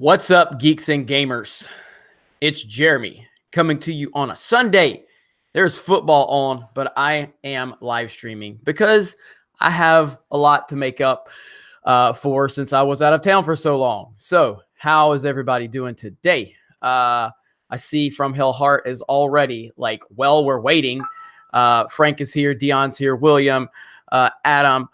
What's up, geeks and gamers? It's Jeremy coming to you on a Sunday. There's football on, but I am live streaming because I have a lot to make up for since I was out of town for so long. So how is everybody doing today? I see From Hell Heart is already like, well, we're waiting. Frank is here. Dion's here. William, Adam,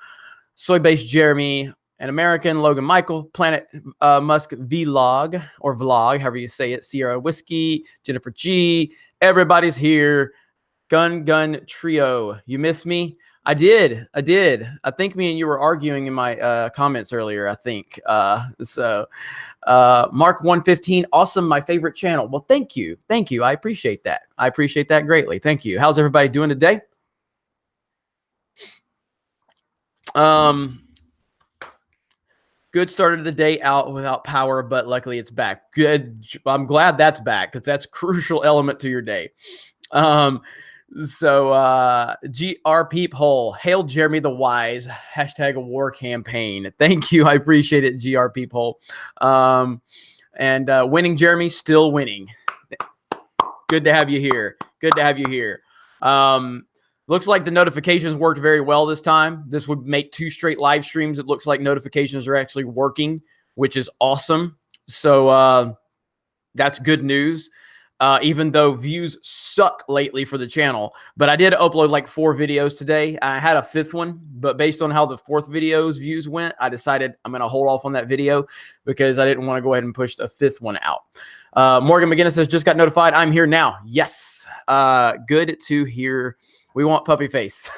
Soy-Based Jeremy, an American, Logan Michael, Planet Musk Vlog, or Vlog, however you say it, Sierra Whiskey, Jennifer G. Everybody's here. Gun Trio. You miss me? I did. I think me and you were arguing in my comments earlier, I think. Mark 115, awesome, my favorite channel. Well, thank you. I appreciate that. I appreciate that greatly. Thank you. How's everybody doing today? Good start of the day out without power, but luckily it's back. Good. I'm glad that's back because that's a crucial element to your day. GR Peephole, hail Jeremy the Wise, hashtag a war campaign. Thank you. I appreciate it, GR Peephole. Winning Jeremy, still winning. Good to have you here. Looks like the notifications worked very well this time. This would make 2 straight live streams. It looks like notifications are actually working, which is awesome. So that's good news, even though views suck lately for the channel. But I did upload like 4 videos today. I had a 5th one, but based on how the 4th video's views went, I decided I'm going to hold off on that video because I didn't want to go ahead and push a 5th one out. Morgan McGinnis says, just got notified. I'm here now. Yes. Good to hear. We want Puppy Face.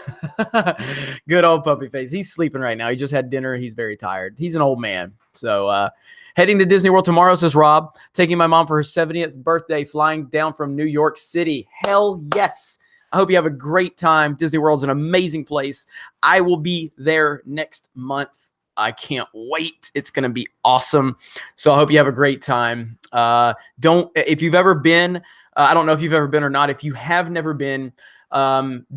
Good old Puppy Face. He's sleeping right now. He just had dinner. He's very tired. He's an old man. So heading to Disney World tomorrow, says Rob. Taking my mom for her 70th birthday, flying down from New York City. Hell yes. I hope you have a great time. Disney World's an amazing place. I will be there next month. I can't wait. It's going to be awesome. So I hope you have a great time. If you've ever been, I don't know if you've ever been or not. If you have never been,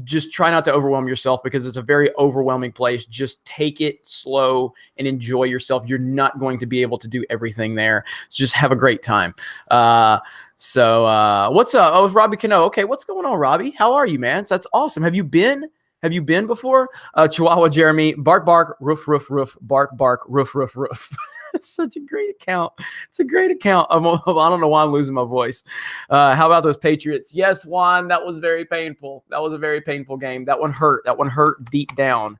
just try not to overwhelm yourself because it's a very overwhelming place. Just take it slow and enjoy yourself. You're not going to be able to do everything there. So just have a great time. What's up? Oh, it's Robbie Cano. Okay. What's going on, Robbie? How are you, man? So that's awesome. Have you been before? Chihuahua Jeremy, bark, bark, roof, roof, roof, bark, bark, roof, roof, roof. It's such a great account. It's a great account. I don't know why I'm losing my voice. How about those Patriots? Yes, Juan, that was very painful. That was a very painful game. That one hurt. That one hurt deep down.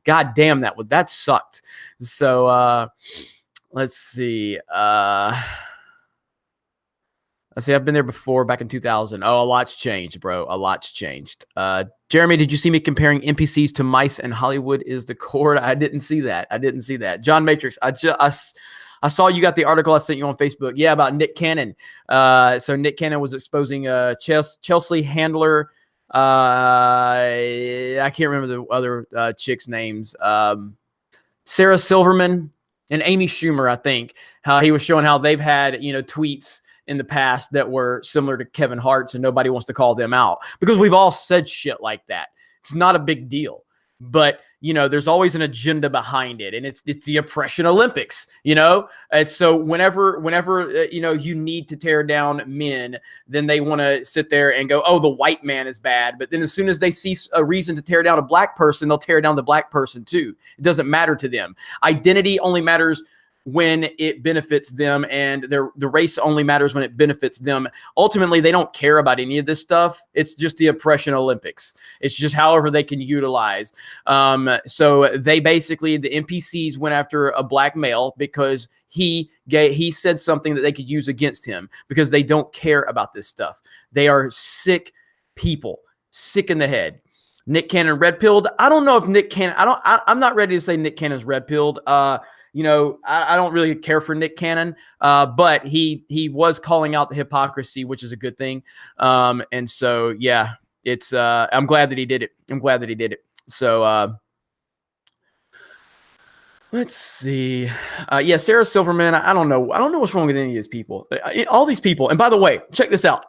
God damn, that sucked. So let's see. I've been there before back in 2000. Oh, a lot's changed, bro. A lot's changed. Jeremy, did you see me comparing NPCs to mice and Hollywood is the core? I didn't see that. John Matrix, I saw you got the article I sent you on Facebook. Yeah, about Nick Cannon. So Nick Cannon was exposing Chelsea Handler. I can't remember the other chicks' names. Sarah Silverman and Amy Schumer, I think. How he was showing how they've had, tweets in the past that were similar to Kevin Hart's and nobody wants to call them out because we've all said shit like that. It's not a big deal, but there's always an agenda behind it. And it's the oppression Olympics, And so whenever you need to tear down men, then they want to sit there and go, oh, the white man is bad. But then as soon as they see a reason to tear down a black person, they'll tear down the black person too. It doesn't matter to them. Identity only matters when it benefits them, and the race only matters when it benefits them. Ultimately, they don't care about any of this stuff. It's just the oppression Olympics. It's just however they can utilize. So they basically, the NPCs went after a black male because he said something that they could use against him because they don't care about this stuff. They are sick people, sick in the head. Nick Cannon red-pilled. I don't know if Nick Cannon, I'm not ready to say Nick Cannon's red-pilled. I don't really care for Nick Cannon, but he was calling out the hypocrisy, which is a good thing. And so, yeah, it's, I'm glad that he did it. So, let's see. Yeah, Sarah Silverman. I don't know what's wrong with any of these people. All these people. And by the way, check this out.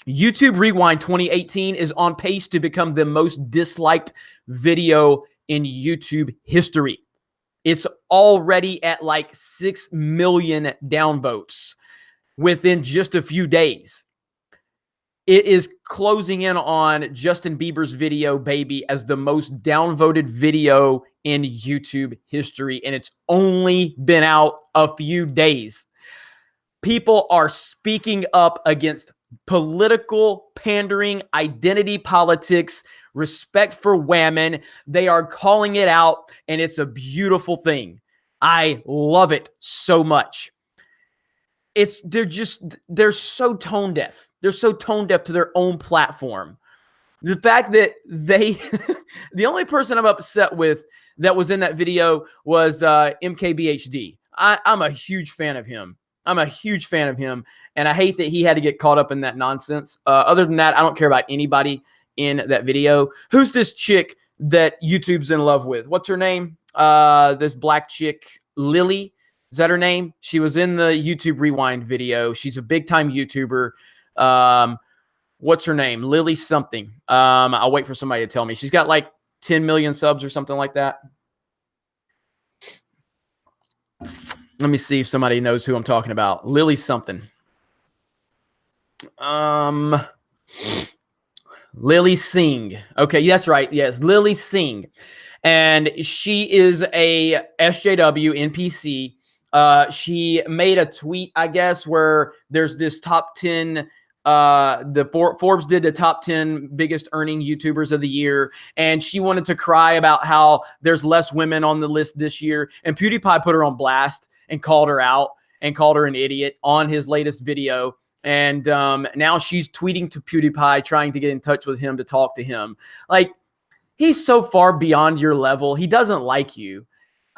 YouTube Rewind 2018 is on pace to become the most disliked video in YouTube history. It's already at like 6 million downvotes within just a few days. It is closing in on Justin Bieber's video Baby as the most downvoted video in YouTube history, and it's only been out a few days. People are speaking up against political pandering, identity politics, respect for women. They are calling it out, and it's a beautiful thing. I love it so much. They're so tone deaf. They're so tone deaf to their own platform. The fact that the only person I'm upset with that was in that video was MKBHD. I'm a huge fan of him. I'm a huge fan of him, and I hate that he had to get caught up in that nonsense. Other than that, I don't care about anybody in that video. Who's this chick that YouTube's in love with? What's her name? This black chick, Lily. Is that her name? She was in the YouTube Rewind video. She's a big-time YouTuber. What's her name? Lily something. I'll wait for somebody to tell me. She's got like 10 million subs or something like that. Let me see if somebody knows who I'm talking about. Lily something. Lily Singh. Okay, that's right. Yes, Lily Singh. And she is a SJW NPC. She made a tweet, I guess, where there's this top 10. Forbes did the top 10 biggest earning YouTubers of the year, and she wanted to cry about how there's less women on the list this year. And PewDiePie put her on blast and called her out and called her an idiot on his latest video. And now she's tweeting to PewDiePie, trying to get in touch with him to talk to him. Like, he's so far beyond your level. He doesn't like you.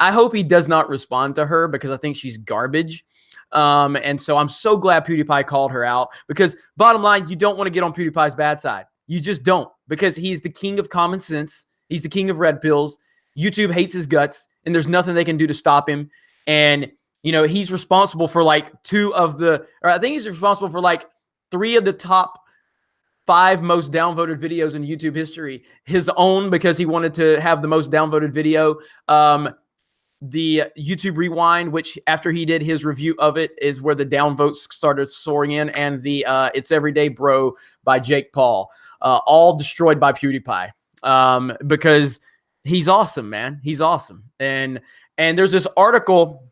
I hope he does not respond to her because I think she's garbage. And so I'm so glad PewDiePie called her out, because bottom line, you don't want to get on PewDiePie's bad side. You just don't, because he's the king of common sense. He's the king of red pills. YouTube hates his guts, and there's nothing they can do to stop him. And, you know, he's responsible for like I think he's responsible for like 3 of the top 5 most downvoted videos in YouTube history. His own, because he wanted to have the most downvoted video. The YouTube Rewind, which after he did his review of it, is where the downvotes started soaring in, and the It's Everyday Bro by Jake Paul, all destroyed by PewDiePie, because he's awesome, man. He's awesome. And there's this article.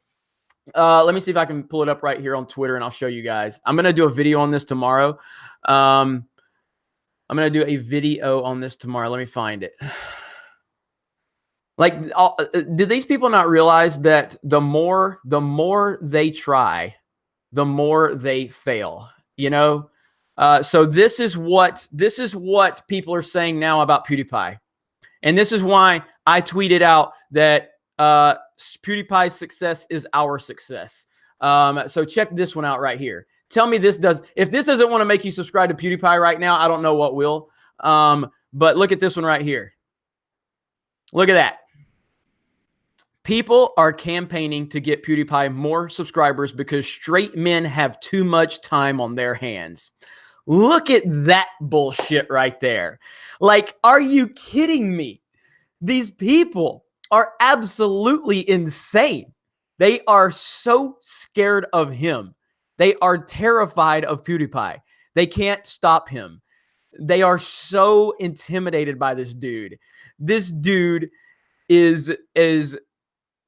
Let me see if I can pull it up right here on Twitter, and I'll show you guys. I'm gonna do a video on this tomorrow. I'm gonna do a video on this tomorrow. Let me find it. Like, do these people not realize that the more they try, the more they fail? You know, so this is what people are saying now about PewDiePie, and this is why I tweeted out that PewDiePie's success is our success. So check this one out right here. Tell me if this doesn't want to make you subscribe to PewDiePie right now, I don't know what will. But look at this one right here. Look at that. People are campaigning to get PewDiePie more subscribers because straight men have too much time on their hands. Look at that bullshit right there. Like, are you kidding me? These people are absolutely insane. They are so scared of him. They are terrified of PewDiePie. They can't stop him. They are so intimidated by this dude. This dude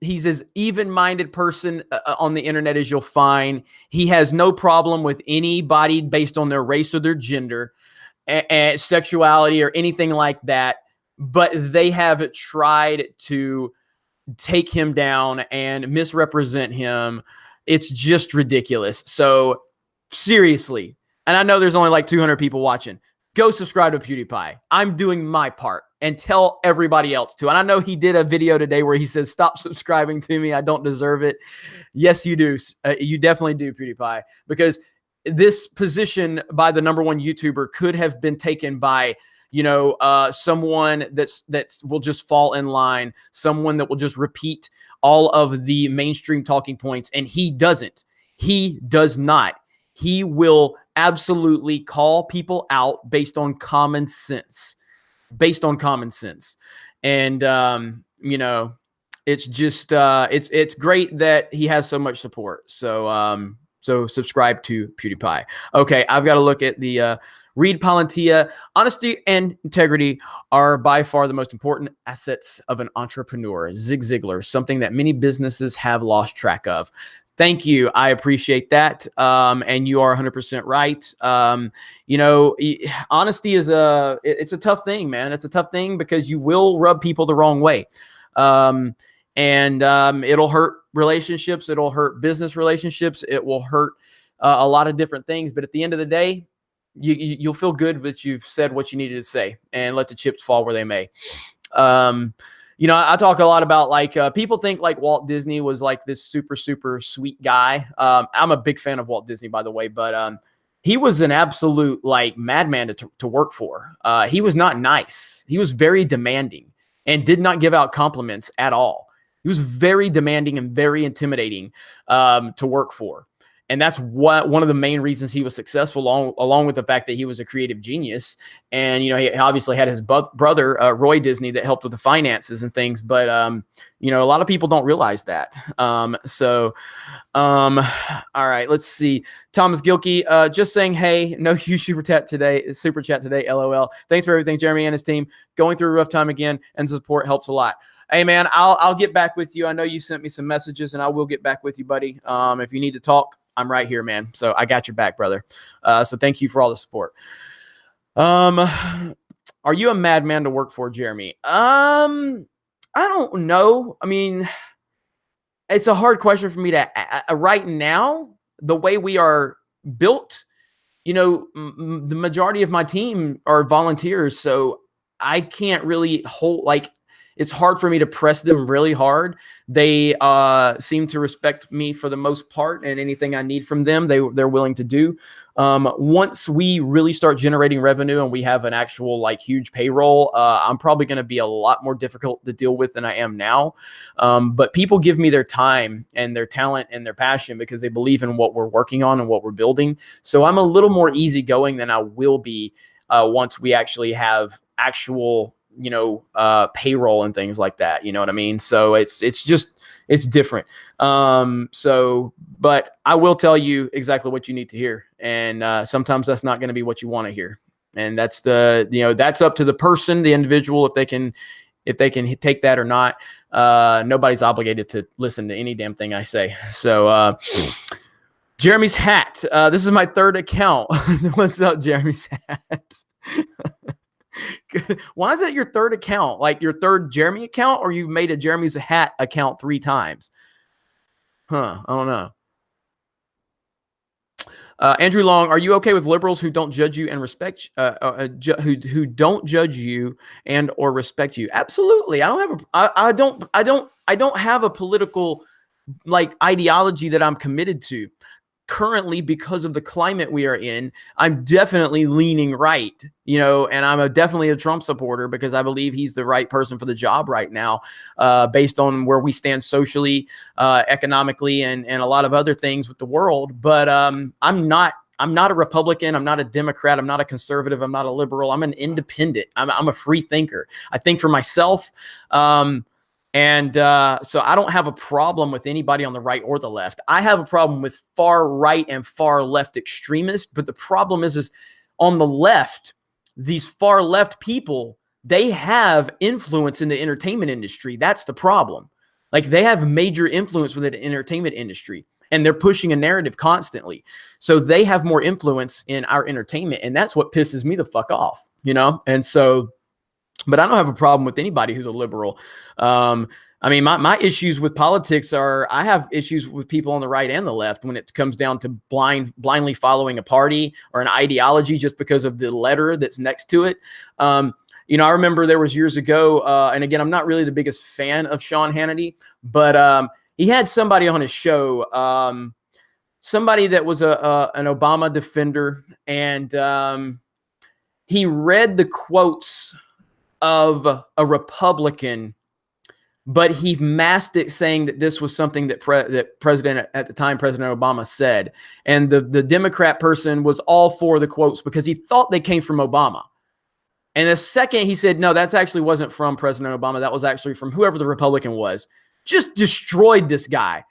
he's as even-minded person on the internet as you'll find. He has no problem with anybody based on their race or their gender, and sexuality or anything like that. But they have tried to take him down and misrepresent him. It's just ridiculous. So seriously, and I know there's only like 200 people watching, go subscribe to PewDiePie. I'm doing my part, and tell everybody else to. And I know he did a video today where he said, stop subscribing to me. I don't deserve it. Yes, you do. You definitely do, PewDiePie, because this position by the #1 YouTuber could have been taken by, you know, someone that's will just fall in line, someone that will just repeat all of the mainstream talking points. And he doesn't. He does not. He will absolutely call people out based on common sense. And, you know, It's just it's great that he has so much support. So so subscribe to PewDiePie. Okay, I've got to look at the Reed Palantia. Honesty and integrity are by far the most important assets of an entrepreneur. Zig Ziglar, something that many businesses have lost track of. Thank you. I appreciate that. And you are 100% right. You know, honesty is it's a tough thing, man. It's a tough thing because you will rub people the wrong way. And it'll hurt relationships. It'll hurt business relationships. It will hurt a lot of different things. But at the end of the day, you'll feel good that you've said what you needed to say and let the chips fall where they may. You know, I talk a lot about like people think like Walt Disney was like this super, super sweet guy. I'm a big fan of Walt Disney, by the way, but he was an absolute like madman to work for. He was not nice. He was very demanding and did not give out compliments at all. He was very demanding and very intimidating to work for. And that's one of the main reasons he was successful, along with the fact that he was a creative genius. And, you know, he obviously had his brother, Roy Disney, that helped with the finances and things. But, you know, a lot of people don't realize that. All right, let's see. Thomas Gilkey, just saying, hey, no huge super chat today, LOL. Thanks for everything, Jeremy and his team. Going through a rough time again, and support helps a lot. Hey, man, I'll get back with you. I know you sent me some messages, and I will get back with you, buddy. If you need to talk, I'm right here, man. So I got your back, brother. So thank you for all the support. Are you a madman to work for, Jeremy? I don't know. I mean, it's a hard question for me to right now. The way we are built, you know, the majority of my team are volunteers, so I can't really hold like. It's hard for me to press them really hard. They seem to respect me for the most part, and anything I need from them, they're willing to do. Once we really start generating revenue and we have an actual like huge payroll, I'm probably going to be a lot more difficult to deal with than I am now. But people give me their time and their talent and their passion because they believe in what we're working on and what we're building. So I'm a little more easygoing than I will be once we actually have actual, you know, payroll and things like that. You know what I mean? So it's different. But I will tell you exactly what you need to hear. And sometimes that's not going to be what you want to hear. And that's that's up to the person, the individual, if they can take that or not. Nobody's obligated to listen to any damn thing I say. So, Jeremy's hat. This is my third account. What's up, Jeremy's hat? Why is that your third account? Like your third Jeremy account, or you've made a Jeremy's hat account 3 times? I don't know. Andrew Long, are you okay with liberals who don't judge you and respect who don't judge you and or respect you? Absolutely. I don't have a political like ideology that I'm committed to. Currently, because of the climate we are in, I'm definitely leaning right, you know, and I'm definitely a Trump supporter because I believe he's the right person for the job right now, based on where we stand socially, economically, and a lot of other things with the world. But I'm not a Republican. I'm not a Democrat. I'm not a conservative. I'm not a liberal. I'm an independent. I'm a free thinker. I think for myself. So I don't have a problem with anybody on the right or the left. I have a problem with far right and far left extremists. But the problem is on the left, these far left people, they have influence in the entertainment industry. That's the problem. Like they have major influence within the entertainment industry, and they're pushing a narrative constantly. So they have more influence in our entertainment. And that's what pisses me the fuck off, you know? And so, but I don't have a problem with anybody who's a liberal. I mean, my issues with politics are I have issues with people on the right and the left when it comes down to blindly following a party or an ideology just because of the letter that's next to it. You know, I remember there was years ago, and again, I'm not really the biggest fan of Sean Hannity, but he had somebody on his show, somebody that was an Obama defender, and he read the quotes of a Republican, but he masked it saying that this was something that President at the time, President Obama said. And the Democrat person was all for the quotes because he thought they came from Obama. And the second he said, no, that actually wasn't from President Obama. That was actually from whoever the Republican was. just destroyed this guy,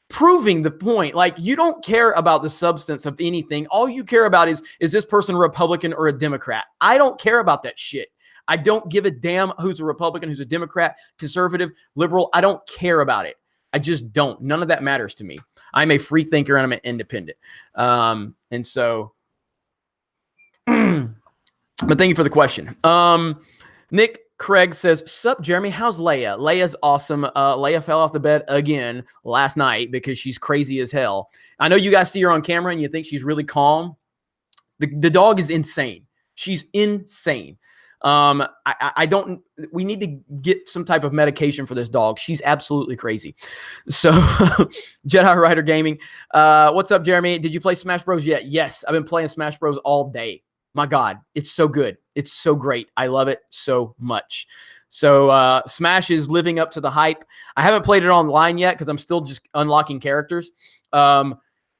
proving the point. Like, you don't care about the substance of anything. All you care about is this person a Republican or a Democrat? I don't care about that shit. I don't give a damn who's a Republican, who's a Democrat, conservative, liberal. I don't care about it. I just don't. None of that matters to me. I'm a free thinker and I'm an independent. And so, but thank you for the question. Nick Craig says, sup, Jeremy, how's Leia? Leia's awesome. Leia fell off the bed again last night because she's crazy as hell. I know you guys see her on camera and you think she's really calm. The dog is insane. She's insane. I don't, we need to get some type of medication for this dog. She's absolutely crazy. So Jedi Rider Gaming. What's up, Jeremy? Did you play Smash Bros yet? Yes. I've been playing Smash Bros all day. My God, it's so good. It's so great. I love it so much. So Smash is living up to the hype. I haven't played it online yet because I'm still just unlocking characters.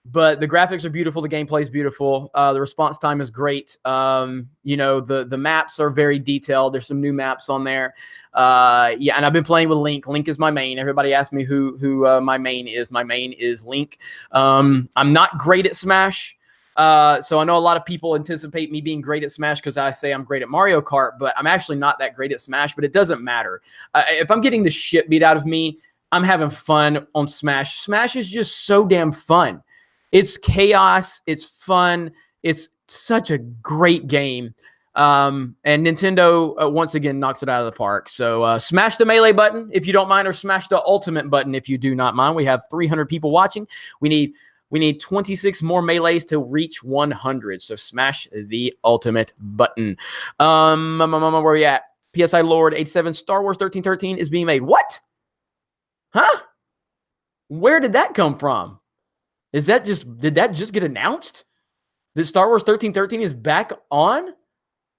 But the graphics are beautiful. The gameplay is beautiful. The response time is great. You know, the maps are very detailed. There's some new maps on there. Yeah, and I've been playing with Link. Link is my main. Everybody asks me who my main is. My main is Link. I'm not great at Smash. So I know a lot of people anticipate me being great at Smash because I say I'm great at Mario Kart, but I'm actually not that great at Smash, but it doesn't matter. If I'm getting the shit beat out of me, I'm having fun on Smash. Smash is just so damn fun. It's chaos. It's fun. It's such a great game. And Nintendo, once again, knocks it out of the park. So smash the melee button if you don't mind, or smash the ultimate button if you do not mind. We have 300 people watching. We need 26 more melees to reach 100. So smash the ultimate button. Where are we at? PSI Lord 87. Star Wars 1313 is being made. What? Huh? Where did that come from? Did that just get announced? That Star Wars 1313 is back on?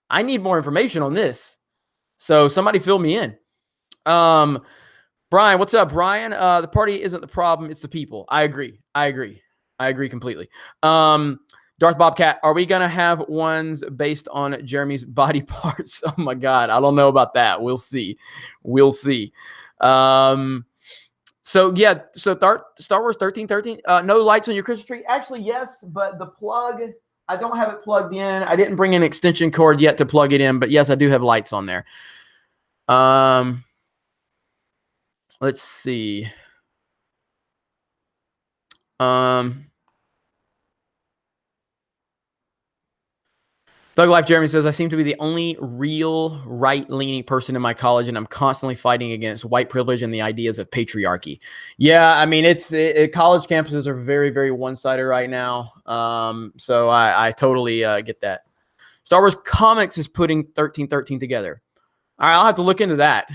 I need more information on this. So somebody fill me in. Brian, what's up, Brian? The party isn't the problem, it's the people. I agree completely. Darth Bobcat, are we gonna have ones based on Jeremy's body parts? Oh my God, I don't know about that. We'll see. So yeah, so Star Wars 1313. No lights on your Christmas tree? Actually, yes, but the plug, I don't have it plugged in. I didn't bring an extension cord yet to plug it in, but yes, I do have lights on there. Let's see. Thug Life Jeremy says, I seem to be the only real right-leaning person in my college, and I'm constantly fighting against white privilege and the ideas of patriarchy. Yeah, I mean, college campuses are very, very one-sided right now. So I totally get that. Star Wars Comics is putting 1313 together. All right, I'll have to look into that.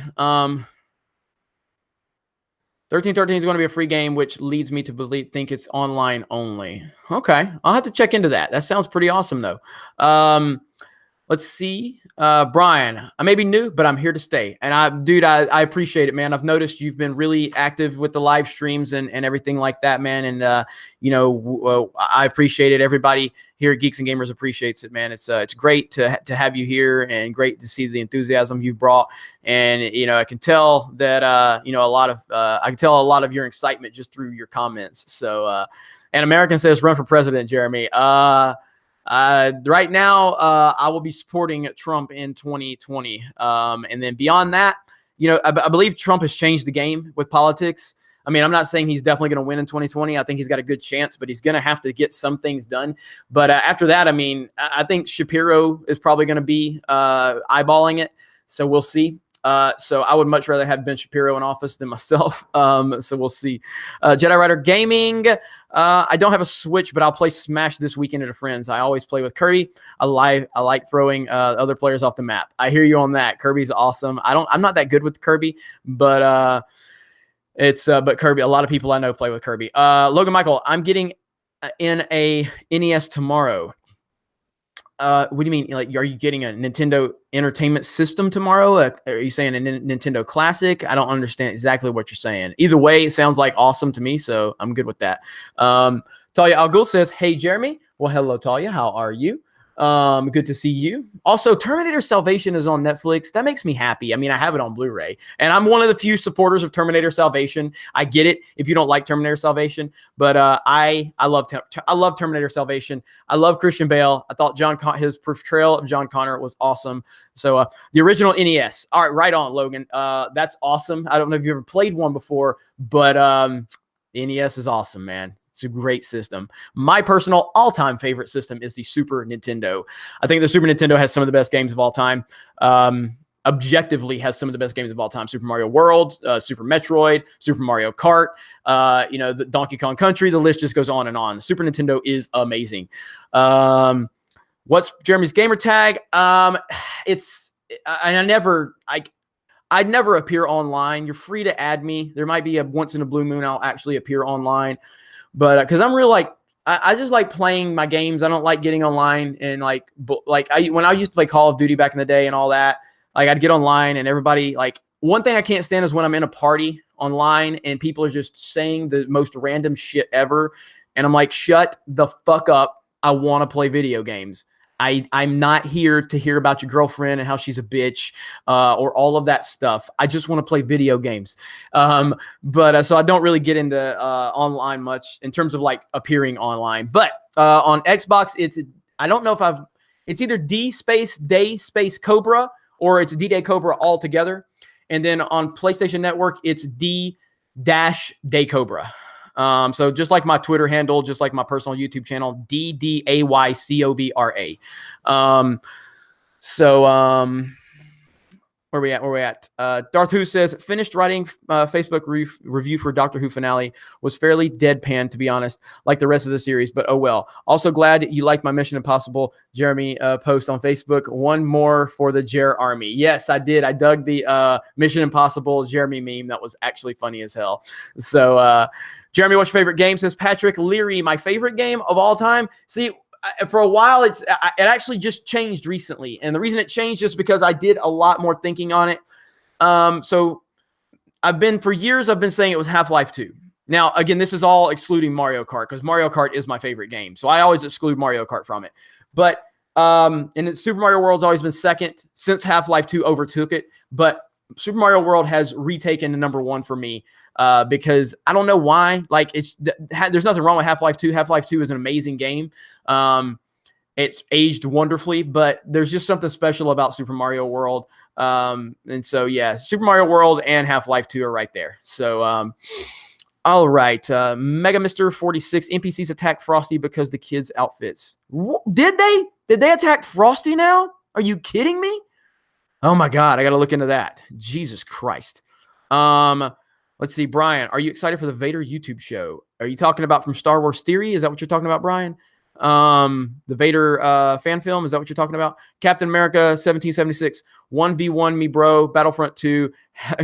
1313 is going to be a free game, which leads me to think it's online only. Okay, I'll have to check into that. That sounds pretty awesome, though. Let's see. Brian, I may be new, but I'm here to stay. And I appreciate it, man. I've noticed you've been really active with the live streams and everything like that, man. And, you know, I appreciate it. Everybody here at Geeks and Gamers appreciates it, man. It's great to have you here and great to see the enthusiasm you've brought. And, you know, I can tell that, you know, I can tell a lot of your excitement just through your comments. So, and American says, run for president, Jeremy. Right now, I will be supporting Trump in 2020. And then beyond that, you know, I believe Trump has changed the game with politics. I mean, I'm not saying he's definitely going to win in 2020. I think he's got a good chance, but he's going to have to get some things done. But after that, I mean, I think Shapiro is probably going to be eyeballing it. So we'll see. So I would much rather have Ben Shapiro in office than myself. So we'll see. Jedi Rider Gaming. I don't have a Switch, but I'll play Smash this weekend at a friend's. I always play with Kirby. I like throwing other players off the map. I hear you on that. Kirby's awesome. I'm not that good with Kirby, but but Kirby, a lot of people I know play with Kirby. Logan Michael, I'm getting in a NES tomorrow. What do you mean? Like, are you getting a Nintendo Entertainment System tomorrow? Are you saying a Nintendo Classic? I don't understand exactly what you're saying. Either way, it sounds like awesome to me, so I'm good with that. Talia Al Ghul says, hey, Jeremy. Well, hello, Talia. How are you? Good to see you. Also, Terminator Salvation is on Netflix. That makes me happy. I mean, I have it on Blu-ray, and I'm one of the few supporters of Terminator Salvation. I get it if you don't like Terminator Salvation, but I love Terminator Salvation. I love Christian Bale. I thought his portrayal of John Connor was awesome. So the original NES. All right, right on, Logan. That's awesome. I don't know if you ever played one before, but the NES is awesome, man. It's a great system. My personal all-time favorite system is the Super Nintendo. I think the Super Nintendo has some of the best games of all time. Objectively has some of the best games of all time. Super Mario World, Super Metroid, Super Mario Kart, the Donkey Kong Country. The list just goes on and on. Super Nintendo is amazing. What's Jeremy's gamer tag? I'd never appear online. You're free to add me. There might be a once in a blue moon I'll actually appear online. But because I'm real I just like playing my games. I don't like getting online and when I used to play Call of Duty back in the day and all that, like I'd get online and everybody one thing I can't stand is when I'm in a party online and people are just saying the most random shit ever. And I'm like, shut the fuck up. I want to play video games. I'm not here to hear about your girlfriend and how she's a bitch or all of that stuff. I just want to play video games. So I don't really get into online much in terms of appearing online. But on Xbox, I don't know if it's either D space Day space Cobra or it's D-Day Cobra altogether. And then on PlayStation Network, it's D-Day Cobra. So just like my Twitter handle, just like my personal YouTube channel, DDAYCOBRA. Where we at? Darth Who says, finished writing Facebook review for Doctor Who finale. Was fairly deadpan, to be honest, like the rest of the series, but oh well. Also glad you liked my Mission Impossible Jeremy post on Facebook. One more for the Jer Army. Yes, I did. I dug the Mission Impossible Jeremy meme. That was actually funny as hell. So, Jeremy, what's your favorite game? Says Patrick Leary. My favorite game of all time? See, for a while, it actually just changed recently. And the reason it changed is because I did a lot more thinking on it. So for years, I've been saying it was Half-Life 2. Now, again, this is all excluding Mario Kart because Mario Kart is my favorite game. So I always exclude Mario Kart from it. But and Super Mario World's always been second since Half-Life 2 overtook it. But Super Mario World has retaken the number one for me because I don't know why. There's nothing wrong with Half-Life 2. Half-Life 2 is an amazing game. It's aged wonderfully, but there's just something special about Super Mario World. And so, yeah, Super Mario World and Half-Life 2 are right there. So, all right. Mega Mr. 46, NPCs attack Frosty because the kids' outfits. Did they? Did they attack Frosty now? Are you kidding me? Oh my God, I got to look into that. Jesus Christ. Let's see, Brian, are you excited for the Vader YouTube show? Are you talking about from Star Wars Theory? Is that what you're talking about, Brian? The Vader fan film, is that what you're talking about? Captain America 1776, 1v1 me, bro. Battlefront 2,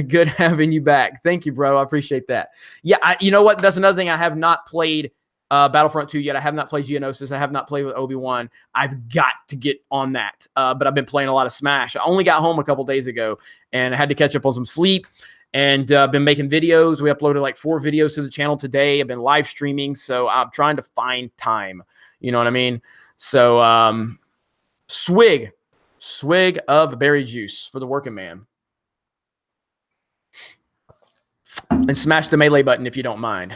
good having you back. Thank you, bro. I appreciate that. Yeah, you know what? That's another thing. I have not played Battlefront 2 yet. I have not played Geonosis. I have not played with Obi-Wan. I've got to get on that. But I've been playing a lot of Smash. I only got home a couple days ago and I had to catch up on some sleep and been making videos. We uploaded 4 videos to the channel today. I've been live streaming. So I'm trying to find time. You know what I mean? So swig of berry juice for the working man. And smash the melee button if you don't mind.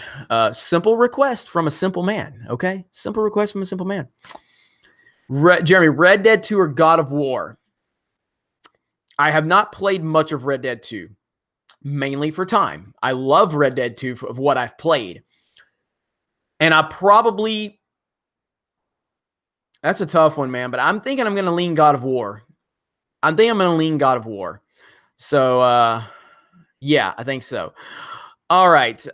Simple request from a simple man, okay? Simple request from a simple man. Jeremy, Red Dead 2 or God of War? I have not played much of Red Dead 2, mainly for time. I love Red Dead 2 of what I've played. And that's a tough one, man, but I'm thinking I'm going to lean God of War. So, yeah, I think so. All right.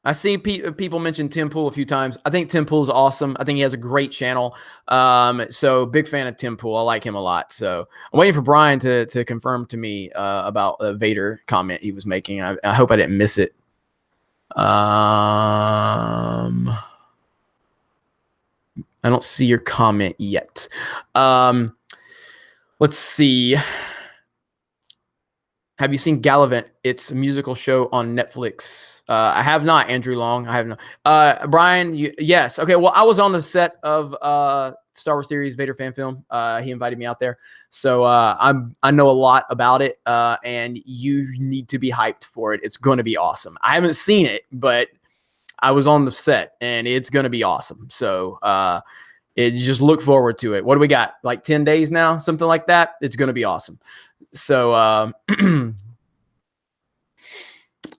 I see people mention Tim Pool a few times. I think Tim Pool is awesome. I think he has a great channel. So big fan of Tim Pool. I like him a lot. So I'm waiting for Brian to confirm to me about a Vader comment he was making. I hope I didn't miss it. I don't see your comment yet. Let's see. Have you seen Gallivant? It's a musical show on Netflix. I have not, Andrew Long. I have not. Brian, yes. Okay, well, I was on the set of Star Wars Theories Vader fan film. He invited me out there. So I know a lot about it, and you need to be hyped for it. It's going to be awesome. I haven't seen it, but I was on the set, and it's going to be awesome. So you just look forward to it. What do we got? Like 10 days now? Something like that? It's going to be awesome. So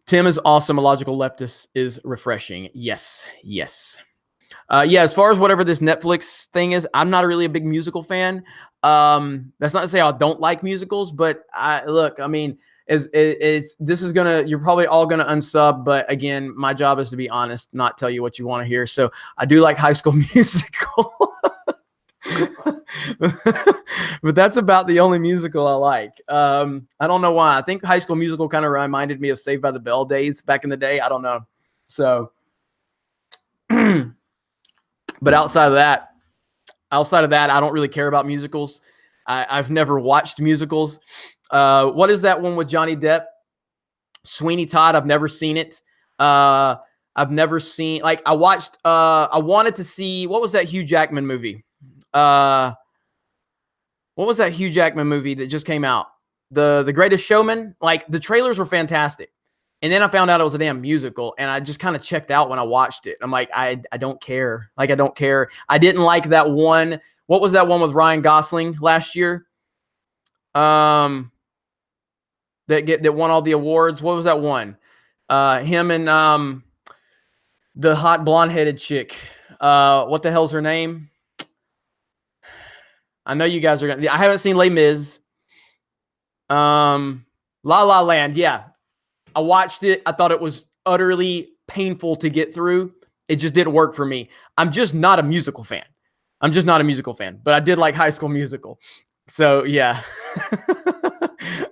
Tim is awesome. A logical leftist is refreshing. Yes. Yeah, as far as whatever this Netflix thing is, I'm not really a big musical fan. That's not to say I don't like musicals, but I mean, you're probably all gonna unsub, but again, my job is to be honest, not tell you what you want to hear. So I do like High School Musical. But that's about the only musical I like. I don't know why. I think High School Musical kind of reminded me of Saved by the Bell days back in the day. I don't know. So, but outside of that, I don't really care about musicals. I've never watched musicals. What is that one with Johnny Depp? Sweeney Todd. I've never seen it. I've never seen, like, I wanted to see, what was that Hugh Jackman movie? What was that Hugh Jackman movie that just came out? The Greatest Showman? Like, the trailers were fantastic. And then I found out it was a damn musical, and I just kind of checked out when I watched it. I'm like, I don't care. Like, I don't care. I didn't like that one. What was that one with Ryan Gosling last year? That won all the awards. What was that one? Him and the hot blonde-headed chick. What the hell's her name? I know you guys are gonna. I haven't seen Les Mis. La La Land. Yeah, I watched it. I thought it was utterly painful to get through. It just didn't work for me. I'm just not a musical fan. But I did like High School Musical. So yeah.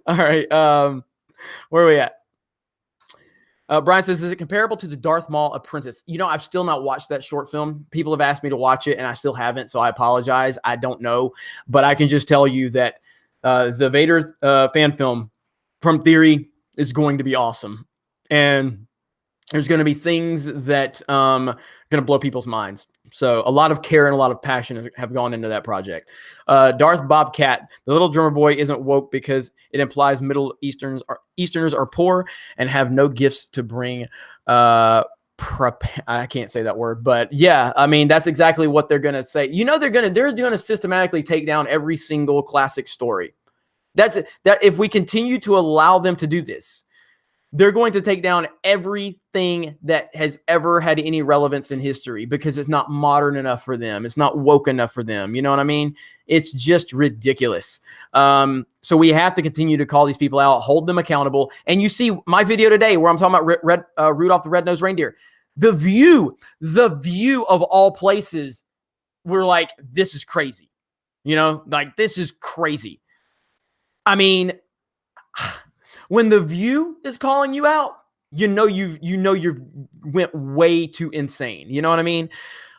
All right. Where are we at? Brian says, is it comparable to the Darth Maul Apprentice? You know, I've still not watched that short film. People have asked me to watch it, and I still haven't, so I apologize. I don't know. But I can just tell you that the Vader fan film from Theory is going to be awesome. And there's going to be things that are going to blow people's minds. So a lot of care and a lot of passion have gone into that project. Darth Bobcat, the little drummer boy isn't woke because it implies Middle Easterners are poor and have no gifts to bring. I can't say that word, but yeah, I mean, that's exactly what they're going to say. You know, they're going to systematically take down every single classic story. That if we continue to allow them to do this, they're going to take down everything that has ever had any relevance in history because it's not modern enough for them. It's not woke enough for them. You know what I mean? It's just ridiculous. So we have to continue to call these people out, hold them accountable. And you see my video today where I'm talking about Rudolph the Red-Nosed Reindeer. The view of all places, we're like, this is crazy. You know, like, this is crazy. I mean, when The View is calling you out, you know you've went way too insane. You know what I mean?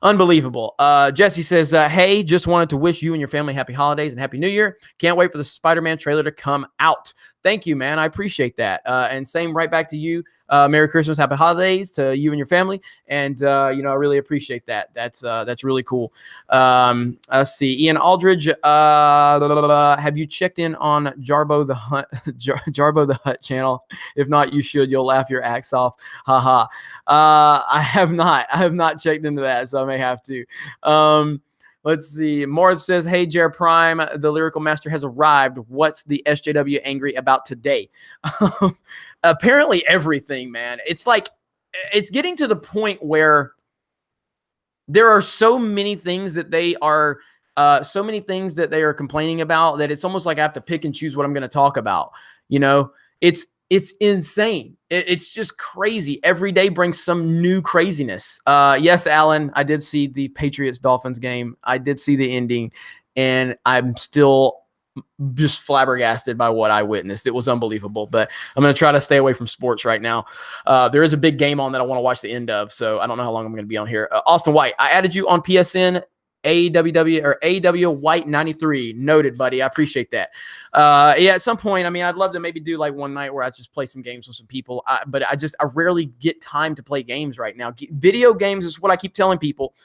Unbelievable. Jesse says, hey, just wanted to wish you and your family happy holidays and happy new year. Can't wait for the Spider-Man trailer to come out. Thank you, man. I appreciate that. And same right back to you. Merry Christmas, happy holidays to you and your family. And, I really appreciate that. That's really cool. Let's see. Ian Aldridge, have you checked in on Jarbo the Hutt channel? If not, you should. You'll laugh your axe off. Haha. I have not checked into that, so I may have to. Let's see. Morris says, hey, Jer Prime, the lyrical master has arrived. What's the SJW angry about today? Apparently everything, man. It's like, it's getting to the point where there are so many things that they are complaining about that it's almost like I have to pick and choose what I'm going to talk about. You know, it's insane. It's just crazy. Every day brings some new craziness. Yes, Alan, I did see the Patriots-Dolphins game. I did see the ending, and I'm still just flabbergasted by what I witnessed. It was unbelievable, but I'm going to try to stay away from sports right now. There is a big game on that I want to watch the end of, so I don't know how long I'm going to be on here. Austin White, I added you on PSN AWW or AW White 93. Noted, buddy. I appreciate that. Yeah, at some point, I mean, I'd love to maybe do like one night where I just play some games with some people. But I rarely get time to play games right now. Video games is what I keep telling people.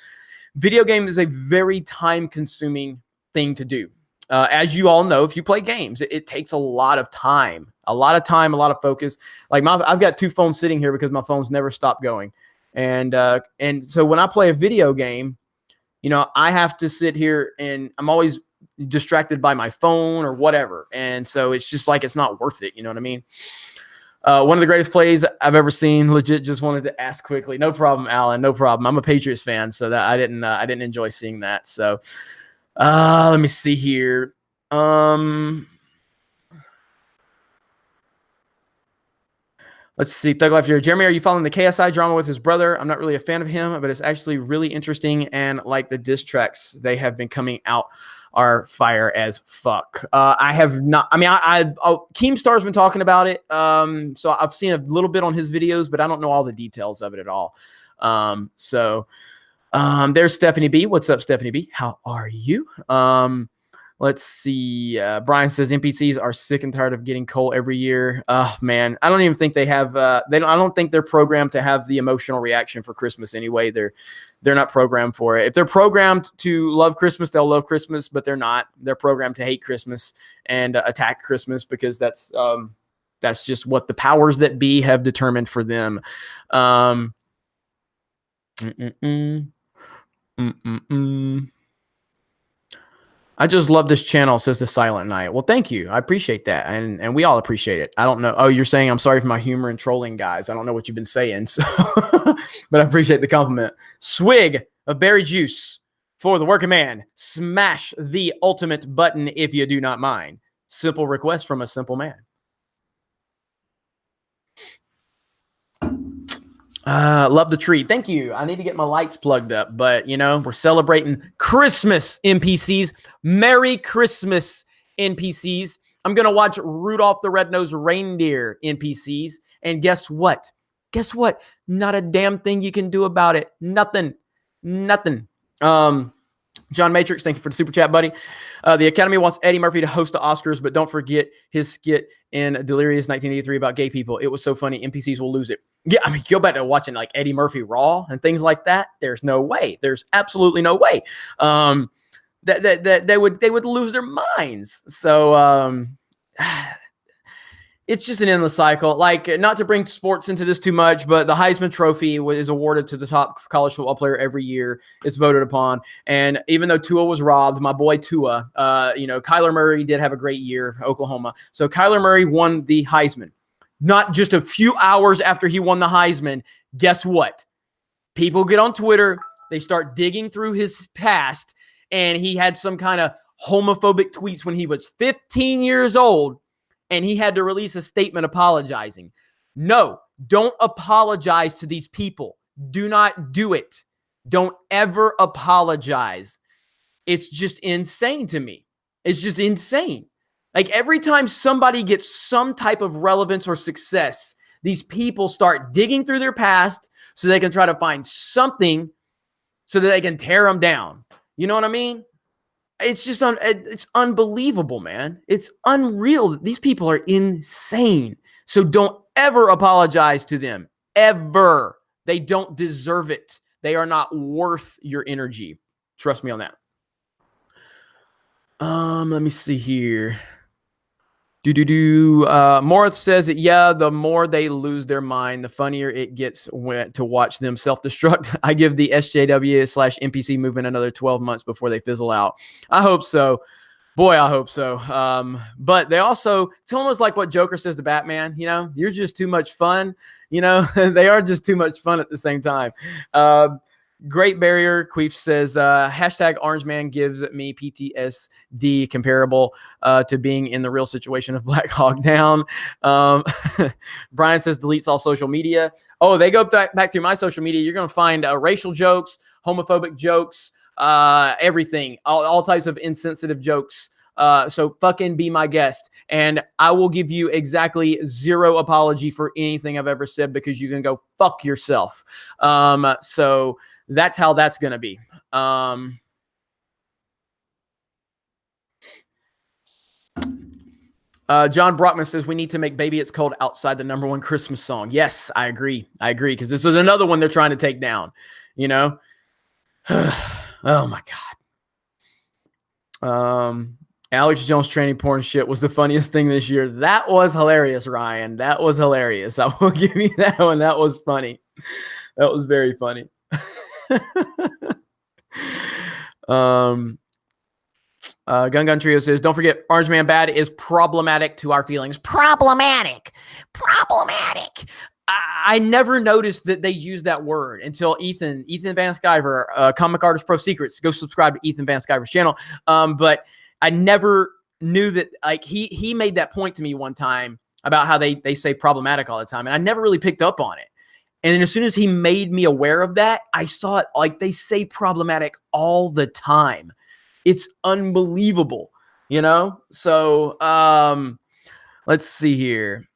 Video game is a very time-consuming thing to do. As you all know, if you play games, it takes a lot of time, a lot of focus. Like I've got 2 phones sitting here because my phones never stop going. And so when I play a video game, you know, I have to sit here and I'm always distracted by my phone or whatever. And so it's just like, it's not worth it. You know what I mean? One of the greatest plays I've ever seen. Legit, just wanted to ask quickly. No problem, Alan. No problem. I'm a Patriots fan, so that I didn't enjoy seeing that. So let me see here. Let's see. Thug Life here. Jeremy, are you following the KSI drama with his brother? I'm not really a fan of him, but it's actually really interesting. And like the diss tracks they have been coming out are fire as fuck. I have not. I mean, Keemstar's been talking about it. So I've seen a little bit on his videos, but I don't know all the details of it at all. There's Stephanie B. What's up, Stephanie B? How are you? Let's see. Brian says NPCs are sick and tired of getting coal every year. Man, I don't even think they have. I don't think they're programmed to have the emotional reaction for Christmas anyway. They're not programmed for it. If they're programmed to love Christmas, they'll love Christmas, but they're not. They're programmed to hate Christmas and attack Christmas because that's just what the powers that be have determined for them. I just love this channel, says the Silent Night. Well, thank you. I appreciate that. And we all appreciate it. I don't know. Oh, you're saying I'm sorry for my humor and trolling, guys. I don't know what you've been saying. So but I appreciate the compliment. Swig of berry juice for the working man. Smash the ultimate button if you do not mind. Simple request from a simple man. Love the tree. Thank you. I need to get my lights plugged up, but you know, we're celebrating Christmas, NPCs. Merry Christmas, NPCs. I'm going to watch Rudolph the Red-Nosed Reindeer, NPCs. And guess what? Guess what? Not a damn thing you can do about it. Nothing. John Matrix, thank you for the super chat, buddy. The Academy wants Eddie Murphy to host the Oscars, but don't forget his skit in Delirious 1983 about gay people. It was so funny. NPCs will lose it. Yeah, I mean, go back to watching like Eddie Murphy Raw and things like that. There's no way. There's absolutely no way that they would lose their minds. So it's just an endless cycle. Like, not to bring sports into this too much, but the Heisman Trophy is awarded to the top college football player every year. It's voted upon. And even though Tua was robbed, my boy Tua, Kyler Murray did have a great year, Oklahoma. So Kyler Murray won the Heisman. Not just a few hours after he won the Heisman, guess what? People get on Twitter, they start digging through his past, and he had some kind of homophobic tweets when he was 15 years old, and he had to release a statement apologizing. No, don't apologize to these people. Do not do it. Don't ever apologize. It's just insane to me. It's just insane. Like, every time somebody gets some type of relevance or success, these people start digging through their past so they can try to find something so that they can tear them down. You know what I mean? It's just it's unbelievable, man. It's unreal. These people are insane. So don't ever apologize to them. Ever. They don't deserve it. They are not worth your energy. Trust me on that. Let me see here. Morith says that, yeah, the more they lose their mind, the funnier it gets to watch them self-destruct. I give the SJW/NPC movement another 12 months before they fizzle out. I hope so. Boy, I hope so. But they also, it's almost like what Joker says to Batman, you know, you're just too much fun. You know, they are just too much fun at the same time. Great Barrier Queef says, hashtag Orange Man gives me PTSD comparable to being in the real situation of Black Hawk Down. Brian says, deletes all social media. Oh, they go back through my social media. You're going to find racial jokes, homophobic jokes, everything, all types of insensitive jokes. So fucking be my guest, and I will give you exactly zero apology for anything I've ever said, because you can go fuck yourself. So that's how that's going to be. John Brockman says we need to make Baby It's Cold Outside the #1 Christmas song. Yes, I agree. Because this is another one they're trying to take down, you know? Oh my God. Alex Jones training porn shit was the funniest thing this year. That was hilarious, Ryan. That was hilarious. I will give you that one. That was funny. That was very funny. Gun Trio says, don't forget, Orange Man Bad is problematic to our feelings. Problematic. I never noticed that they used that word until Ethan Van Sciver, Comic Artist Pro Secrets. Go subscribe to Ethan Van Sciver's channel. But I never knew that, like, he made that point to me one time about how they say problematic all the time, and I never really picked up on it. And then as soon as he made me aware of that, I saw it, like, they say problematic all the time. It's unbelievable, you know? So let's see here.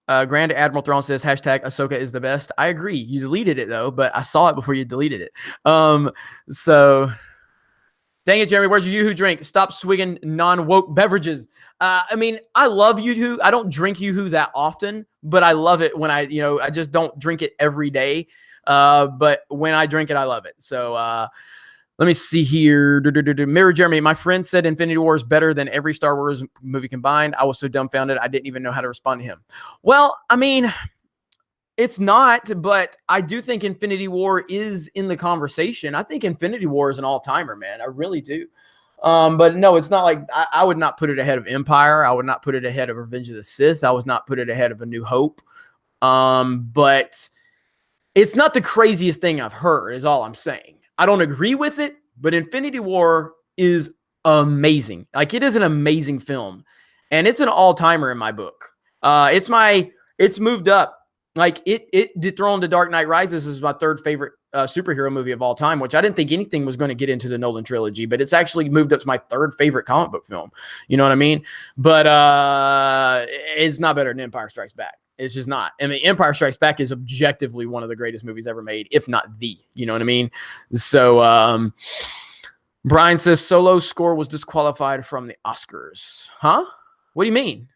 Grand Admiral Thrawn says, hashtag Ahsoka is the best. I agree. You deleted it, though, but I saw it before you deleted it. So dang it, Jeremy, where's your Yoo-Hoo drink? Stop swigging non-woke beverages. I mean, I love Yoo-Hoo. I don't drink Yoo-Hoo that often, but I love it when I just don't drink it every day. But when I drink it, I love it. So let me see here. Mirror Jeremy, my friend said Infinity War is better than every Star Wars movie combined. I was so dumbfounded, I didn't even know how to respond to him. Well, I mean, it's not, but I do think Infinity War is in the conversation. I think Infinity War is an all-timer, man. I really do. But no, it's not like I would not put it ahead of Empire. I would not put it ahead of Revenge of the Sith. I would not put it ahead of A New Hope. But it's not the craziest thing I've heard, is all I'm saying. I don't agree with it, but Infinity War is amazing. Like, it is an amazing film, and it's an all-timer in my book. It's moved up. Like, it dethroned The Dark Knight Rises as my third favorite superhero movie of all time, which I didn't think anything was going to get into the Nolan trilogy, but it's actually moved up to my third favorite comic book film. You know what I mean? But it's not better than Empire Strikes Back. It's just not. I mean, Empire Strikes Back is objectively one of the greatest movies ever made, if not the, you know what I mean? So Brian says Solo's score was disqualified from the Oscars. Huh? What do you mean?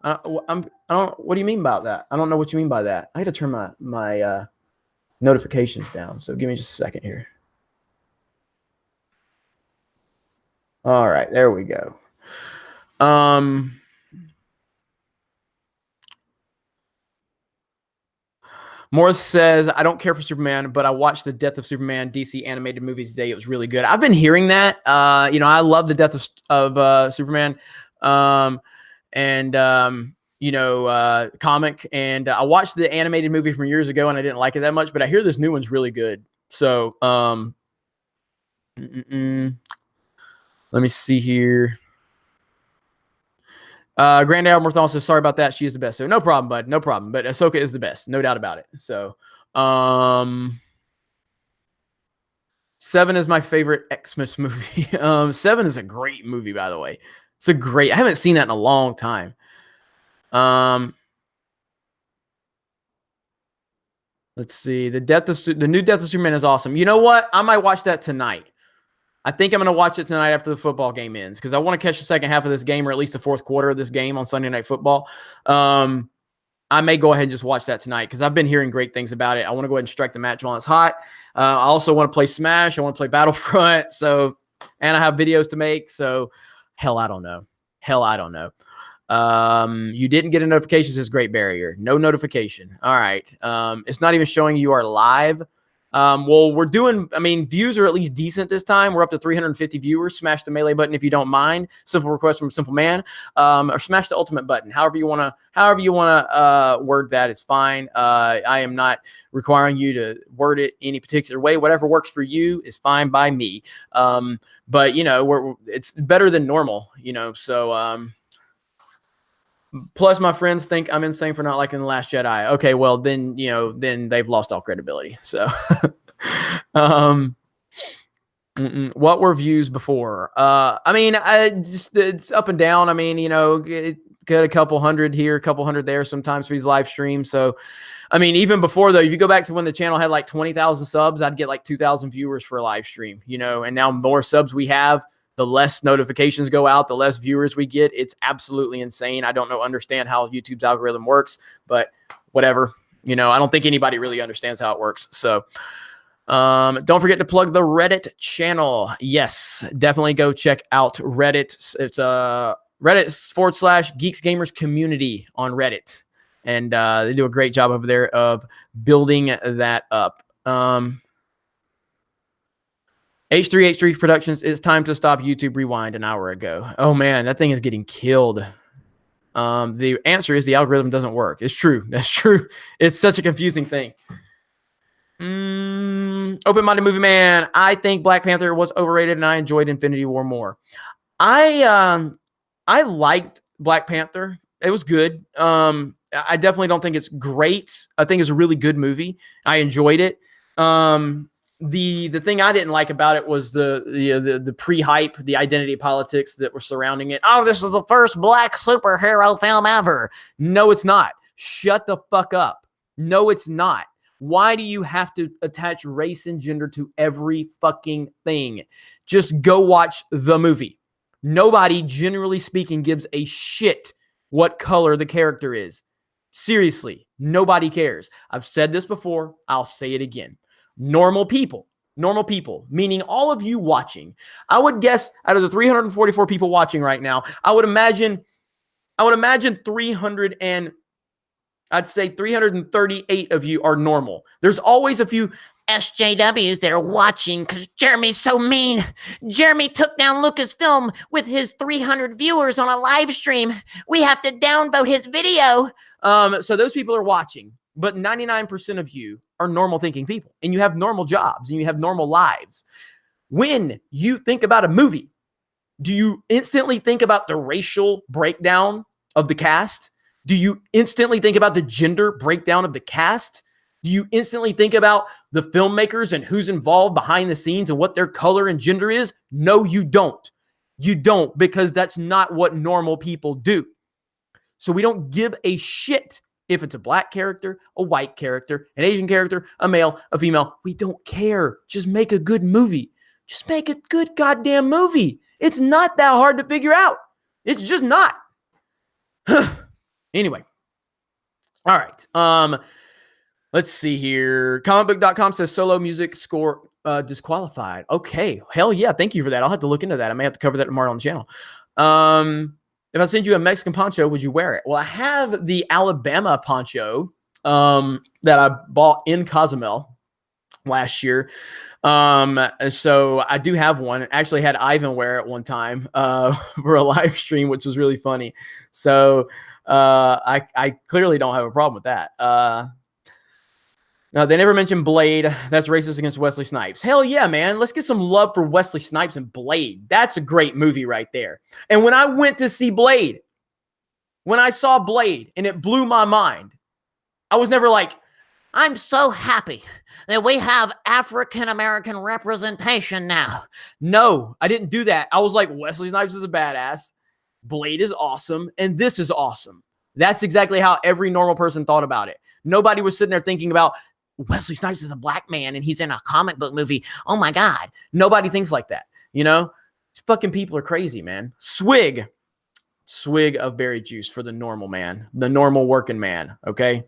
I don't. What do you mean about that? I don't know what you mean by that. I had to turn my notifications down. So give me just a second here. All right, there we go. Morris says, I don't care for Superman, but I watched the Death of Superman DC animated movie today. It was really good. I've been hearing that. I love the Death of Superman. Comic. And I watched the animated movie from years ago, and I didn't like it that much, but I hear this new one's really good. So let me see here. Grand Admiral Thrawn says, sorry about that. She is the best. So no problem, bud. No problem. But Ahsoka is the best. No doubt about it. So 7 is my favorite Xmas movie. 7 is a great movie, by the way. It's a great, I haven't seen that in a long time. Let's see. The new Death of Superman is awesome. You know what? I might watch that tonight. I think I'm going to watch it tonight after the football game ends, because I want to catch the second half of this game, or at least the fourth quarter of this game on Sunday Night Football. I may go ahead and just watch that tonight, because I've been hearing great things about it. I want to go ahead and strike the match while it's hot. I also want to play Smash. I want to play Battlefront. And I have videos to make. So hell, I don't know. You didn't get a notification, says Great Barrier. No notification. All right. It's not even showing you are live. Well, we're doing, views are at least decent this time. We're up to 350 viewers. Smash the melee button if you don't mind. Simple request from Simple Man. Or smash the ultimate button. However you want to word that is fine. I am not requiring you to word it any particular way. Whatever works for you is fine by me. But it's better than normal, so, plus my friends think I'm insane for not liking The Last Jedi. Okay, well then, then they've lost all credibility. So, what were views before? It's up and down. Get a couple hundred here, a couple hundred there sometimes for these live streams. So, even before though, if you go back to when the channel had like 20,000 subs, I'd get like 2,000 viewers for a live stream, and now more subs we have, the less notifications go out, the less viewers we get. It's absolutely insane. I don't understand how YouTube's algorithm works, but whatever. I don't think anybody really understands how it works. So don't forget to plug the Reddit channel. Yes, definitely go check out Reddit. It's Reddit /Geeks Gamers community on Reddit. And they do a great job over there of building that up. H3H3 Productions, it's time to stop YouTube Rewind an hour ago. Oh, man, that thing is getting killed. The answer is the algorithm doesn't work. It's true. That's true. It's such a confusing thing. Open-minded movie man. I think Black Panther was overrated, and I enjoyed Infinity War more. I liked Black Panther. It was good. I definitely don't think it's great. I think it's a really good movie. I enjoyed it. The thing I didn't like about it was the pre-hype, the identity politics that were surrounding it. Oh, this is the first black superhero film ever. No, it's not. Shut the fuck up. No, it's not. Why do you have to attach race and gender to every fucking thing? Just go watch the movie. Nobody, generally speaking, gives a shit what color the character is. Seriously, nobody cares. I've said this before. I'll say it again. Normal people, meaning all of you watching. I would guess out of the 344 people watching right now, I would imagine 338 of you are normal. There's always a few SJWs that are watching because Jeremy's so mean. Jeremy took down Lucasfilm with his 300 viewers on a live stream. We have to downvote his video. So those people are watching, but 99% of you are normal thinking people, and you have normal jobs and you have normal lives. When you think about a movie, do you instantly think about the racial breakdown of the cast? Do you instantly think about the gender breakdown of the cast? Do you instantly think about the filmmakers and who's involved behind the scenes and what their color and gender is? No, you don't. You don't, because that's not what normal people do. So we don't give a shit if it's a black character, a white character, an Asian character, a male, a female. We don't care. Just make a good movie. Just make a good goddamn movie. It's not that hard to figure out. It's just not. Anyway. All right. Let's see here. Comicbook.com says solo music score disqualified. Okay. Hell yeah. Thank you for that. I'll have to look into that. I may have to cover that tomorrow on the channel. If I send you a Mexican poncho, would you wear it? Well, I have the Alabama poncho that I bought in Cozumel last year. So I do have one. Actually had Ivan wear it one time for a live stream, which was really funny. So I clearly don't have a problem with that. No, they never mentioned Blade. That's racist against Wesley Snipes. Hell yeah, man. Let's get some love for Wesley Snipes and Blade. That's a great movie right there. And when I went to see Blade, when I saw Blade and it blew my mind, I was never like, I'm so happy that we have African-American representation now. No, I didn't do that. I was like, Wesley Snipes is a badass. Blade is awesome. And this is awesome. That's exactly how every normal person thought about it. Nobody was sitting there thinking about, Wesley Snipes is a black man and he's in a comic book movie. Oh my God. Nobody thinks like that. You know, these fucking people are crazy, man. Swig of berry juice for the normal man, the normal working man. Okay.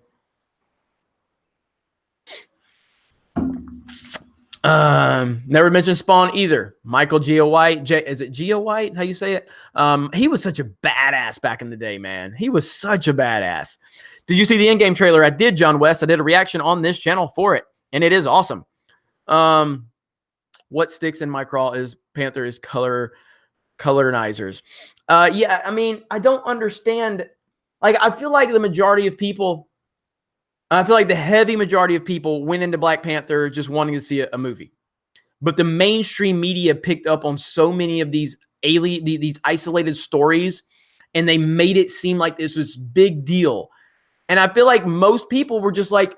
Never mentioned Spawn either. Michael Gio White. Is it Gio White? How you say it? He was such a badass back in the day, man. He was such a badass. Did you see the in-game trailer? I did, John West. I did a reaction on this channel for it, and it is awesome. What sticks in my craw is Panther is colonizers. Yeah, I mean, I don't understand. Like, I feel like the heavy majority of people went into Black Panther just wanting to see a movie. But the mainstream media picked up on so many of these isolated stories, and they made it seem like this was big deal. And I feel like most people were just like,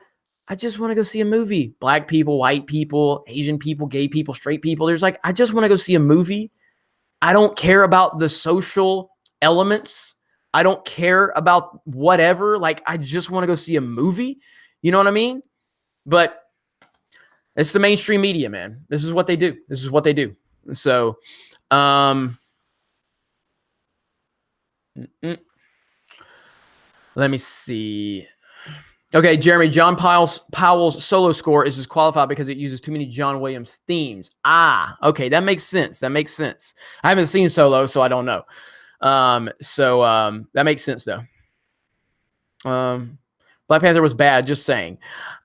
I just want to go see a movie. Black people, white people, Asian people, gay people, straight people. There's like, I just want to go see a movie. I don't care about the social elements. I don't care about whatever. Like, I just want to go see a movie. You know what I mean? But it's the mainstream media, man. This is what they do. So, Let me see. Okay, Jeremy, John Powell's solo score is disqualified because it uses too many John Williams themes. Okay, that makes sense. That makes sense. I haven't seen Solo, so I don't know. That makes sense though. Black Panther was bad, just saying.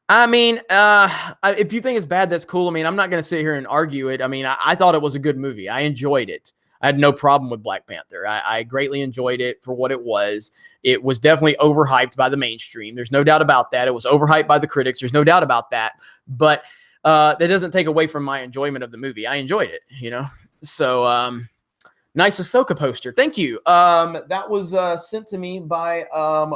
I mean, if you think it's bad, that's cool. I mean, I'm not going to sit here and argue it. I mean, I thought it was a good movie. I enjoyed it. I had no problem with Black Panther. I greatly enjoyed it for what it was. It was definitely overhyped by the mainstream. There's no doubt about that. It was overhyped by the critics. There's no doubt about that. But that doesn't take away from my enjoyment of the movie. I enjoyed it, you know? So, nice Ahsoka poster. Thank you. That was sent to me by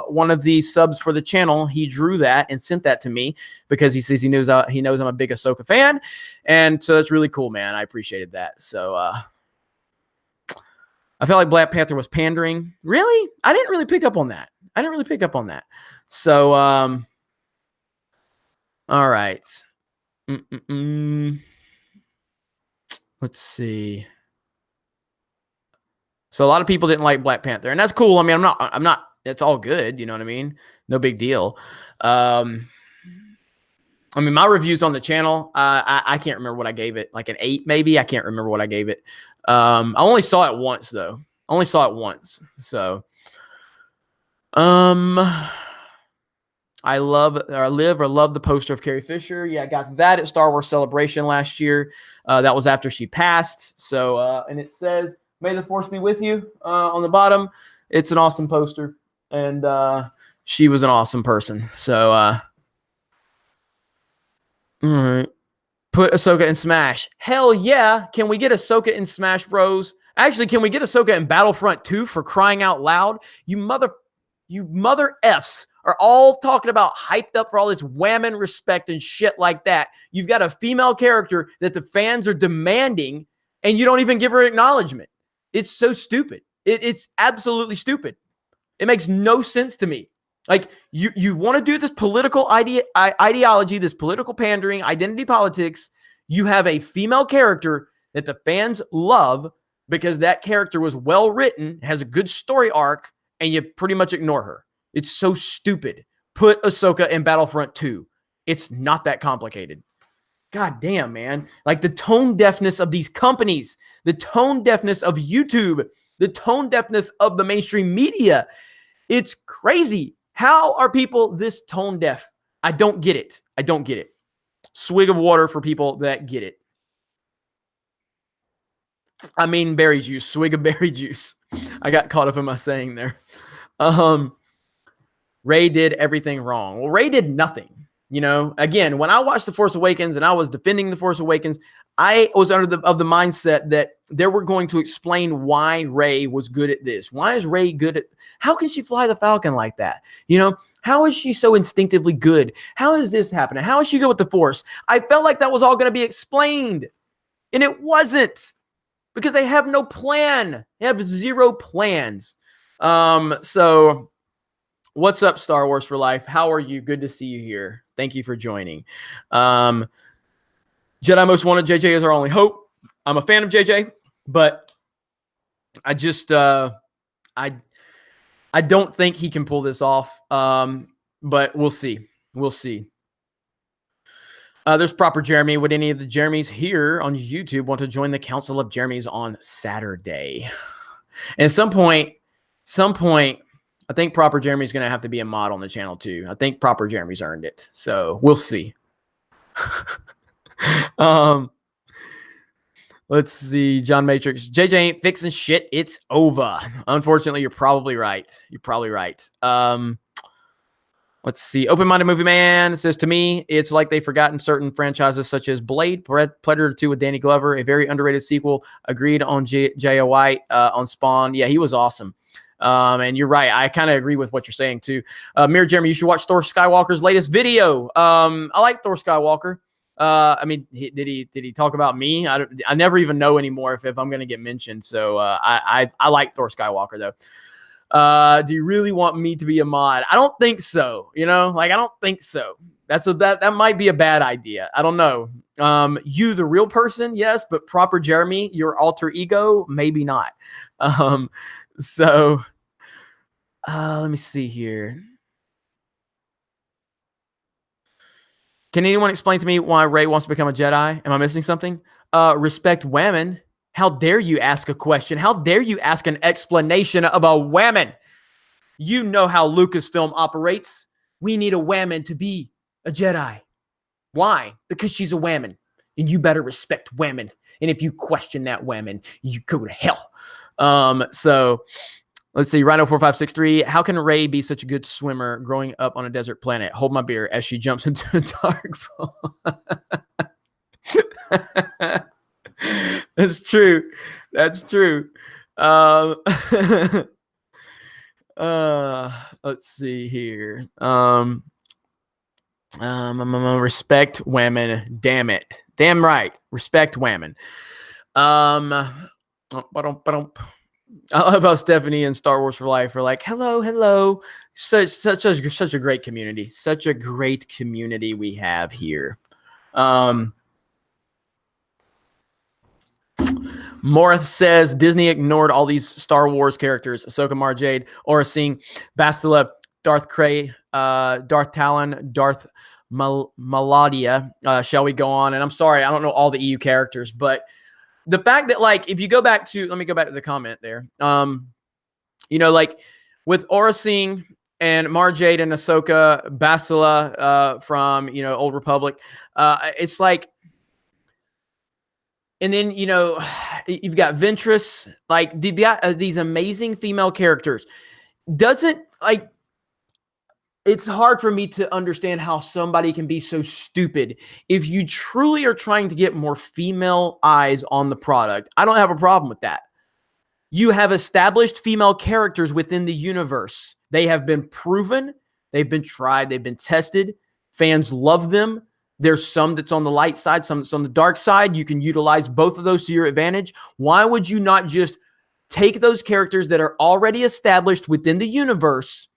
one of the subs for the channel. He drew that and sent that to me because he says he knows I'm a big Ahsoka fan. And so it's really cool, man. I appreciated that. So I felt like Black Panther was pandering. Really? I didn't really pick up on that. So, all right. Let's see. So a lot of people didn't like Black Panther, and that's cool. I mean, I'm not, it's all good. You know what I mean? No big deal. I mean, my reviews on the channel, I can't remember what I gave it, like an 8, maybe. I can't remember what I gave it. I only saw it once though. So, I love the poster of Carrie Fisher. Yeah, I got that at Star Wars Celebration last year. That was after she passed. So, and it says, "May the Force be with you," on the bottom. It's an awesome poster, and she was an awesome person. So, all right. Put Ahsoka in Smash. Hell yeah. Can we get Ahsoka in Smash Bros? Actually, can we get Ahsoka in Battlefront 2 for crying out loud? You mother Fs are all talking about hyped up for all this whammon respect and shit like that. You've got a female character that the fans are demanding, and you don't even give her acknowledgement. It's so stupid. It's absolutely stupid. It makes no sense to me. Like, you want to do this political ideology, this political pandering, identity politics. You have a female character that the fans love because that character was well written, has a good story arc, and you pretty much ignore her. It's so stupid. Put Ahsoka in Battlefront 2. It's not that complicated. God damn, man. Like, the tone deafness of these companies, the tone deafness of YouTube, the tone deafness of the mainstream media. It's crazy. How are people this tone deaf? I don't get it. Swig of water for people that get it. I mean, berry juice. Swig of berry juice. I got caught up in my saying there. Rey did everything wrong. Well, Rey did nothing. You know, again, when I watched The Force Awakens and I was defending The Force Awakens, I was under the mindset that they were going to explain why Rey was good at this. Why is Rey good at? How can she fly the Falcon like that? You know, how is she so instinctively good? How is this happening? How is she good with the Force? I felt like that was all going to be explained, and it wasn't, because they have no plan. They have zero plans. So what's up, Star Wars for Life? How are you? Good to see you here. Thank you for joining. Jedi Most Wanted, JJ is our only hope. I'm a fan of JJ, but I just I don't think he can pull this off. But we'll see. There's Proper Jeremy. Would any of the Jeremys here on YouTube want to join the Council of Jeremys on Saturday? And at some point, I think Proper Jeremy's going to have to be a mod on the channel too. I think Proper Jeremy's earned it. So we'll see. Let's see. John Matrix. JJ ain't fixing shit. It's over. Unfortunately, you're probably right. Let's see. Open-minded movie man says, to me, it's like they've forgotten certain franchises such as Blade, Predator 2 with Danny Glover, a very underrated sequel. Agreed on J.A. White on Spawn. Yeah, he was awesome. And you're right. I kind of agree with what you're saying too. Mirror Jeremy, you should watch Thor Skywalker's latest video. I like Thor Skywalker. I mean, did he talk about me? I never even know anymore if I'm going to get mentioned. So I like Thor Skywalker though. Do you really want me to be a mod? I don't think so. You know, like, I don't think so. That might be a bad idea. I don't know. You, the real person, yes, but proper Jeremy, your alter ego, maybe not. So let me see here. Can anyone explain to me why Rey wants to become a Jedi? Am I missing something? Respect women. How dare you ask a question? How dare you ask an explanation of a woman? You know how Lucasfilm operates. We need a woman to be a Jedi. Why? Because she's a woman, and you better respect women. And if you question that woman, you go to hell. So let's see. Rhino4563. How can Rey be such a good swimmer growing up on a desert planet? Hold my beer as she jumps into a dark pool. That's true. That's true. Let's see here. Respect women. Damn it. Damn right. Respect women. I love how Stephanie and Star Wars for Life are like, hello. Such a great community. Such a great community we have here. Morith says Disney ignored all these Star Wars characters: Ahsoka, Mara Jade, Aura Singh, Bastila, Darth Krayt, Darth Talon, Darth Maladia. Shall we go on? And I'm sorry, I don't know all the EU characters, but the fact that, like, if you go back to, let me go back to the comment there. Like with Aura Singh and Mara Jade and Ahsoka, Bastila from Old Republic, it's like. And then, you've got Ventress, like these amazing female characters. It's hard for me to understand how somebody can be so stupid. If you truly are trying to get more female eyes on the product, I don't have a problem with that. You have established female characters within the universe. They have been proven. They've been tried. They've been tested. Fans love them. There's some that's on the light side, some that's on the dark side. You can utilize both of those to your advantage. Why would you not just take those characters that are already established within the universe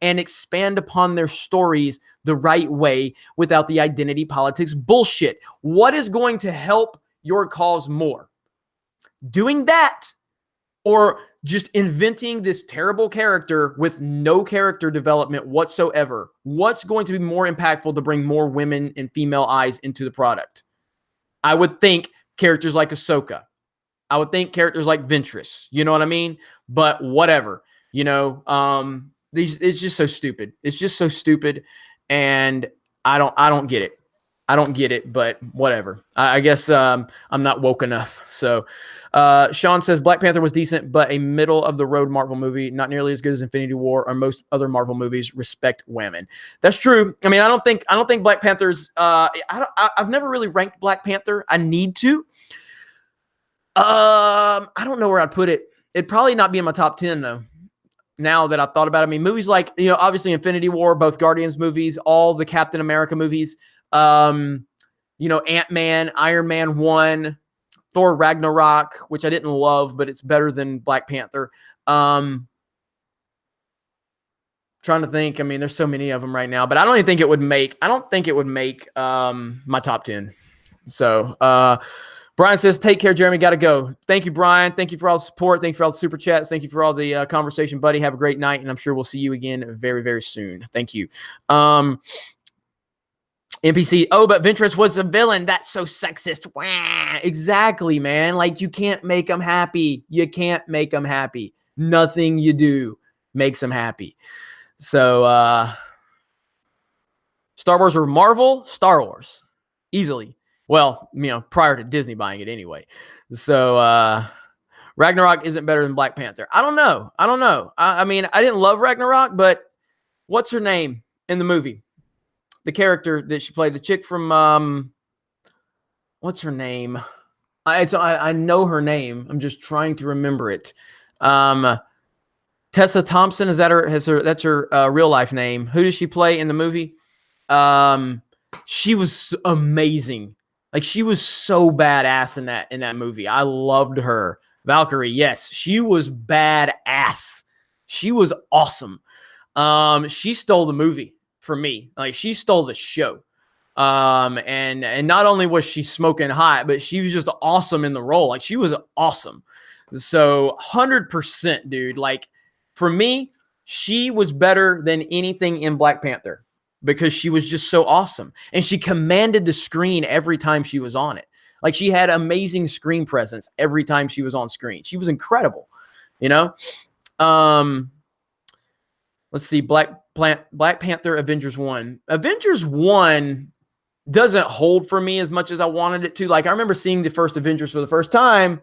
and expand upon their stories the right way without the identity politics bullshit? What is going to help your cause more? Doing that, or just inventing this terrible character with no character development whatsoever? What's going to be more impactful to bring more women and female eyes into the product? I would think characters like Ahsoka. I would think characters like Ventress. You know what I mean? But whatever. It's just so stupid. It's just so stupid, and I don't get it. I don't get it, but whatever. I guess I'm not woke enough. So Sean says Black Panther was decent, but a middle of the road Marvel movie, not nearly as good as Infinity War or most other Marvel movies. Respect women. That's true. I mean, I don't think Black Panther's. I've never really ranked Black Panther. I need to. I don't know where I'd put it. It'd probably not be in my top 10 though. Now that I've thought about it, I mean, movies like obviously Infinity War, both Guardians movies, all the Captain America movies. Ant-Man, Iron Man 1, Thor Ragnarok, which I didn't love, but it's better than Black Panther. Trying to think. I mean, there's so many of them right now, but I don't think it would make my top 10. So, Brian says, take care, Jeremy. Got to go. Thank you, Brian. Thank you for all the support. Thank you for all the super chats. Thank you for all the conversation, buddy. Have a great night, and I'm sure we'll see you again very, very soon. Thank you. NPC, but Ventress was a villain. That's so sexist. Wah. Exactly, man. Like, you can't make them happy. You can't make them happy. Nothing you do makes them happy. So, Star Wars or Marvel? Star Wars. Easily. Well, prior to Disney buying it anyway. So, Ragnarok isn't better than Black Panther. I don't know. I mean, I didn't love Ragnarok, but what's her name in the movie? The character that she played, the chick from what's her name? I know her name. I'm just trying to remember it. Tessa Thompson, is that that's her real life name? Who does she play in the movie? She was amazing. Like, she was so badass in that movie. I loved her. Valkyrie, yes, she was badass. She was awesome. She stole the movie for me. Like, she stole the show. And not only was she smoking hot, but she was just awesome in the role. Like, she was awesome. So 100%, dude. Like, for me, she was better than anything in Black Panther because she was just so awesome. And she commanded the screen every time she was on it. Like, she had amazing screen presence every time she was on screen. She was incredible, you know? Let's see. Black Panther, Avengers 1. Avengers 1 doesn't hold for me as much as I wanted it to. Like, I remember seeing the first Avengers for the first time,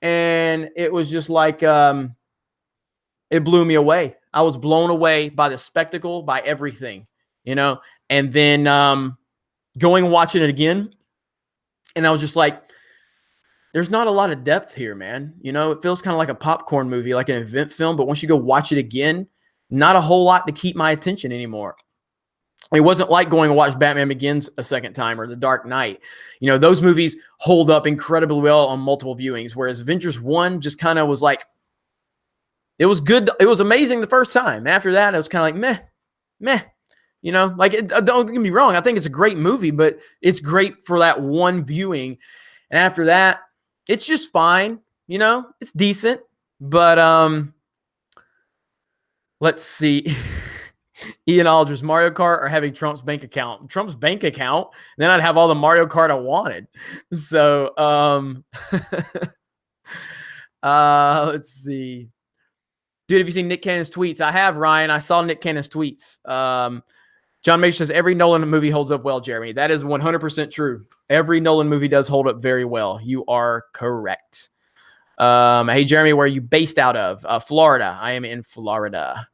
and it was just like, it blew me away. I was blown away by the spectacle, by everything, you know? And then going and watching it again, and I was just like, there's not a lot of depth here, man. You know, it feels kind of like a popcorn movie, like an event film, but once you go watch it again, not a whole lot to keep my attention anymore. It wasn't like going and watch Batman Begins a second time or The Dark Knight. You know, those movies hold up incredibly well on multiple viewings, whereas Avengers 1 just kind of was like, it was good. It was amazing the first time. After that, it was kind of like, meh. You know, like, don't get me wrong. I think it's a great movie, but it's great for that one viewing. And after that, it's just fine. You know, it's decent. But let's see. Ian Aldridge, Mario Kart or having Trump's bank account? Trump's bank account. Then I'd have all the Mario Kart I wanted. So, let's see. Dude, have you seen Nick Cannon's tweets? I have, Ryan. I saw Nick Cannon's tweets. John Mason says, every Nolan movie holds up well, Jeremy. That is 100% true. Every Nolan movie does hold up very well. You are correct. Hey, Jeremy, where are you based out of? Florida. I am in Florida.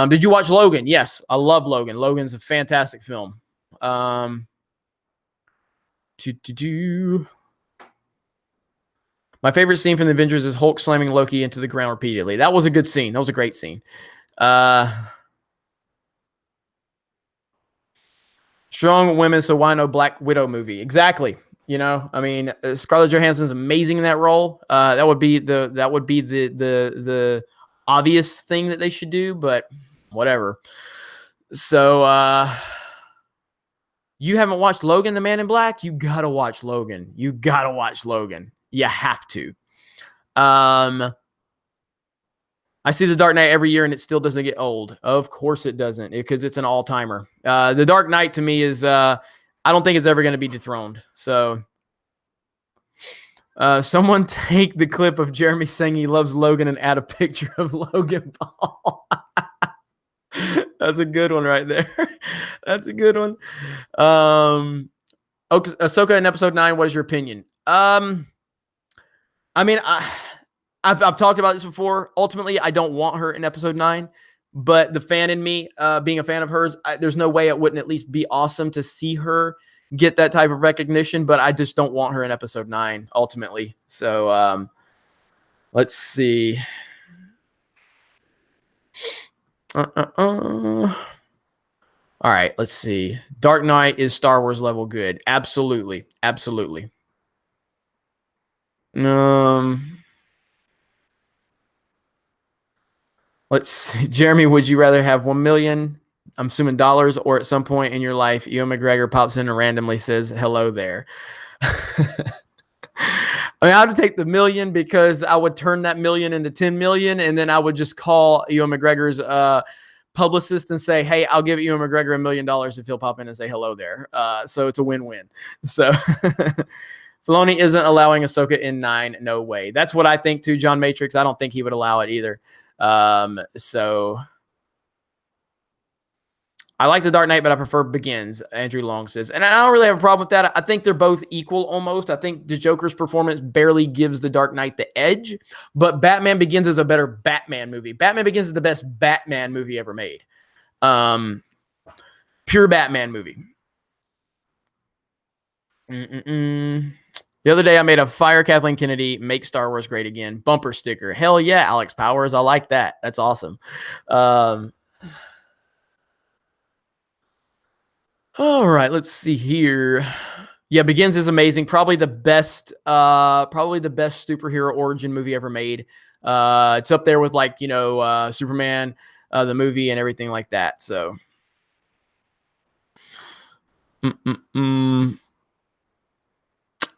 Did you watch Logan? Yes, I love Logan. Logan's a fantastic film. My favorite scene from the Avengers is Hulk slamming Loki into the ground repeatedly. That was a good scene. That was a great scene. Strong women, so why no Black Widow movie? Exactly. You know, I mean, Scarlett Johansson's amazing in that role. That would be the obvious thing that they should do, but whatever. So you haven't watched Logan, the Man in Black? You gotta watch Logan. You gotta watch Logan. You have to. I see The Dark Knight every year and it still doesn't get old. Of course it doesn't, because it's an all-timer. The Dark Knight to me is, I don't think it's ever going to be dethroned. So someone take the clip of Jeremy saying he loves Logan and add a picture of Logan Paul. That's a good one right there. That's a good one. Ahsoka in episode 9, what is your opinion? I mean, I've talked about this before. Ultimately, I don't want her in episode 9, but the fan in me, being a fan of hers, there's no way it wouldn't at least be awesome to see her get that type of recognition, but I just don't want her in episode 9 ultimately. So let's see. All right, let's see. Dark Knight is Star Wars level good. Absolutely. Absolutely. Let's see. Jeremy, would you rather have 1 million, I'm assuming dollars, or at some point in your life, Ewan McGregor pops in and randomly says, hello there? I mean, I would take the million because I would turn that million into 10 million. And then I would just call Ewan McGregor's publicist and say, hey, I'll give Ewan McGregor $1 million if he'll pop in and say hello there. So it's a win-win. So Filoni isn't allowing Ahsoka in 9. No way. That's what I think too, John Matrix. I don't think he would allow it either. So I like The Dark Knight, but I prefer Begins, Andrew Long says. And I don't really have a problem with that. I think they're both equal almost. I think the Joker's performance barely gives The Dark Knight the edge, but Batman Begins is a better Batman movie. Batman Begins is the best Batman movie ever made. Pure Batman movie. The other day, I made a Fire Kathleen Kennedy, Make Star Wars Great Again bumper sticker. Hell yeah, Alex Powers. I like that. That's awesome. All right, let's see here. Yeah, Begins is amazing. Probably the best superhero origin movie ever made. It's up there with, like, you know, Superman, the movie, and everything like that. So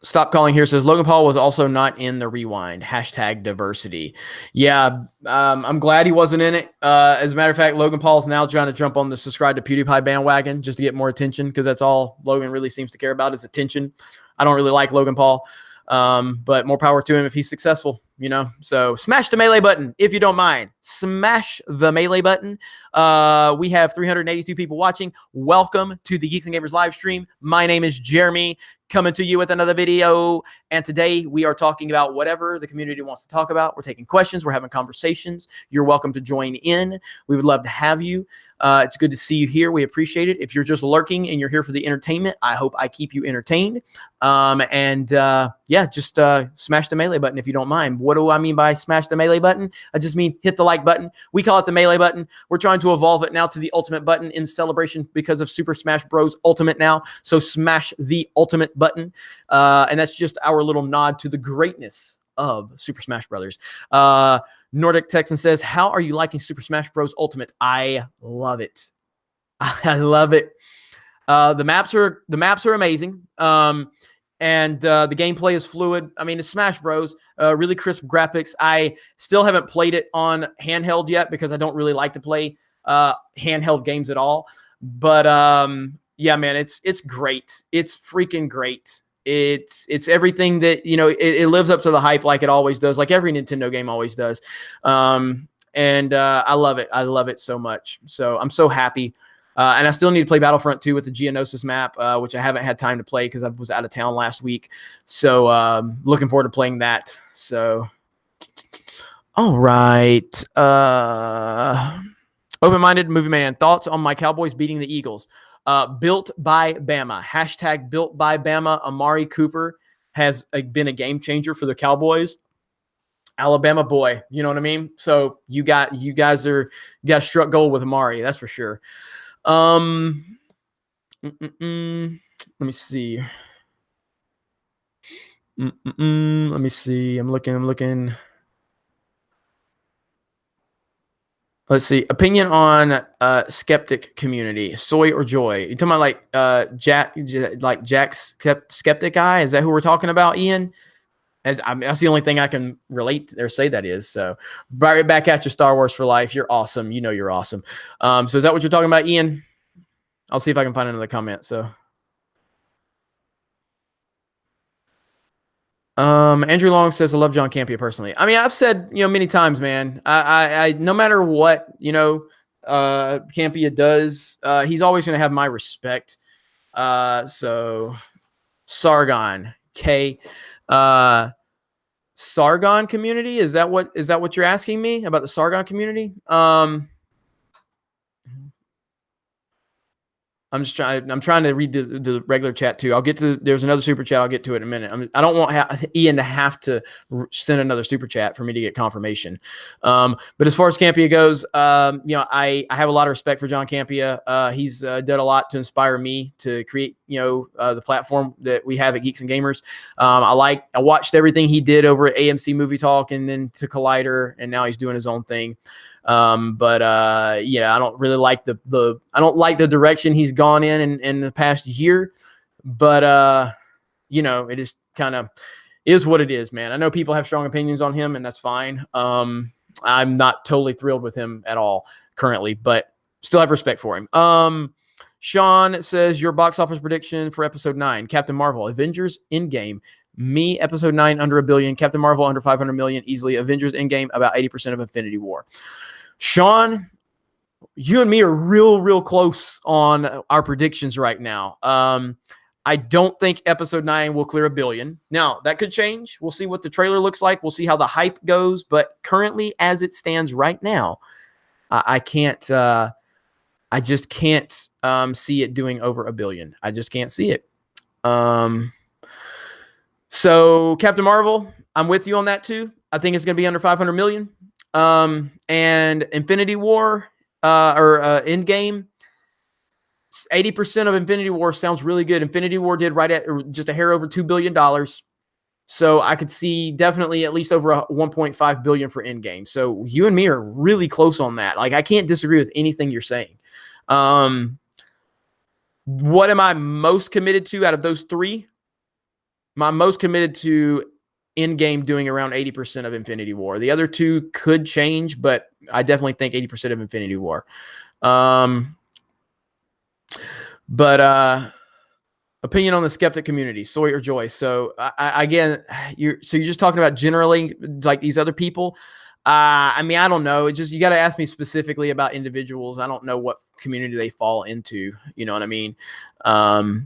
Stop calling here says Logan Paul was also not in the rewind. Hashtag diversity. Yeah, I'm glad he wasn't in it. As a matter of fact, Logan Paul is now trying to jump on the subscribe to PewDiePie bandwagon just to get more attention, because that's all Logan really seems to care about is attention. I don't really like Logan Paul, but more power to him if he's successful, you know? So smash the melee button if you don't mind. Smash the melee button. We have 382 people watching. Welcome to the Geeks and Gamers live stream. My name is Jeremy, coming to you with another video. And today we are talking about whatever the community wants to talk about. We're taking questions. We're having conversations. You're welcome to join in. We would love to have you. It's good to see you here. We appreciate it. If you're just lurking and you're here for the entertainment, I hope I keep you entertained. Yeah, just smash the melee button if you don't mind. What do I mean by smash the melee button? I just mean hit the like button. We call it the melee button. We're trying to evolve it now to the ultimate button in celebration because of Super Smash Bros. Ultimate now. So smash the ultimate button. And that's just our little nod to the greatness of Super Smash Brothers. Nordic Texan says, how are you liking Super Smash Bros. Ultimate? I love it. I love it. The maps are amazing. And the gameplay is fluid. I mean, it's Smash Bros. Really crisp graphics. I still haven't played it on handheld yet because I don't really like to play handheld games at all. But yeah, man, it's great. It's freaking great. It's everything that, you know, it lives up to the hype like it always does, like every Nintendo game always does. And I love it. I love it so much. So I'm so happy. And I still need to play Battlefront 2 with the Geonosis map, which I haven't had time to play because I was out of town last week. So looking forward to playing that. So, all right. Open-minded movie man. Thoughts on my Cowboys beating the Eagles? Built by Bama. Hashtag built by Bama. Amari Cooper has been a game changer for the Cowboys. Alabama boy, you know what I mean? So you guys struck gold with Amari, that's for sure. Let me see. Let me see. I'm looking. Let's see. Opinion on skeptic community, soy or joy? You talking about Jack's skeptic guy? Is that who we're talking about, Ian? That's the only thing I can relate or say that is. So right back at you, Star Wars for life. You're awesome. You know you're awesome. So is that what you're talking about, Ian? I'll see if I can find another comment. So Andrew Long says, I love John Campea personally. I mean, I've said, you know, many times, man, I no matter what, you know, Campea does, he's always going to have my respect. So Sargon, K, Sargon community. Is that what you're asking me about the Sargon community? I'm trying to read the regular chat too. There's another super chat. I'll get to it in a minute. I don't want Ian to have to send another super chat for me to get confirmation. But as far as Campea goes, you know, I have a lot of respect for John Campea. He's done a lot to inspire me to create, you know, the platform that we have at Geeks and Gamers. I watched everything he did over at AMC Movie Talk and then to Collider, and now he's doing his own thing. Yeah, I don't really like I don't like the direction he's gone in the past year, but you know, it is kind of is what it is, man. I know people have strong opinions on him, and that's fine. I'm not totally thrilled with him at all currently, but still have respect for him. Sean says your box office prediction for episode 9, Captain Marvel, Avengers Endgame. Me, episode 9 under $1 billion, Captain Marvel under 500 million easily, Avengers Endgame about 80% of Infinity War. Sean, you and me are real close on our predictions right now. I don't think episode 9 will clear $1 billion. Now, that could change. We'll see what the trailer looks like. We'll see how the hype goes. But currently, as it stands right now, I just can't see it doing over $1 billion. I just can't see it. So Captain Marvel, I'm with you on that too. I think it's going to be under 500 million. And Infinity War or Endgame, 80% of Infinity War sounds really good. Infinity War did right at just a hair over $2 billion. So I could see definitely at least over $1.5 billion for Endgame. So you and me are really close on that. Like, I can't disagree with anything you're saying. What am I most committed to out of those three? I'm most committed to in-game doing around 80% of Infinity War. The other two could change, but I definitely think 80% of Infinity War. But opinion on the skeptic community, soy or joy. So again, you're just talking about generally like these other people. I mean, I don't know. It just, you got to ask me specifically about individuals. I don't know what community they fall into. You know what I mean? But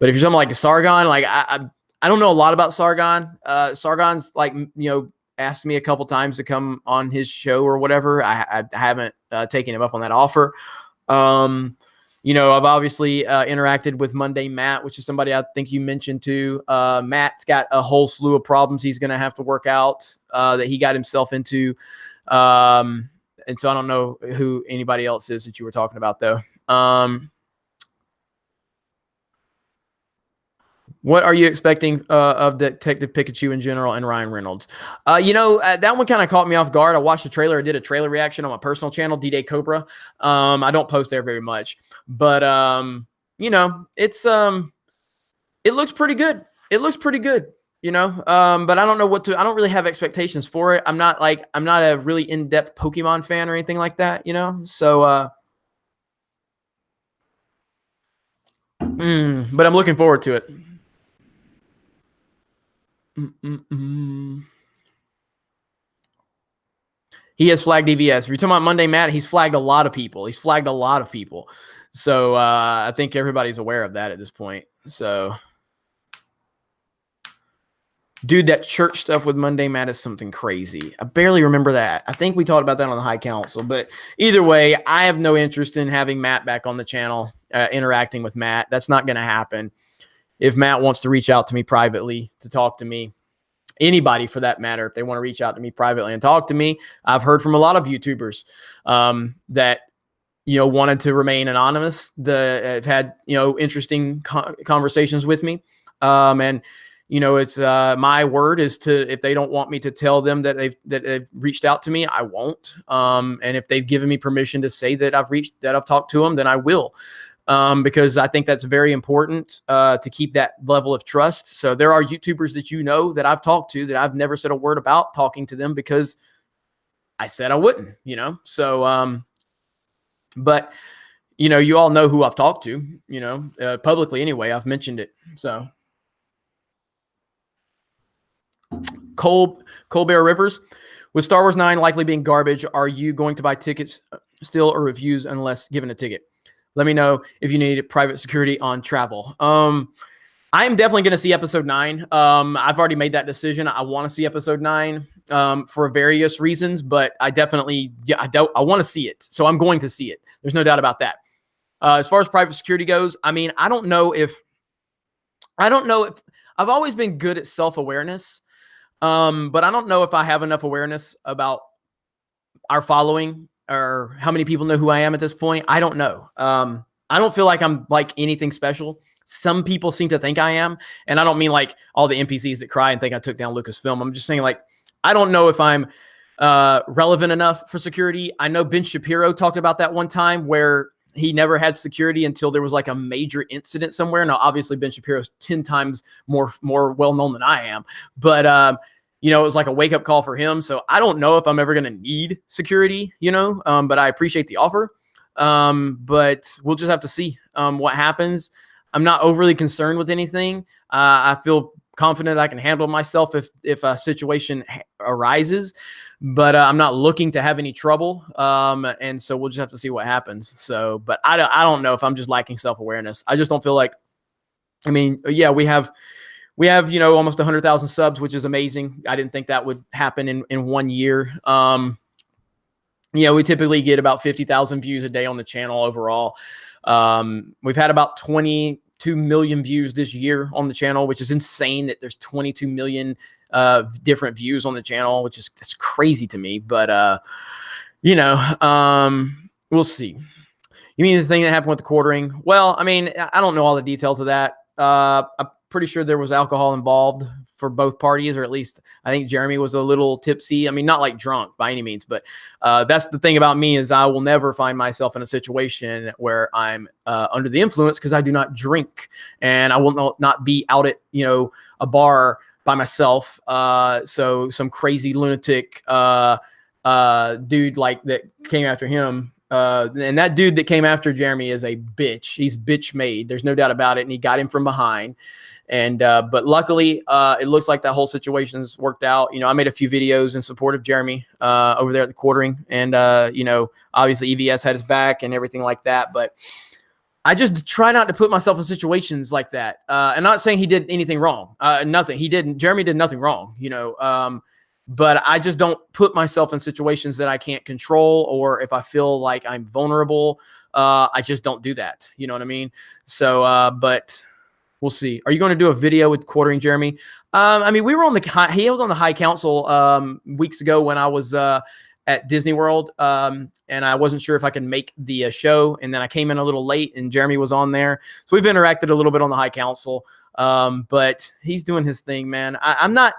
if you're something like Sargon, like I don't know a lot about Sargon. Sargon's like, asked me a couple times to come on his show or whatever. I haven't taken him up on that offer. I've obviously interacted with Monday Matt, which is somebody I think you mentioned too. Matt's got a whole slew of problems he's going to have to work out that he got himself into. And so I don't know who anybody else is that you were talking about, though. What are you expecting of Detective Pikachu in general and Ryan Reynolds? That one kind of caught me off guard. I watched the trailer. I did a trailer reaction on my personal channel, D-Day Cobra. I don't post there very much, but it's it looks pretty good. It looks pretty good, but I don't know I don't really have expectations for it. I'm not a really in-depth Pokemon fan or anything like that, so but I'm looking forward to it. He has flagged DVS. If you're talking about Monday Matt, he's flagged a lot of people. So I think everybody's aware of that at this point. So, dude, that church stuff with Monday Matt is something crazy. I barely remember that. I think we talked about that on the High Council. But either way, I have no interest in having Matt back on the channel, interacting with Matt. That's not going to happen. If Matt wants to reach out to me privately to talk to me, anybody for that matter, if they want to reach out to me privately and talk to me, I've heard from a lot of YouTubers that, wanted to remain anonymous, that have had, interesting conversations with me. And, it's my word is to, if they don't want me to tell them that they've reached out to me, I won't. And if they've given me permission to say that I've talked to them, then I will. Because I think that's very important to keep that level of trust. So there are YouTubers that that I've talked to that I've never said a word about talking to them because I said I wouldn't, So, but, you all know who I've talked to, publicly anyway. I've mentioned it. So Colbert Rivers, with Star Wars 9 likely being garbage, are you going to buy tickets still or reviews unless given a ticket? Let me know if you need private security on travel. I am definitely going to see episode 9. I've already made that decision. I want to see episode 9 for various reasons, but I definitely, I want to see it. So I'm going to see it. There's no doubt about that. As far as private security goes, I mean, I don't know if I've always been good at self-awareness. But I don't know if I have enough awareness about our following or how many people know who I am at this point. I don't know. I don't feel like I'm like anything special. Some people seem to think I am. And I don't mean like all the NPCs that cry and think I took down Lucasfilm. I'm just saying, like, I don't know if I'm relevant enough for security. I know Ben Shapiro talked about that one time where he never had security until there was like a major incident somewhere. Now, obviously, Ben Shapiro's 10 times more well-known than I am. But, it was like a wake-up call for him. So I don't know if I'm ever going to need security, but I appreciate the offer. But we'll just have to see what happens. I'm not overly concerned with anything. I feel confident I can handle myself if a situation arises, but I'm not looking to have any trouble. And so we'll just have to see what happens. So, but I don't know if I'm just lacking self-awareness. I just don't feel like, I mean, yeah, we have, almost 100,000 subs, which is amazing. I didn't think that would happen in 1 year. We typically get about 50,000 views a day on the channel overall. We've had about 22 million views this year on the channel, which is insane that there's 22 million different views on the channel, that's crazy to me. But, we'll see. You mean the thing that happened with the quartering? Well, I mean, I don't know all the details of that. I'm pretty sure there was alcohol involved for both parties, or at least I think Jeremy was a little tipsy. I mean, not like drunk by any means, but that's the thing about me is I will never find myself in a situation where I'm under the influence because I do not drink, and I will not be out at, you know, a bar by myself. So some crazy lunatic dude like that came after him. And that dude that came after Jeremy is a bitch. He's bitch made. There's no doubt about it. And he got him from behind. And but luckily, it looks like that whole situation's worked out. You know, I made a few videos in support of Jeremy over there at the quartering. And, you know, obviously EVS had his back and everything like that. But I just try not to put myself in situations like that. I'm not saying he did anything wrong. Nothing. He didn't. Jeremy did nothing wrong, you know. But I just don't put myself in situations that I can't control, or if I feel like I'm vulnerable, I just don't do that. You know what I mean? So, but we'll see. Are you going to do a video with quartering Jeremy? I mean, we were on he was on the High Council weeks ago when I was at Disney World, and I wasn't sure if I could make the show, and then I came in a little late, and Jeremy was on there, so we've interacted a little bit on the High Council. But he's doing his thing, man. I'm not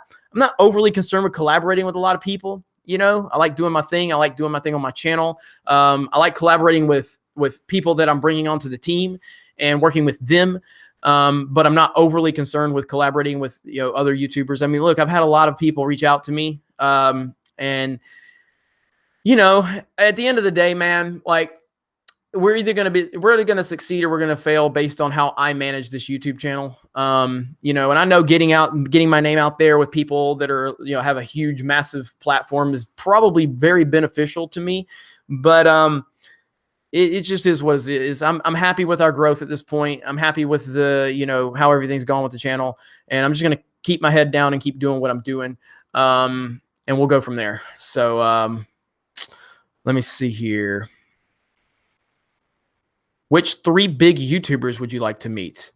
overly concerned with collaborating with a lot of people. You know, I like doing my thing. I like doing my thing on my channel. I like collaborating with people that I'm bringing onto the team and working with them. But I'm not overly concerned with collaborating with, you know, other YouTubers. I mean, look, I've had a lot of people reach out to me. And, you know, at the end of the day, man, like, we're either going to succeed or we're going to fail based on how I manage this YouTube channel. You know, and I know getting my name out there with people that are, you know, have a huge, massive platform is probably very beneficial to me, but, it just is what it is. I'm happy with our growth at this point. I'm happy with the, you know, how everything's going with the channel, and I'm just going to keep my head down and keep doing what I'm doing. And we'll go from there. So, let me see here. Which 3 big YouTubers would you like to meet?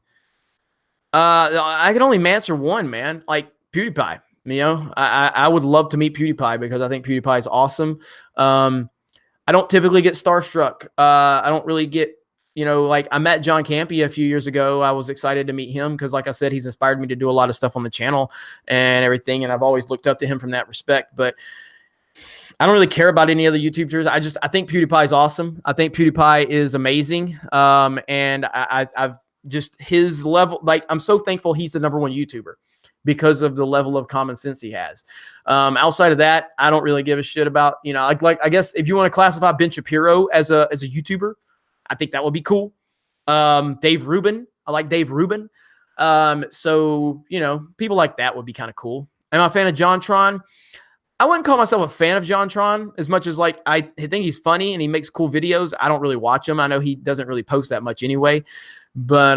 I can only answer one, man. Like PewDiePie. You know, I would love to meet PewDiePie because I think PewDiePie is awesome. I don't typically get starstruck. I don't really get, you know, like I met John Campy a few years ago. I was excited to meet him because, like I said, he's inspired me to do a lot of stuff on the channel and everything. And I've always looked up to him from that respect. But I don't really care about any other YouTubers. I think PewDiePie is awesome. I think PewDiePie is amazing. And I've just his level, like, I'm so thankful he's the #1 YouTuber because of the level of common sense he has. Outside of that, I don't really give a shit about, you know, like I guess if you want to classify Ben Shapiro as a YouTuber, I think that would be cool. Dave Rubin. I like Dave Rubin. So, you know, people like that would be kind of cool. Am I a fan of JonTron? I wouldn't call myself a fan of JonTron as much as, like, I think he's funny and he makes cool videos. I don't really watch him. I know he doesn't really post that much anyway, but,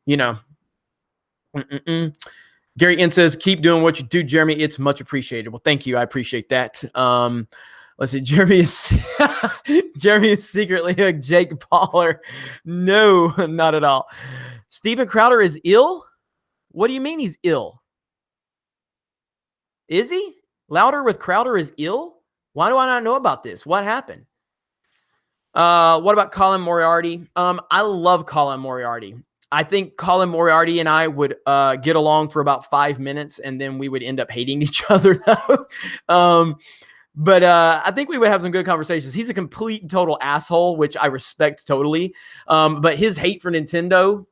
you know, Gary N says, keep doing what you do, Jeremy. It's much appreciated. Well, thank you. I appreciate that. Let's see. Jeremy is secretly a Jake Pauler. No, not at all. Steven Crowder is ill? What do you mean he's ill? Is he? Louder with Crowder is ill? Why do I not know about this? What happened? What about Colin Moriarty? I love Colin Moriarty. I think Colin Moriarty and I would get along for about 5 minutes, and then we would end up hating each other. But I think we would have some good conversations. He's a complete and total asshole, which I respect totally. But his hate for Nintendo,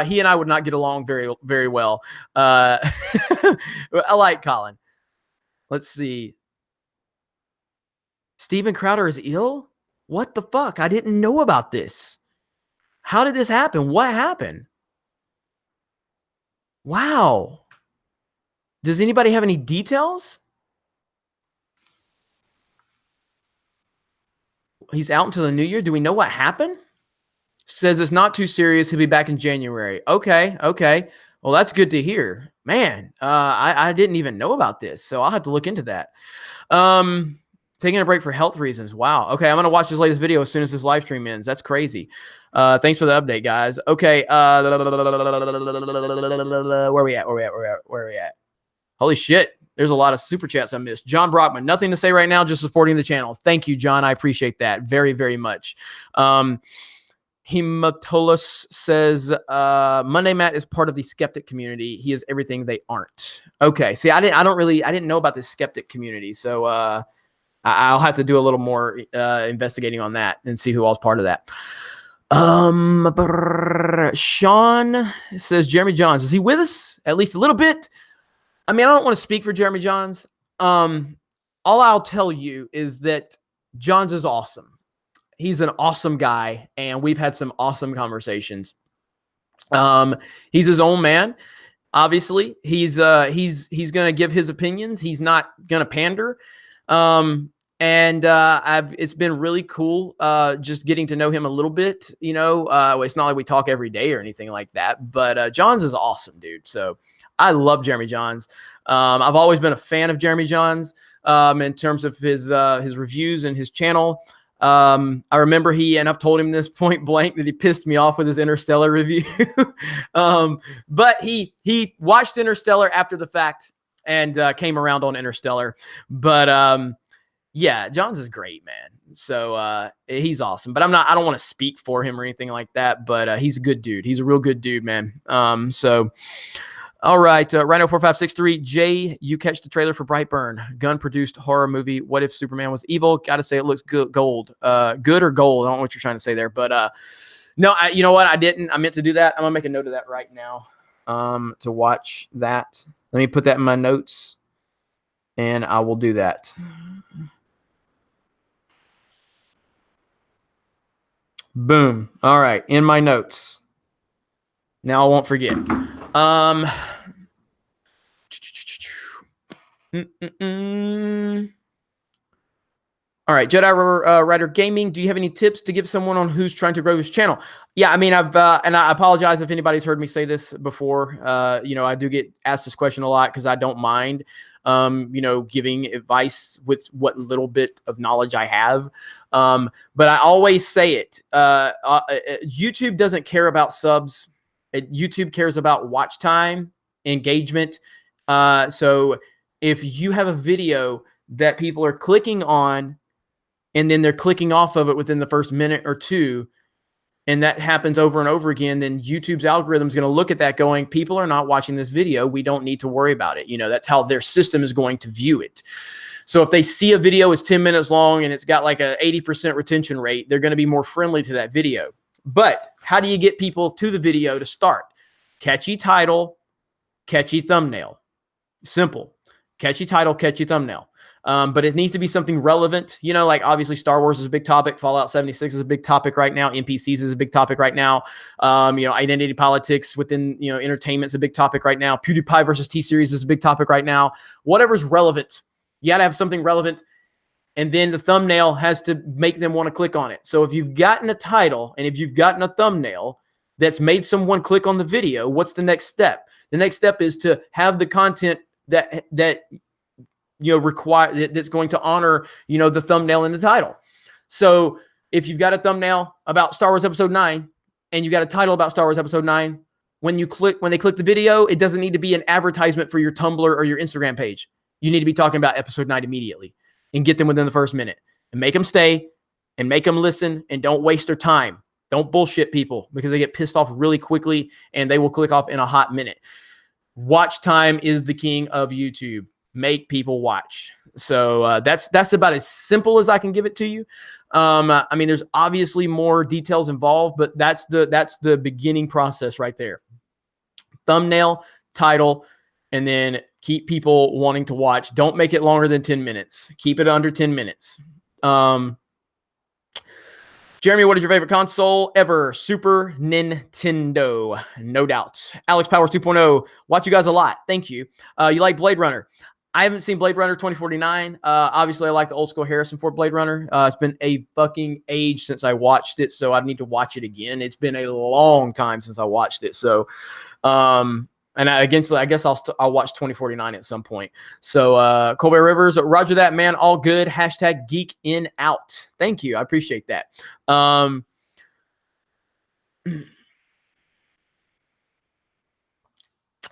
he and I would not get along very, very well. I like Colin. Let's see. Steven Crowder is ill? What the fuck? I didn't know about this. How did this happen? What happened? Wow. Does anybody have any details? He's out until the new year. Do we know what happened? Says it's not too serious. He'll be back in January. Okay. Okay. Well, that's good to hear. Man, I didn't even know about this, so I'll have to look into that. Taking a break for health reasons. Wow. Okay, I'm going to watch this latest video as soon as this live stream ends. That's crazy. Thanks for the update, guys. Okay. Where are we at? Holy shit. There's a lot of super chats I missed. John Brockman, nothing to say right now, just supporting the channel. Thank you, John. I appreciate that very, very much. Hematolus says Monday Matt is part of the skeptic community. He is everything they aren't. Okay, see, I didn't know about the skeptic community, so I'll have to do a little more investigating on that and see who all's part of that. Sean says Jeremy Johns, is he with us at least a little bit? I mean, I don't want to speak for Jeremy Johns. All I'll tell you is that Johns is awesome. He's an awesome guy, and we've had some awesome conversations. He's his own man. Obviously, he's going to give his opinions. He's not going to pander. It's been really cool just getting to know him a little bit. You know, it's not like we talk every day or anything like that, but Johns is awesome, dude. So I love Jeremy Johns. I've always been a fan of Jeremy Johns in terms of his reviews and his channel. I remember and I've told him this point blank that he pissed me off with his Interstellar review. But he watched Interstellar after the fact and came around on Interstellar. But yeah, Johns is great, man. So he's awesome. But I don't want to speak for him or anything like that. But he's a good dude. He's a real good dude, man. All right, Rhino4563, Jay, you catch the trailer for Brightburn, gun-produced horror movie. What if Superman was evil? Got to say it looks good. Good or gold? I don't know what you're trying to say there, but no, you know what? I didn't. I meant to do that. I'm gonna make a note of that right now to watch that. Let me put that in my notes, and I will do that. Boom. All right, in my notes. Now I won't forget. All right, Jedi Rider Gaming, do you have any tips to give someone on who's trying to grow his channel? Yeah, I mean, and I apologize if anybody's heard me say this before. You know, I do get asked this question a lot because I don't mind, you know, giving advice with what little bit of knowledge I have. But I always say it. YouTube doesn't care about subs. YouTube cares about watch time, engagement. So if you have a video that people are clicking on and then they're clicking off of it within the first minute or two, and that happens over and over again, then YouTube's algorithm is going to look at that going, people are not watching this video. We don't need to worry about it. You know, that's how their system is going to view it. So if they see a video is 10 minutes long and it's got like a 80% retention rate, they're going to be more friendly to that video. But how do you get people to the video to start? Catchy title, catchy thumbnail. Simple. Catchy title, catchy thumbnail. But it needs to be something relevant. You know, like obviously Star Wars is a big topic. Fallout 76 is a big topic right now. NPCs is a big topic right now. You know, identity politics within, you know, entertainment is a big topic right now. PewDiePie versus T-Series is a big topic right now. Whatever's relevant. You got to have something relevant. And then the thumbnail has to make them want to click on it. So if you've gotten a title and if you've gotten a thumbnail that's made someone click on the video, what's the next step? The next step is to have the content that you know that's going to honor, you know, the thumbnail and the title. So if you've got a thumbnail about Star Wars Episode 9 and you got a title about Star Wars Episode 9, when they click the video, it doesn't need to be an advertisement for your Tumblr or your Instagram page. You need to be talking about Episode 9 immediately and get them within the first minute and make them stay and make them listen and don't waste their time. Don't bullshit people because they get pissed off really quickly and they will click off in a hot minute. Watch time is the king of YouTube. Make people watch. So that's about as simple as I can give it to you. I mean, there's obviously more details involved, but that's the beginning process right there. Thumbnail, title, and then keep people wanting to watch. Don't make it longer than 10 minutes. Keep it under 10 minutes. Jeremy, what is your favorite console ever? Super Nintendo, no doubt. Alex Powers 2.0, watch you guys a lot. Thank you. You like Blade Runner? I haven't seen Blade Runner 2049. Obviously, I like the old school Harrison Ford Blade Runner. It's been a fucking age since I watched it, so I need to watch it again. It's been a long time since I watched it. So, and I guess I'll watch 2049 at some point. So, Colbert Rivers, Roger that, man. All good. Hashtag geek in out. Thank you. I appreciate that.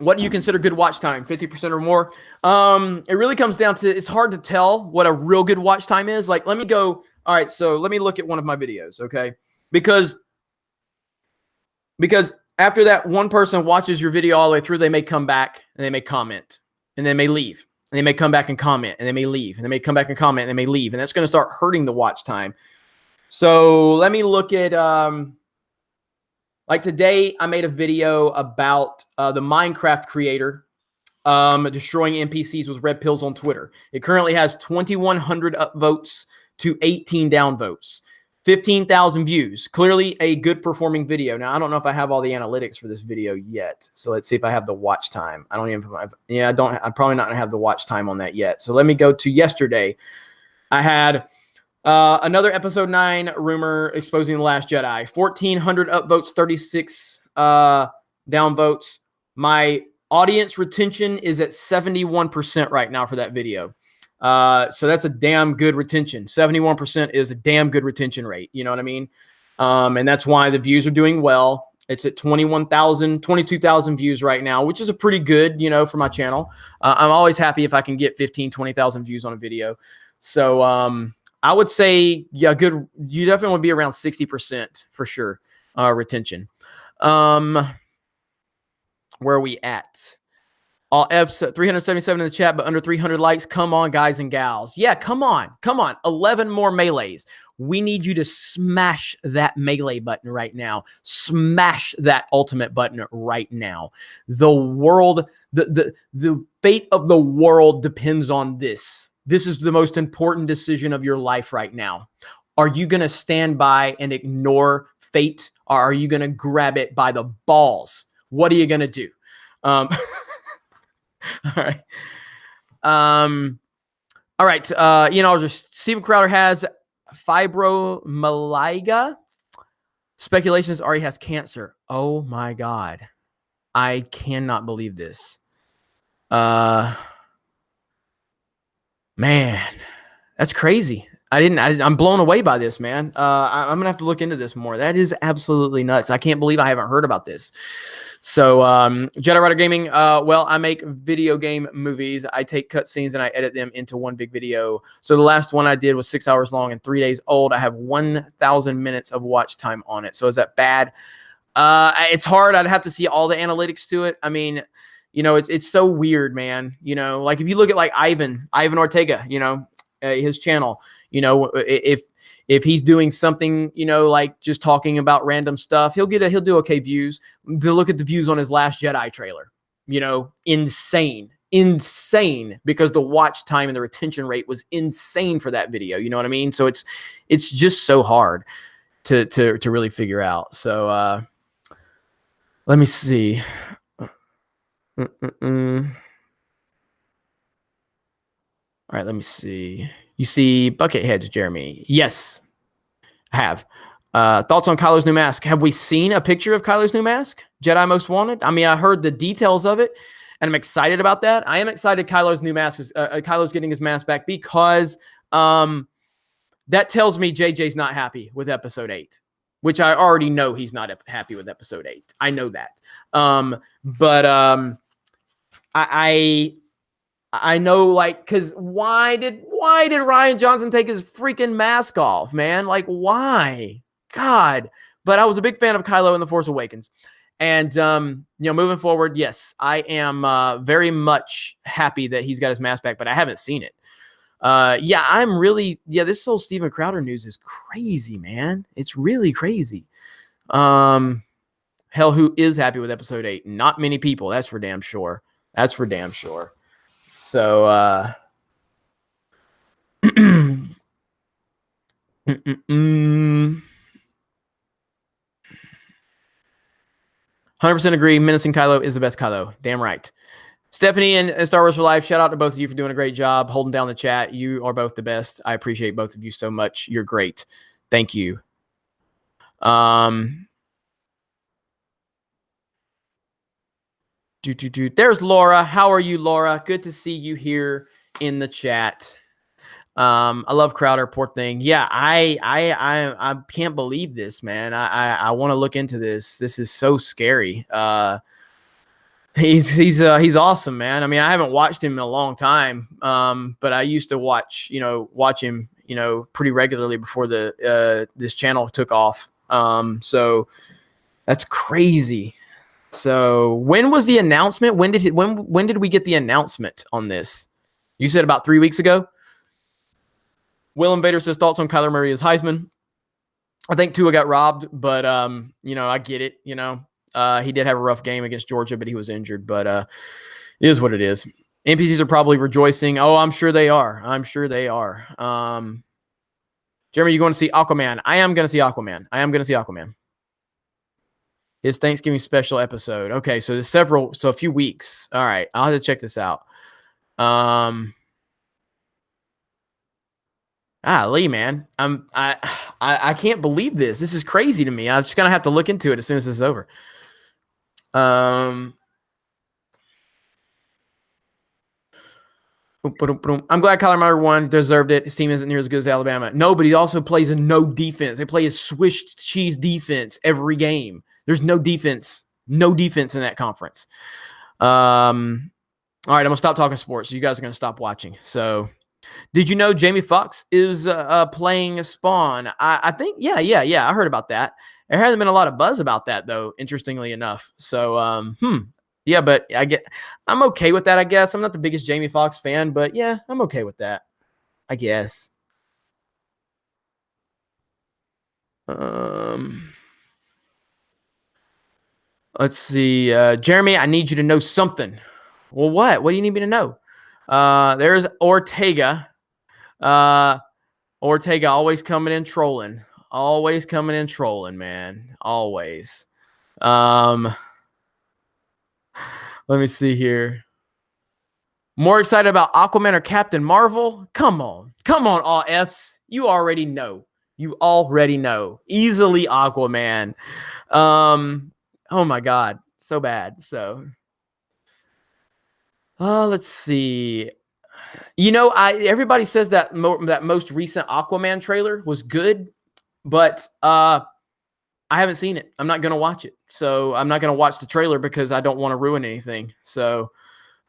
What do you consider good watch time? 50% or more? It really comes down to, it's hard to tell what a real good watch time is. Like, let me go. All right. So let me look at one of my videos. Okay. Because Because after that one person watches your video all the way through, they may come back and they may comment and they may leave. And they may come back and comment and they may leave. And they may come back and comment and they may leave. And that's going to start hurting the watch time. So let me look at, like today, I made a video about the Minecraft creator destroying NPCs with red pills on Twitter. It currently has 2,100 upvotes to 18 downvotes. 15,000 views. Clearly a good performing video. Now, I don't know if I have all the analytics for this video yet. So let's see if I have the watch time. I don't even have, yeah, I don't. I'm probably not going to have the watch time on that yet. So let me go to yesterday. I had another episode 9 rumor exposing The Last Jedi. 1,400 upvotes, 36 downvotes. My audience retention is at 71% right now for that video. So that's a damn good retention. 71% is a damn good retention rate. You know what I mean? And that's why the views are doing well. It's at 22,000 views right now, which is a pretty good, you know, for my channel. I'm always happy if I can get 20,000 views on a video. So, I would say, yeah, good. You definitely want to be around 60% for sure. Retention. Where are we at? All F's 377 in the chat, but under 300 likes. Come on, guys and gals. Yeah, come on. Come on. 11 more melees. We need you to smash that melee button right now. Smash that ultimate button right now. The world, the fate of the world depends on this. This is the most important decision of your life right now. Are you going to stand by and ignore fate, or are you going to grab it by the balls? What are you going to do? All right. All right. You know, just Steven Crowder has fibromyalgia. Speculations Ari has cancer. Oh my God. I cannot believe this. Man, that's crazy. I'm blown away by this, man. I'm going to have to look into this more. That is absolutely nuts. I can't believe I haven't heard about this. So, Jedi Rider Gaming, well, I make video game movies. I take cutscenes and I edit them into one big video. So the last one I did was 6 hours long and 3 days old. I have 1,000 minutes of watch time on it. So is that bad? It's hard. I'd have to see all the analytics to it. I mean, you know, it's so weird, man. You know, like if you look at like Ivan Ortega, you know, his channel, you know, if he's doing something, you know, like just talking about random stuff, he'll do okay views. To look at the views on his Last Jedi trailer, you know, insane, because the watch time and the retention rate was insane for that video. You know what I mean? So it's just so hard to really figure out. So let me see. All right, let me see. You see bucket heads, Jeremy? Yes, I have. Thoughts on Kylo's new mask? Have we seen a picture of Kylo's new mask? Jedi Most Wanted? I mean, I heard the details of it, and I'm excited about that. I am excited Kylo's new mask is Kylo's getting his mask back, because that tells me JJ's not happy with Episode 8, which I already know he's not happy with Episode 8. I know that. I know, like, because why did Rian Johnson take his freaking mask off, man? Like, why? God. But I was a big fan of Kylo in The Force Awakens. And, you know, moving forward, yes, I am very much happy that he's got his mask back, but I haven't seen it. Yeah, this whole Steven Crowder news is crazy, man. It's really crazy. Hell, who is happy with Episode 8? Not many people. That's for damn sure. That's for damn sure. So, 100% agree. Menacing Kylo is the best Kylo. Damn right. Stephanie and Star Wars for Life, shout out to both of you for doing a great job holding down the chat. You are both the best. I appreciate both of you so much. You're great. Thank you. There's Laura. How are you, Laura? Good to see you here in the chat. I love Crowder, poor thing. Yeah, I can't believe this, man. I want to look into this. This is so scary. He's awesome, man. I mean, I haven't watched him in a long time. But I used to watch him, you know, pretty regularly before this channel took off. So That's crazy. So when was the announcement? When did we get the announcement on this? You said about 3 weeks ago. Will Invader says thoughts on Kyler Murray as Heisman. I think Tua got robbed, but I get it. He did have a rough game against Georgia, but he was injured. But it is what it is. NPCs are probably rejoicing. Oh, I'm sure they are. Jeremy, you going to see Aquaman? I am going to see Aquaman. His Thanksgiving special episode. Okay, so there's a few weeks. All right, I'll have to check this out. Lee, man, I can't believe this. This is crazy to me. I'm just gonna have to look into it as soon as this is over. I'm glad Kyler Murray won. Deserved it. His team isn't near as good as Alabama. No, but he also plays a no defense. They play a Swiss cheese defense every game. There's no defense in that conference. All right, I'm gonna stop talking sports. You guys are gonna stop watching. So, did you know Jamie Foxx is playing Spawn? I think, yeah. I heard about that. There hasn't been a lot of buzz about that though. Interestingly enough. So, yeah, but I'm okay with that. I guess I'm not the biggest Jamie Foxx fan, but yeah, I'm okay with that. I guess. Let's see. Jeremy, I need you to know something. Well, what? What do you need me to know? There's Ortega. Ortega always coming in trolling. Man. Always. Let me see here. More excited about Aquaman or Captain Marvel? Come on, all Fs. You already know. Easily Aquaman. Oh my God, so bad. So, let's see. Everybody says that that most recent Aquaman trailer was good, but I haven't seen it. I'm not gonna watch it. So I'm not gonna watch the trailer because I don't want to ruin anything. So,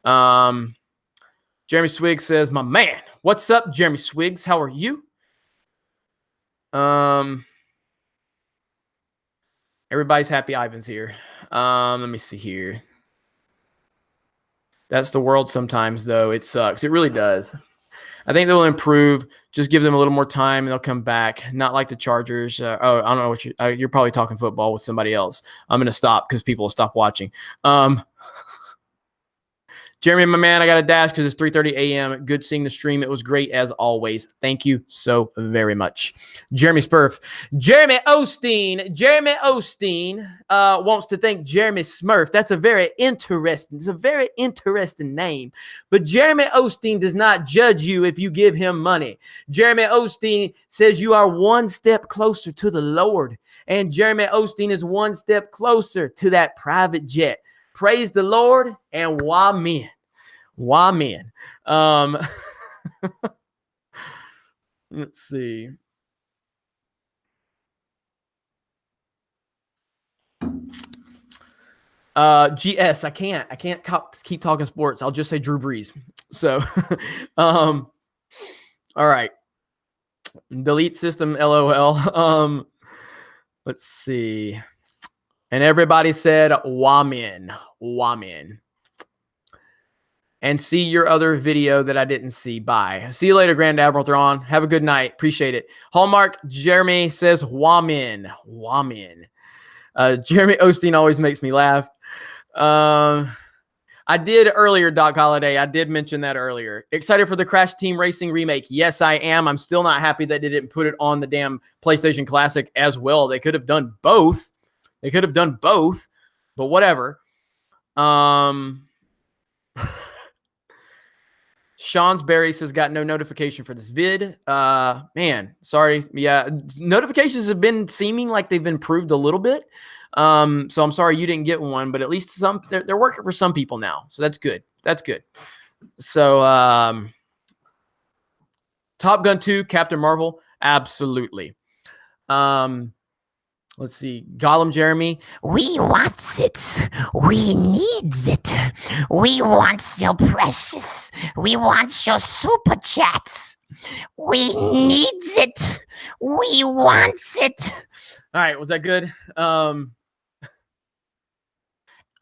Jeremy Swiggs says, "My man, what's up, Jeremy Swiggs? How are you?" Everybody's happy Ivan's here. Let me see here. That's the world sometimes, though. It sucks. It really does. I think they'll improve. Just give them a little more time, and they'll come back. Not like the Chargers. I don't know what you're probably talking football with somebody else. I'm going to stop because people will stop watching. Jeremy, my man, I got to dash because it's 3:30 a.m. Good seeing the stream. It was great as always. Thank you so very much. Jeremy Spurf. Jeremy Osteen wants to thank Jeremy Smurf. That's a very interesting name. But Jeremy Osteen does not judge you if you give him money. Jeremy Osteen says you are one step closer to the Lord. And Jeremy Osteen is one step closer to that private jet. Praise the Lord and wamen. Let's see. GS, I can't keep talking sports. I'll just say Drew Brees. So, all right. Delete system, LOL. Let's see. And everybody said wamen. And see your other video that I didn't see. Bye. See you later, Grand Admiral Thrawn. Have a good night. Appreciate it. Hallmark Jeremy says wamen. Jeremy Osteen always makes me laugh. I did earlier, Doc Holliday. I did mention that earlier. Excited for the Crash Team Racing remake. Yes, I am. I'm still not happy that they didn't put it on the damn PlayStation Classic as well. They could have done both. But whatever. Sean's Berry says got no notification for this vid. Man, sorry. Yeah, notifications have been seeming like they've been improved a little bit. So I'm sorry you didn't get one, but at least they're working for some people now. So that's good. So Top Gun 2, Captain Marvel, absolutely. Let's see. Gollum Jeremy. We wants it. We needs it. We wants your precious. We wants your super chats. We needs it. We wants it. All right. Was that good?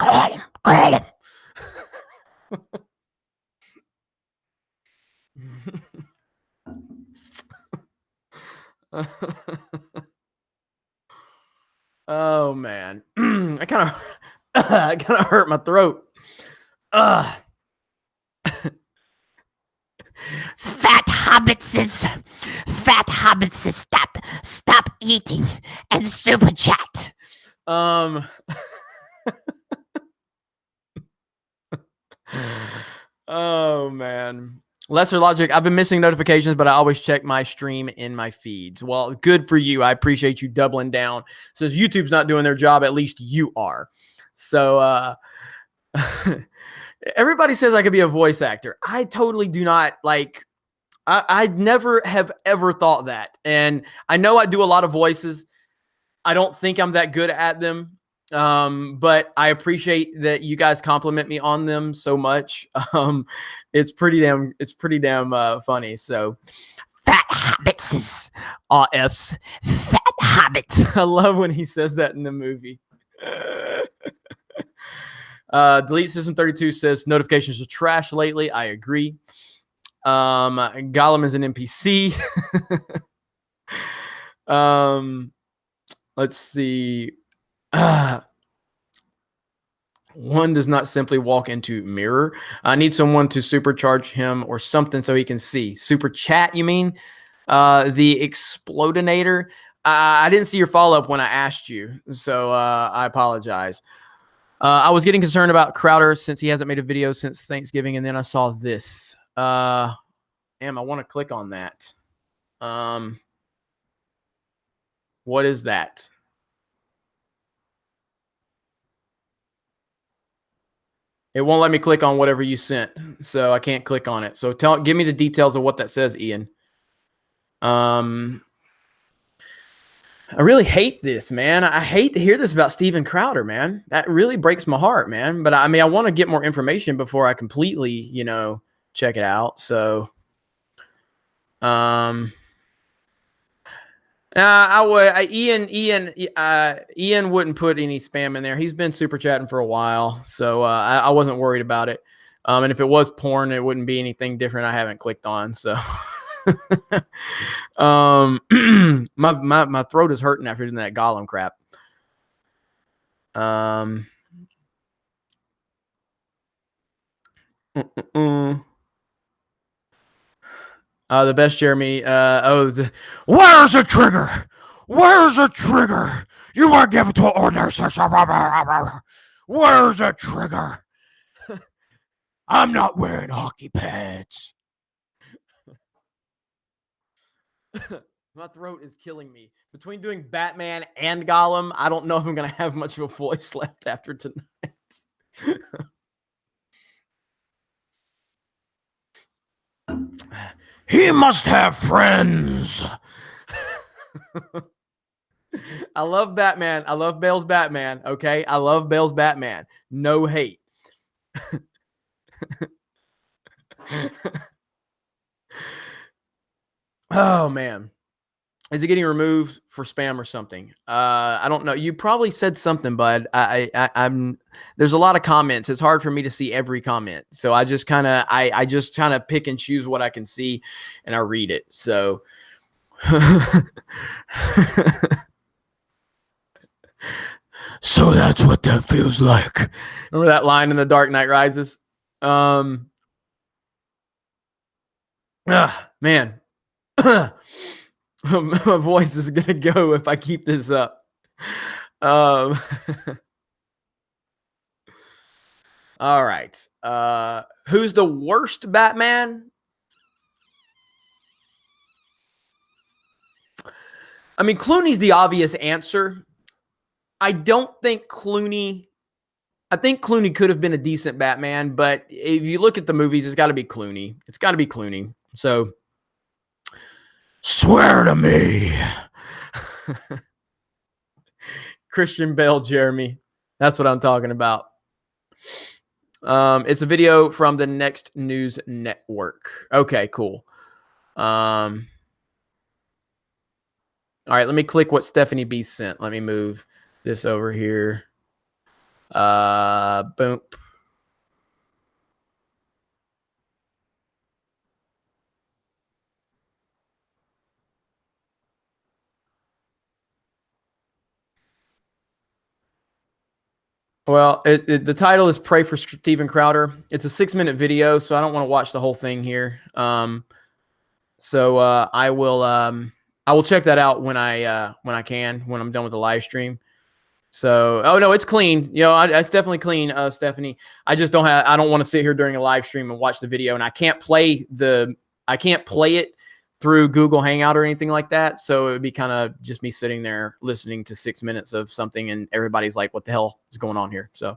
Got him. Oh man, I kind of, I kind of hurt my throat. Fat hobbitses, stop eating and super chat. Um. Oh man. Lesser Logic, I've been missing notifications, but I always check my stream in my feeds. Well, good for you. I appreciate you doubling down. Since YouTube's not doing their job, at least you are. So everybody says I could be a voice actor. I totally do not like. I never have ever thought that. And I know I do a lot of voices. I don't think I'm that good at them. But I appreciate that you guys compliment me on them so much. It's pretty damn funny. So Fat hobbitses, F's, fat hobbit. I love when he says that in the movie. Delete System 32 says notifications are trash lately. I agree. Gollum is an NPC. Let's see. One does not simply walk into mirror. I need someone to supercharge him or something so he can see. Super chat, you mean? The Explodinator. I didn't see your follow-up when I asked you, so I apologize. I was getting concerned about Crowder since he hasn't made a video since Thanksgiving, and then I saw this. Damn, I want to click on that. What is that? It won't let me click on whatever you sent, so I can't click on it. So give me the details of what that says, Ian. I really hate this, man. I hate to hear this about Steven Crowder, man. That really breaks my heart, man. But I mean, I want to get more information before I completely, check it out. So, Ian wouldn't put any spam in there. He's been super chatting for a while, so I wasn't worried about it. And if it was porn, it wouldn't be anything different I haven't clicked on. So, my throat is hurting after doing that Gollum crap. The best Jeremy. Where's the trigger? Where's the trigger? You were given to orders. Where's the trigger? I'm not wearing hockey pads. My throat is killing me. Between doing Batman and Gollum, I don't know if I'm going to have much of a voice left after tonight. He must have friends. I love Batman. I love Bale's Batman. Okay. I love Bale's Batman. No hate. Oh, man. Is it getting removed for spam or something? I don't know. You probably said something, bud. I'm. There's a lot of comments. It's hard for me to see every comment, so I just kind of pick and choose what I can see, and I read it. So, so that's what that feels like. Remember that line in The Dark Knight Rises? Man. My voice is gonna go if I keep this up. All right. Who's the worst Batman? I mean, Clooney's the obvious answer. I don't think Clooney. I think Clooney could have been a decent Batman, but if you look at the movies, it's got to be Clooney. It's got to be Clooney. So. Swear to me. Christian Bale, Jeremy. That's what I'm talking about. It's a video from the Next News Network. Okay, cool. All right, let me click what Stephanie B sent. Let me move this over here. Boom. Well, the title is "Pray for Steven Crowder." It's a 6-minute video, so I don't want to watch the whole thing here. So I will check that out when I can, when I'm done with the live stream. So, oh no, it's clean. You know, it's definitely clean, Stephanie. I just I don't want to sit here during a live stream and watch the video, and I can't play it through Google Hangout or anything like that. So it would be kind of just me sitting there listening to 6 minutes of something, and everybody's like, "What the hell is going on here?" So,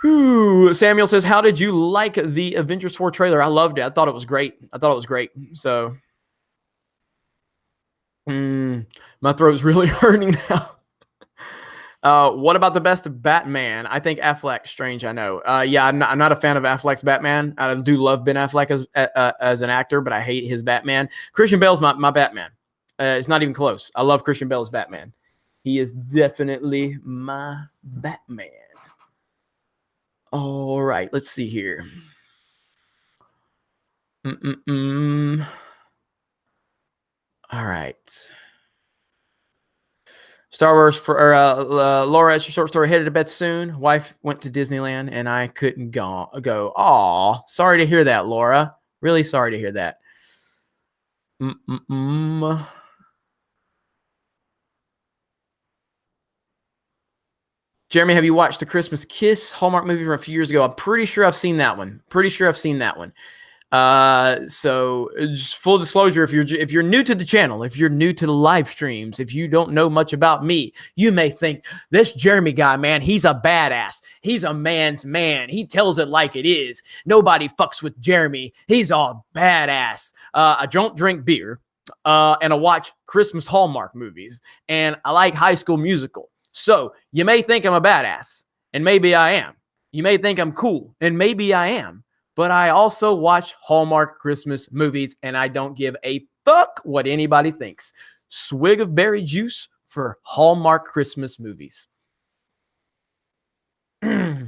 Samuel says, "How did you like the Avengers 4 trailer?" I loved it. I thought it was great. So, my throat's really hurting now. What about the best of Batman? I think Affleck. Strange, I know. Yeah, I'm not a fan of Affleck's Batman. I do love Ben Affleck as an actor, but I hate his Batman. Christian Bale's my Batman. It's not even close. I love Christian Bale as Batman. He is definitely my Batman. All right, let's see here. All right. Star Wars for Laura, as your short story, headed to bed soon. Wife went to Disneyland and I couldn't go. Aw, sorry to hear that, Laura. Really sorry to hear that. Jeremy, have you watched the Christmas Kiss Hallmark movie from a few years ago? I'm pretty sure I've seen that one. So just full disclosure, if you're new to the channel, if you're new to the live streams, if you don't know much about me, you may think this Jeremy guy, man, he's a badass. He's a man's man. He tells it like it is. Nobody fucks with Jeremy. He's all badass. I don't drink beer, and I watch Christmas Hallmark movies, and I like High School Musical. So you may think I'm a badass, and maybe I am. You may think I'm cool, and maybe I am. But I also watch Hallmark Christmas movies, and I don't give a fuck what anybody thinks. Swig of berry juice for Hallmark Christmas movies. All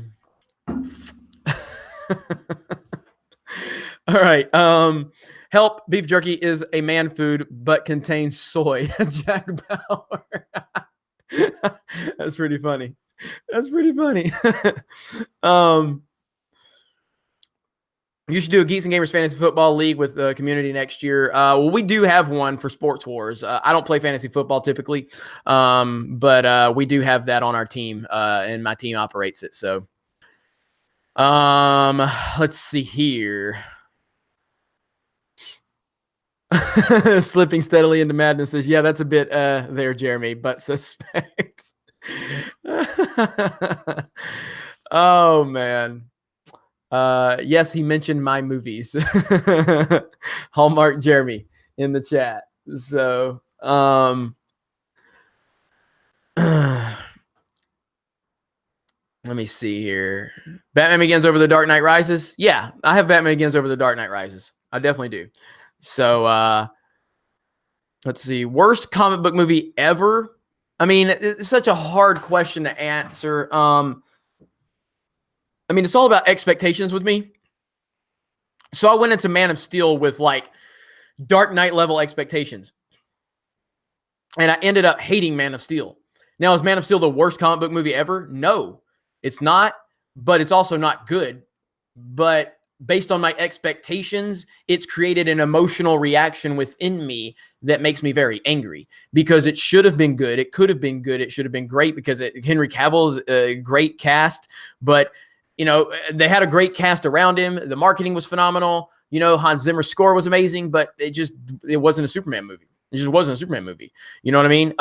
right. Help, beef jerky is a man food, but contains soy. Jack Bauer. That's pretty funny. You should do a Geeks and Gamers Fantasy Football League with the community next year. Well, we do have one for Sports Wars. I don't play fantasy football typically, but we do have that on our team, and my team operates it. So, let's see here. Slipping steadily into madness says, "Yeah, that's a bit there, Jeremy, but suspect." Oh man. Yes, he mentioned my movies. Hallmark Jeremy in the chat. So, let me see here. Batman Begins over The Dark Knight Rises. Yeah, I have Batman Begins over The Dark Knight Rises. I definitely do. So, let's see. Worst comic book movie ever? I mean, it's such a hard question to answer. I mean, it's all about expectations with me. So I went into Man of Steel with like Dark Knight level expectations. And I ended up hating Man of Steel. Now, is Man of Steel the worst comic book movie ever? No, it's not, but it's also not good. But based on my expectations, it's created an emotional reaction within me that makes me very angry because it should have been good. It could have been good. It should have been great because Henry Cavill's a great cast, but you know, they had a great cast around him. The marketing was phenomenal. You know, Hans Zimmer's score was amazing, but it wasn't a Superman movie. It just wasn't a Superman movie. You know what I mean?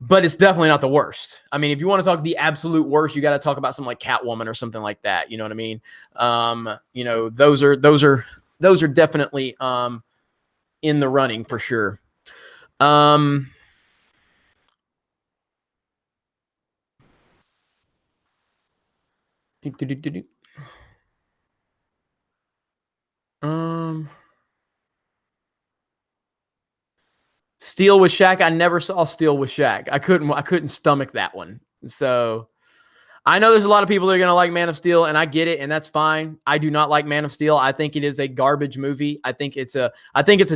But it's definitely not the worst. I mean, if you want to talk the absolute worst, you got to talk about something like Catwoman or something like that. You know what I mean? You know, those are definitely in the running for sure. Steel with Shaq. I never saw Steel with Shaq. I couldn't stomach that one. So I know there's a lot of people that are going to like Man of Steel, and I get it, and that's fine. I do not like Man of Steel. I think it is a garbage movie. I think it's a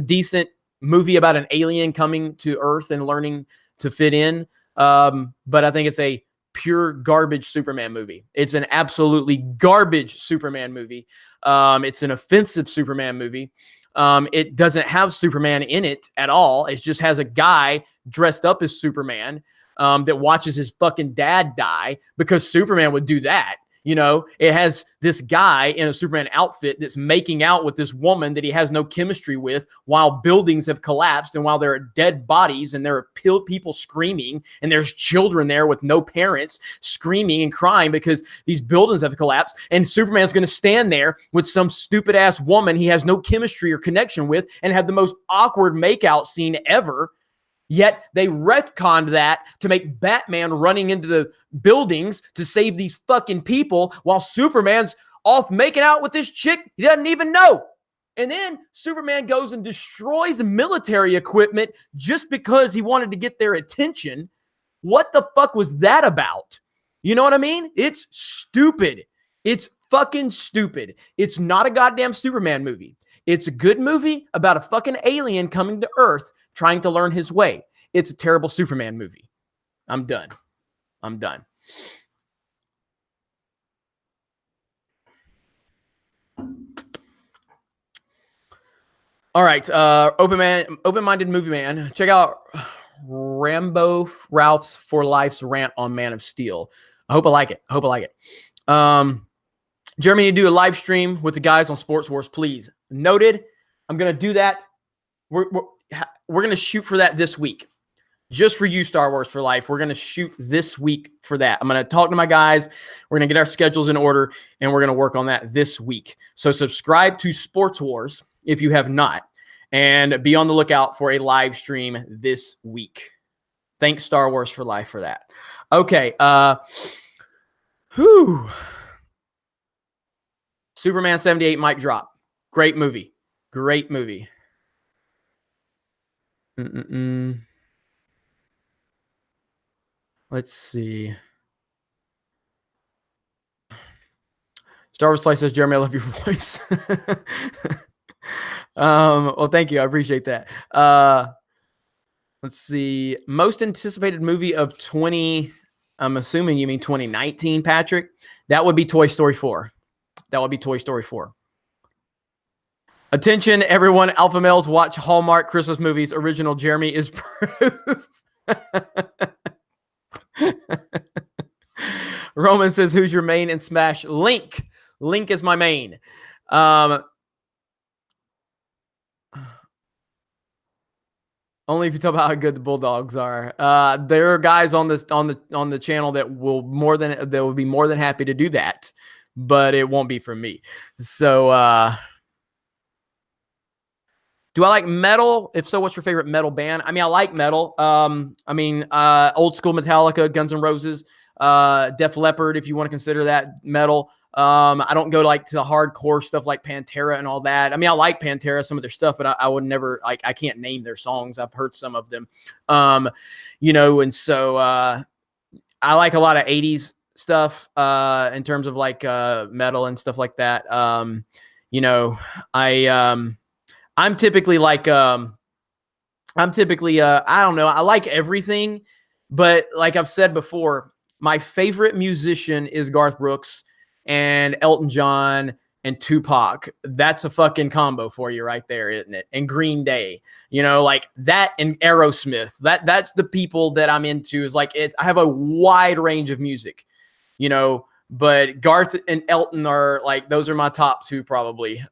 decent movie about an alien coming to Earth and learning to fit in. But I think it's a pure garbage Superman movie. It's an absolutely garbage Superman movie. It's an offensive Superman movie. It doesn't have Superman in it at all. It just has a guy dressed up as Superman that watches his fucking dad die because Superman would do that. You know, it has this guy in a Superman outfit that's making out with this woman that he has no chemistry with while buildings have collapsed and while there are dead bodies and there are people screaming and there's children there with no parents screaming and crying because these buildings have collapsed. And Superman's going to stand there with some stupid ass woman he has no chemistry or connection with and have the most awkward makeout scene ever. Yet they retconned that to make Batman running into the buildings to save these fucking people while Superman's off making out with this chick he doesn't even know. And then Superman goes and destroys military equipment just because he wanted to get their attention. What the fuck was that about? You know what I mean? It's stupid. It's fucking stupid. It's not a goddamn Superman movie. It's a good movie about a fucking alien coming to Earth trying to learn his way. It's a terrible Superman movie. I'm done. All right. Open-minded movie man. Check out Rambo Ralph's For Life's rant on Man of Steel. I hope I like it. Jeremy, you do a live stream with the guys on Sports Wars, please. Noted. I'm going to do that. We're going to shoot for that this week. Just for you, Star Wars for Life. We're going to shoot this week for that. I'm going to talk to my guys. We're going to get our schedules in order, and we're going to work on that this week. So subscribe to Sports Wars if you have not, and be on the lookout for a live stream this week. Thanks, Star Wars for Life, for that. Okay. Superman 78 mic drop. Great movie. Let's see. Star Wars Slice says, Jeremy, I love your voice. Well, thank you. I appreciate that. Let's see. Most anticipated movie of I'm assuming you mean 2019, Patrick. That would be Toy Story 4. Attention, everyone. Alpha males watch Hallmark Christmas movies. Original Jeremy is proof. Roman says, who's your main in Smash? Link. Link is my main. Only if you talk about how good the Bulldogs are. There are guys on the channel that will be more than happy to do that, but it won't be from me. So do I like metal? If so, what's your favorite metal band? I mean, I like metal. Old school Metallica, Guns N' Roses, Def Leppard, if you want to consider that metal. I don't go to the hardcore stuff like Pantera and all that. I mean, I like Pantera, some of their stuff, but I would never, I can't name their songs. I've heard some of them. And so I like a lot of 80s stuff in terms of metal and stuff like that. I'm typically I don't know. I like everything, but like I've said before, my favorite musician is Garth Brooks and Elton John and Tupac. That's a fucking combo for you right there, isn't it? And Green Day, that and Aerosmith. That's the people that I'm into. I have a wide range of music, but Garth and Elton are those are my top two probably.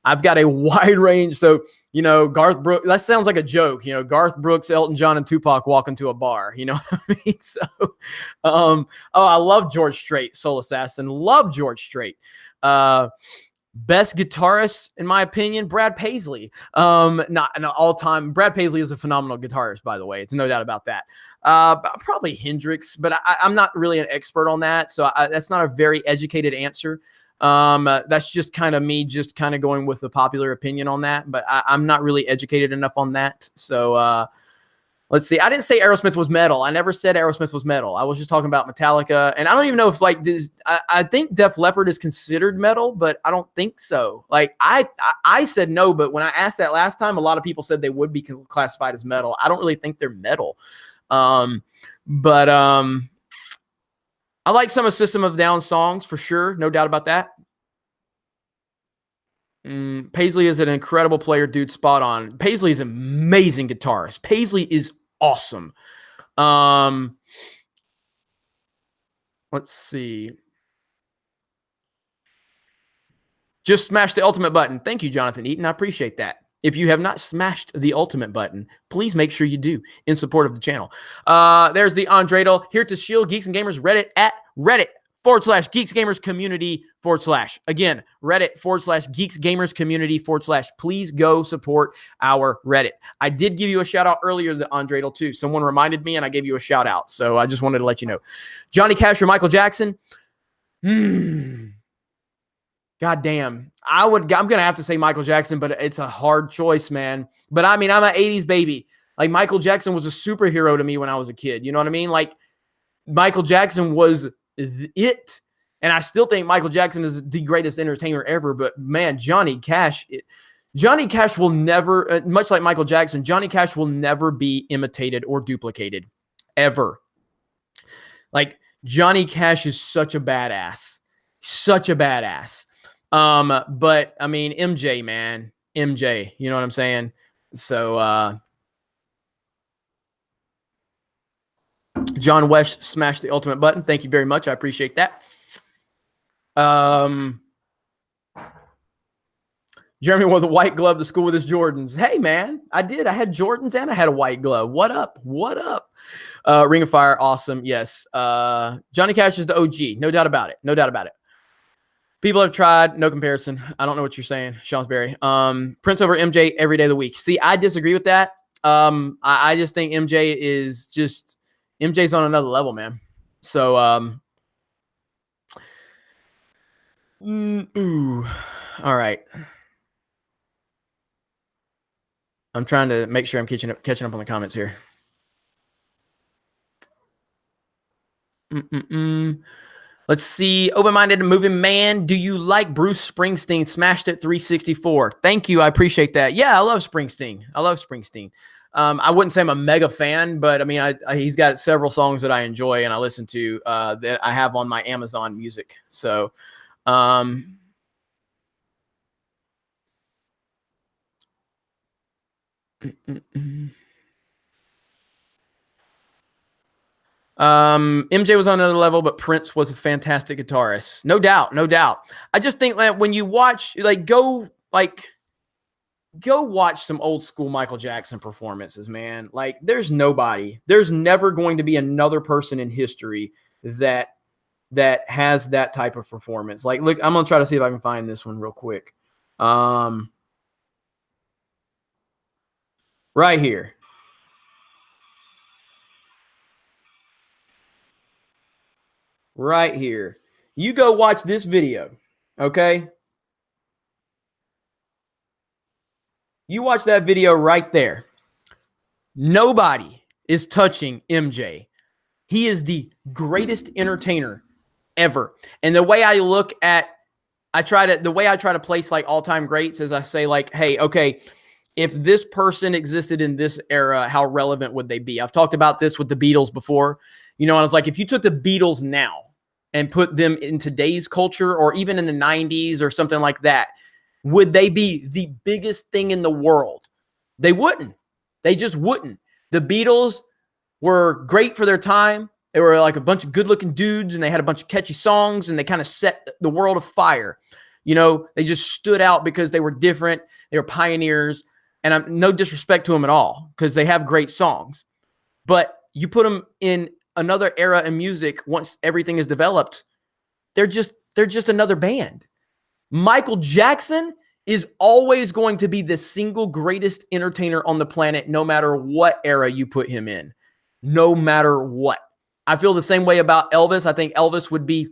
I've got a wide range. So, Garth Brooks, that sounds like a joke, Garth Brooks, Elton John, and Tupac walk into a bar, you know what I mean? So, I love George Strait, Soul Assassin, love George Strait. Best guitarist, in my opinion, Brad Paisley. Not an all-time. Brad Paisley is a phenomenal guitarist, by the way. It's no doubt about that. Probably Hendrix, but I'm not really an expert on that. So that's not a very educated answer. That's just kind of me just kind of going with the popular opinion on that, but I'm not really educated enough on that. So, Let's see. I didn't say Aerosmith was metal. I never said Aerosmith was metal. I was just talking about Metallica. And I don't even know if like this. I think Def Leppard is considered metal, but I don't think so. Like I said no, but when I asked that last time, a lot of people said they would be classified as metal. I don't really think they're metal. But I like some of System of a Down songs for sure. No doubt about that. Paisley is an incredible player, dude. Spot on. Paisley is an amazing guitarist. Paisley is awesome. Let's see. Just smash the ultimate button. Thank you, Jonathan Eaton. I appreciate that. If you have not smashed the ultimate button, please make sure you do in support of the channel. There's the Andredel here to shield Geeks and Gamers Reddit at Reddit/Geeks Gamers Community / again, Reddit/Geeks Gamers Community / please go support our Reddit. I did give you a shout out earlier to Andredel too. Someone reminded me and I gave you a shout out. So I just wanted to let you know. Johnny Cash or Michael Jackson? God damn. I'm going to have to say Michael Jackson, but it's a hard choice, man. But I mean, I'm an 80s baby. Like Michael Jackson was a superhero to me when I was a kid. You know what I mean? Like Michael Jackson was it. And I still think Michael Jackson is the greatest entertainer ever. But man, Johnny Cash will never, much like Michael Jackson, Johnny Cash will never be imitated or duplicated ever. Like Johnny Cash is such a badass. Such a badass. But I mean, MJ, man, MJ, you know what I'm saying? So, John West smashed the ultimate button. Thank you very much. I appreciate that. Jeremy wore the white glove to school with his Jordans. Hey, man, I did. I had Jordans and I had a white glove. What up? What up? Ring of Fire. Awesome. Yes. Johnny Cash is the OG. No doubt about it. No doubt about it. People have tried. No comparison. I don't know what you're saying, Seansberry. Prince over MJ every day of the week. See, I disagree with that. I just think MJ is just MJ's on another level, man. So, all right. I'm trying to make sure I'm catching up on the comments here. Let's see. Open-minded and moving man. Do you like Bruce Springsteen? Smashed at 364. Thank you. I appreciate that. Yeah, I love Springsteen. I wouldn't say I'm a mega fan, but I mean, he's got several songs that I enjoy and I listen to that I have on my Amazon Music. So, MJ was on another level, but Prince was a fantastic guitarist. No doubt, no doubt. I just think that when you watch, go watch some old school Michael Jackson performances, man. Like there's never going to be another person in history that has that type of performance. Like, look, I'm going to try to see if I can find this one real quick. Right here. Right here. You go watch this video, okay? You watch that video right there. Nobody is touching MJ. He is the greatest entertainer ever. And the way I look at, the way I try to place like all-time greats is I say like, hey, okay, if this person existed in this era, how relevant would they be? I've talked about this with the Beatles before. You know, I was like, if you took the Beatles now and put them in today's culture or even in the 90s or something like that, would they be the biggest thing in the world? They wouldn't. They just wouldn't. The Beatles were great for their time. They were like a bunch of good-looking dudes, and they had a bunch of catchy songs, and they kind of set the world afire. You know, they just stood out because they were different. They were pioneers, and I'm no disrespect to them at all because they have great songs. But you put them in another era in music once everything is developed, they're just another band. Michael Jackson is always going to be the single greatest entertainer on the planet, no matter what era you put him in, no matter what. I feel the same way about Elvis. I think Elvis would be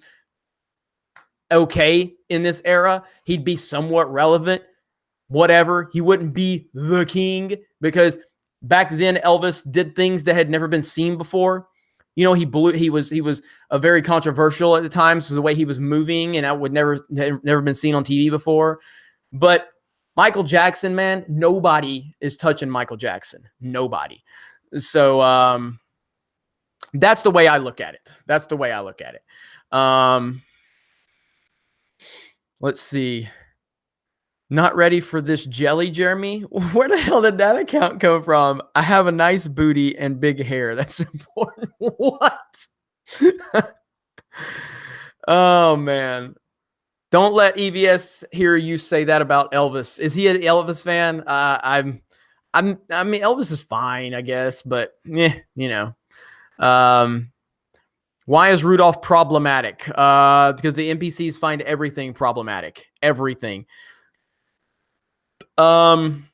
okay in this era. He'd be somewhat relevant, whatever. He wouldn't be the king because Back then, Elvis did things that had never been seen before. You know, he was a very controversial at the time. So the way he was moving, and that would never been seen on TV before. But Michael Jackson, man, nobody is touching Michael Jackson. Nobody. So that's the way I look at it. That's the way I look at it. Let's see. Not ready for this jelly, Jeremy? Where the hell did that account come from? I have a nice booty and big hair. That's important. What? Oh, man. Don't let EVS hear you say that about Elvis. Is he an Elvis fan? I mean, Elvis is fine, I guess, but yeah, you know. Why is Rudolph problematic? Because the NPCs find everything problematic. Everything. Ian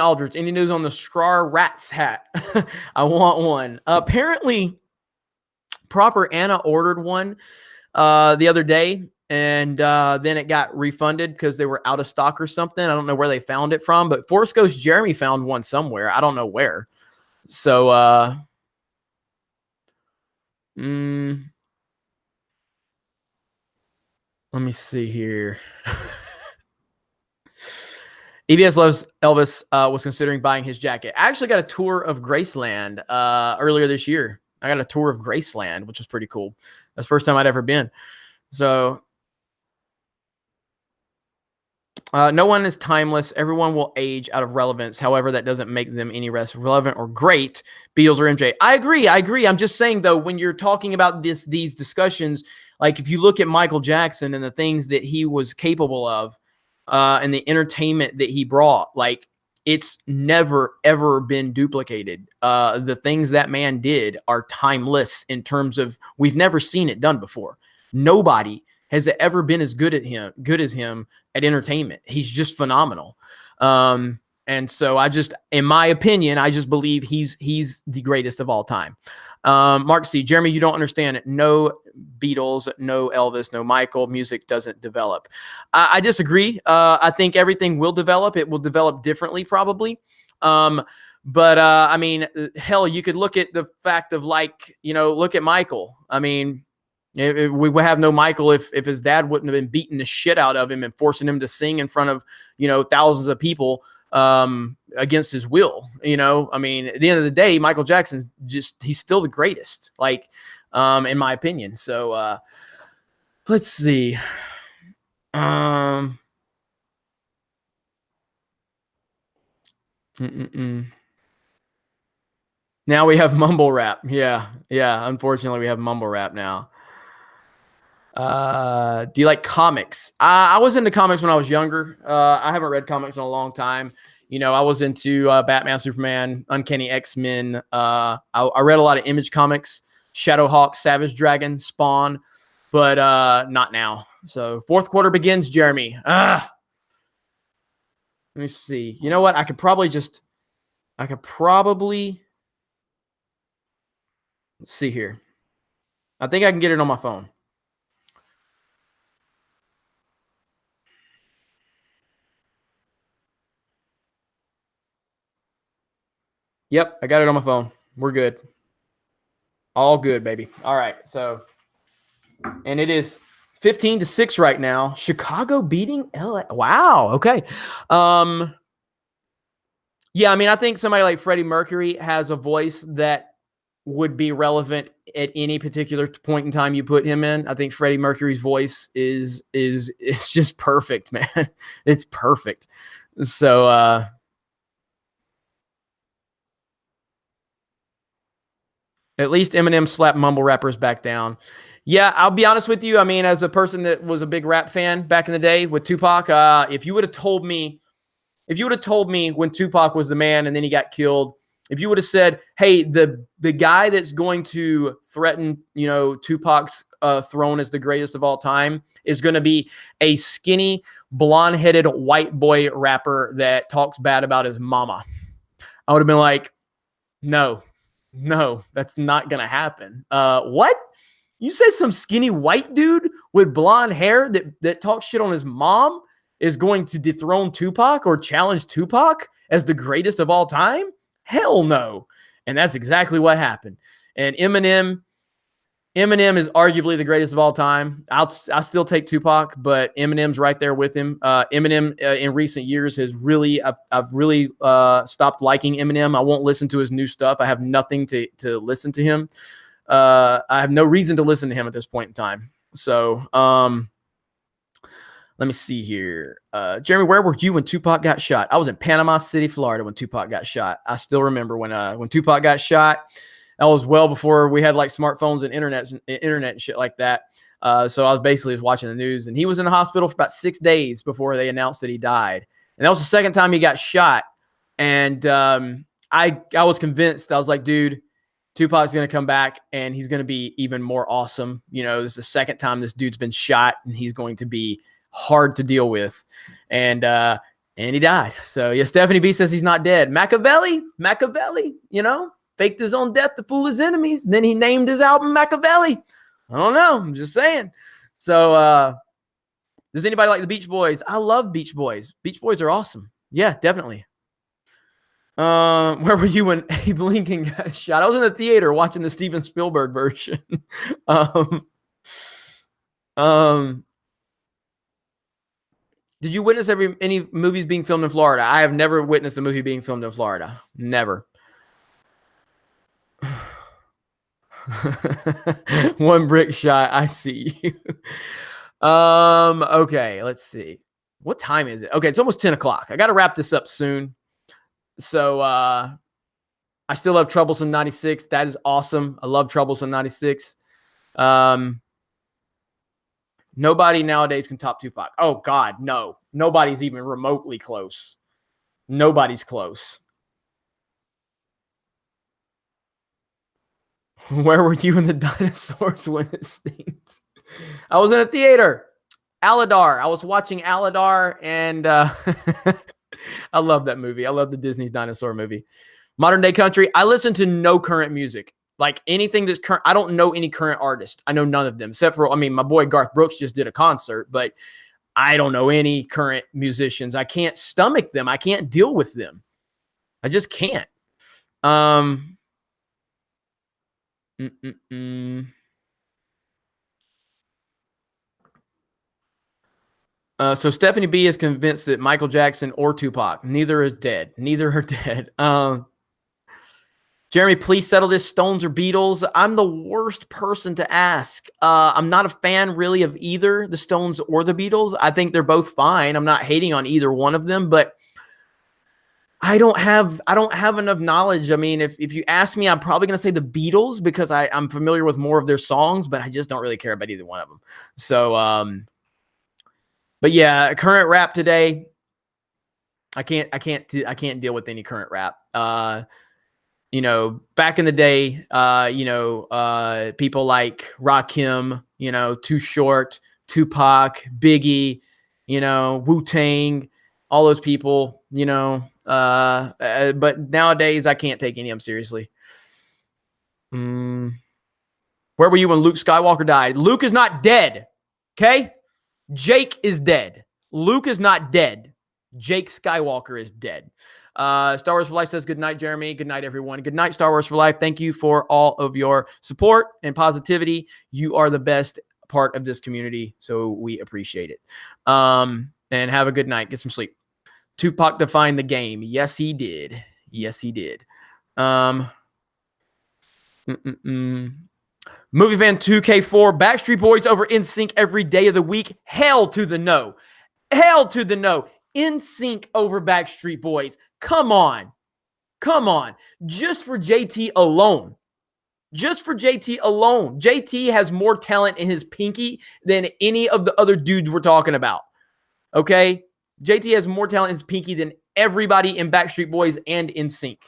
Aldrich, any news on the Skrar Rats hat? I want one. Apparently, Proper Anna ordered one the other day, and then it got refunded because they were out of stock or something. I don't know where they found it from, but Force Ghost Jeremy found one somewhere. I don't know where. So, let me see here. EVS loves Elvis was considering buying his jacket. I actually got a tour of Graceland earlier this year. I got a tour of Graceland, which was pretty cool. That's the first time I'd ever been. So no one is timeless. Everyone will age out of relevance. However, that doesn't make them any less relevant or great. Beatles or MJ. I agree. I'm just saying, though, when you're talking about these discussions, like if you look at Michael Jackson and the things that he was capable of, and the entertainment that he brought, like it's never, ever been duplicated. The things that man did are timeless in terms of we've never seen it done before. Nobody has ever been as good as him at entertainment. He's just phenomenal. And so in my opinion, I just believe he's the greatest of all time. Mark C. Jeremy, you don't understand it. No Beatles, no Elvis, no Michael. Music doesn't develop. I disagree. I think everything will develop. It will develop differently, probably. But I mean, hell, you could look at the fact of look at Michael. I mean, we would have no Michael if his dad wouldn't have been beating the shit out of him and forcing him to sing in front of thousands of people against his will. I mean, at the end of the day, Michael Jackson's he's still the greatest, in my opinion. So let's see. Now we have mumble rap. Yeah. Unfortunately, we have mumble rap now. Do you like comics? I was into comics when I was younger. I haven't read comics in a long time. I was into Batman, Superman, Uncanny X-Men. I read a lot of Image comics, Shadowhawk, Savage Dragon, Spawn, but not now. So fourth quarter begins, Jeremy. Let me see. You know what? I could probably let's see here. I think I can get it on my phone. Yep, I got it on my phone. We're good. All good, baby. All right. So, and it is 15-6 right now. Chicago beating LA. Wow. Okay. Yeah, I mean, I think somebody like Freddie Mercury has a voice that would be relevant at any particular point in time you put him in. I think Freddie Mercury's voice is just perfect, man. It's perfect. So, at least Eminem slapped mumble rappers back down. Yeah, I'll be honest with you. I mean, as a person that was a big rap fan back in the day with Tupac, if you would have told me when Tupac was the man and then he got killed, if you would have said, hey, the guy that's going to threaten, Tupac's throne as the greatest of all time is going to be a skinny, blonde-headed white boy rapper that talks bad about his mama, I would have been like, no, that's not going to happen. What? You said some skinny white dude with blonde hair that talks shit on his mom? is going to dethrone Tupac or challenge Tupac as the greatest of all time? Hell no. And that's exactly what happened. And Eminem is arguably the greatest of all time. I still take Tupac, but Eminem's right there with him. Eminem in recent years has really, I've really stopped liking Eminem. I won't listen to his new stuff. I have nothing to listen to him. I have no reason to listen to him at this point in time. So let me see here. Jeremy, where were you when Tupac got shot? I was in Panama City, Florida when Tupac got shot. I still remember when Tupac got shot. That was well before we had like smartphones and internet and shit like that. So I was basically watching the news, and he was in the hospital for about 6 days before they announced that he died. And that was the second time he got shot. And I was convinced. I was like, dude, Tupac's going to come back and he's going to be even more awesome. You know, this is the second time this dude's been shot, and he's going to be hard to deal with. And he died. So yeah, Stephanie B says he's not dead. Machiavelli, you know, faked his own death to fool his enemies. And then he named his album Machiavelli. I don't know. I'm just saying. So does anybody like the Beach Boys? I love Beach Boys. Beach Boys are awesome. Yeah, definitely. Where were you when Abe Lincoln got shot? I was in the theater watching the Steven Spielberg version. Did you witness any movies being filmed in Florida? I have never witnessed a movie being filmed in Florida. Never. One brick shot. I see you. Okay, let's see. What time is it? Okay, it's almost 10 o'clock. I got to wrap this up soon. So I still love Troublesome 96. That is awesome. I love Troublesome 96. Nobody nowadays can top Tupac. Oh, God, no. Nobody's even remotely close. Nobody's close. Where were you when the dinosaurs went extinct? I was in a theater. Aladar. I was watching Aladar, and I love that movie. I love the Disney dinosaur movie. Modern Day Country. I listen to no current music. Like anything that's current. I don't know any current artist. I know none of them except for, I mean, my boy Garth Brooks just did a concert, but I don't know any current musicians. I can't stomach them. I can't deal with them. I just can't. So Stephanie B is convinced that Michael Jackson or Tupac, neither is dead. Neither are dead. Jeremy, please settle this. Stones or Beatles? I'm the worst person to ask. I'm not a fan really of either the Stones or the Beatles. I think they're both fine. I'm not hating on either one of them, but I don't have enough knowledge. I mean, if you ask me, I'm probably going to say the Beatles because I'm familiar with more of their songs, but I just don't really care about either one of them. So, but yeah, current rap today, I can't deal with any current rap. You know, back in the day, people like Rakim, Too Short, Tupac, Biggie, Wu-Tang, all those people, but nowadays I can't take any of them seriously. Where were you when Luke Skywalker died? Luke is not dead. Okay. Jake is dead. Luke is not dead. Jake Skywalker is dead. Star Wars for Life says good night, Jeremy. Good night, everyone. Good night, Star Wars for Life. Thank you for all of your support and positivity. You are the best part of this community, so we appreciate it. And have a good night. Get some sleep. Tupac defined the game. Yes, he did. Yes, he did. Movie Fan 2K4. Backstreet Boys over NSYNC every day of the week. Hell to the no. Hell to the no. NSYNC over Backstreet Boys. Come on. Come on. Just for JT alone. Just for JT alone. JT has more talent in his pinky than any of the other dudes we're talking about. Okay? JT has more talent in his pinky than everybody in Backstreet Boys and NSYNC.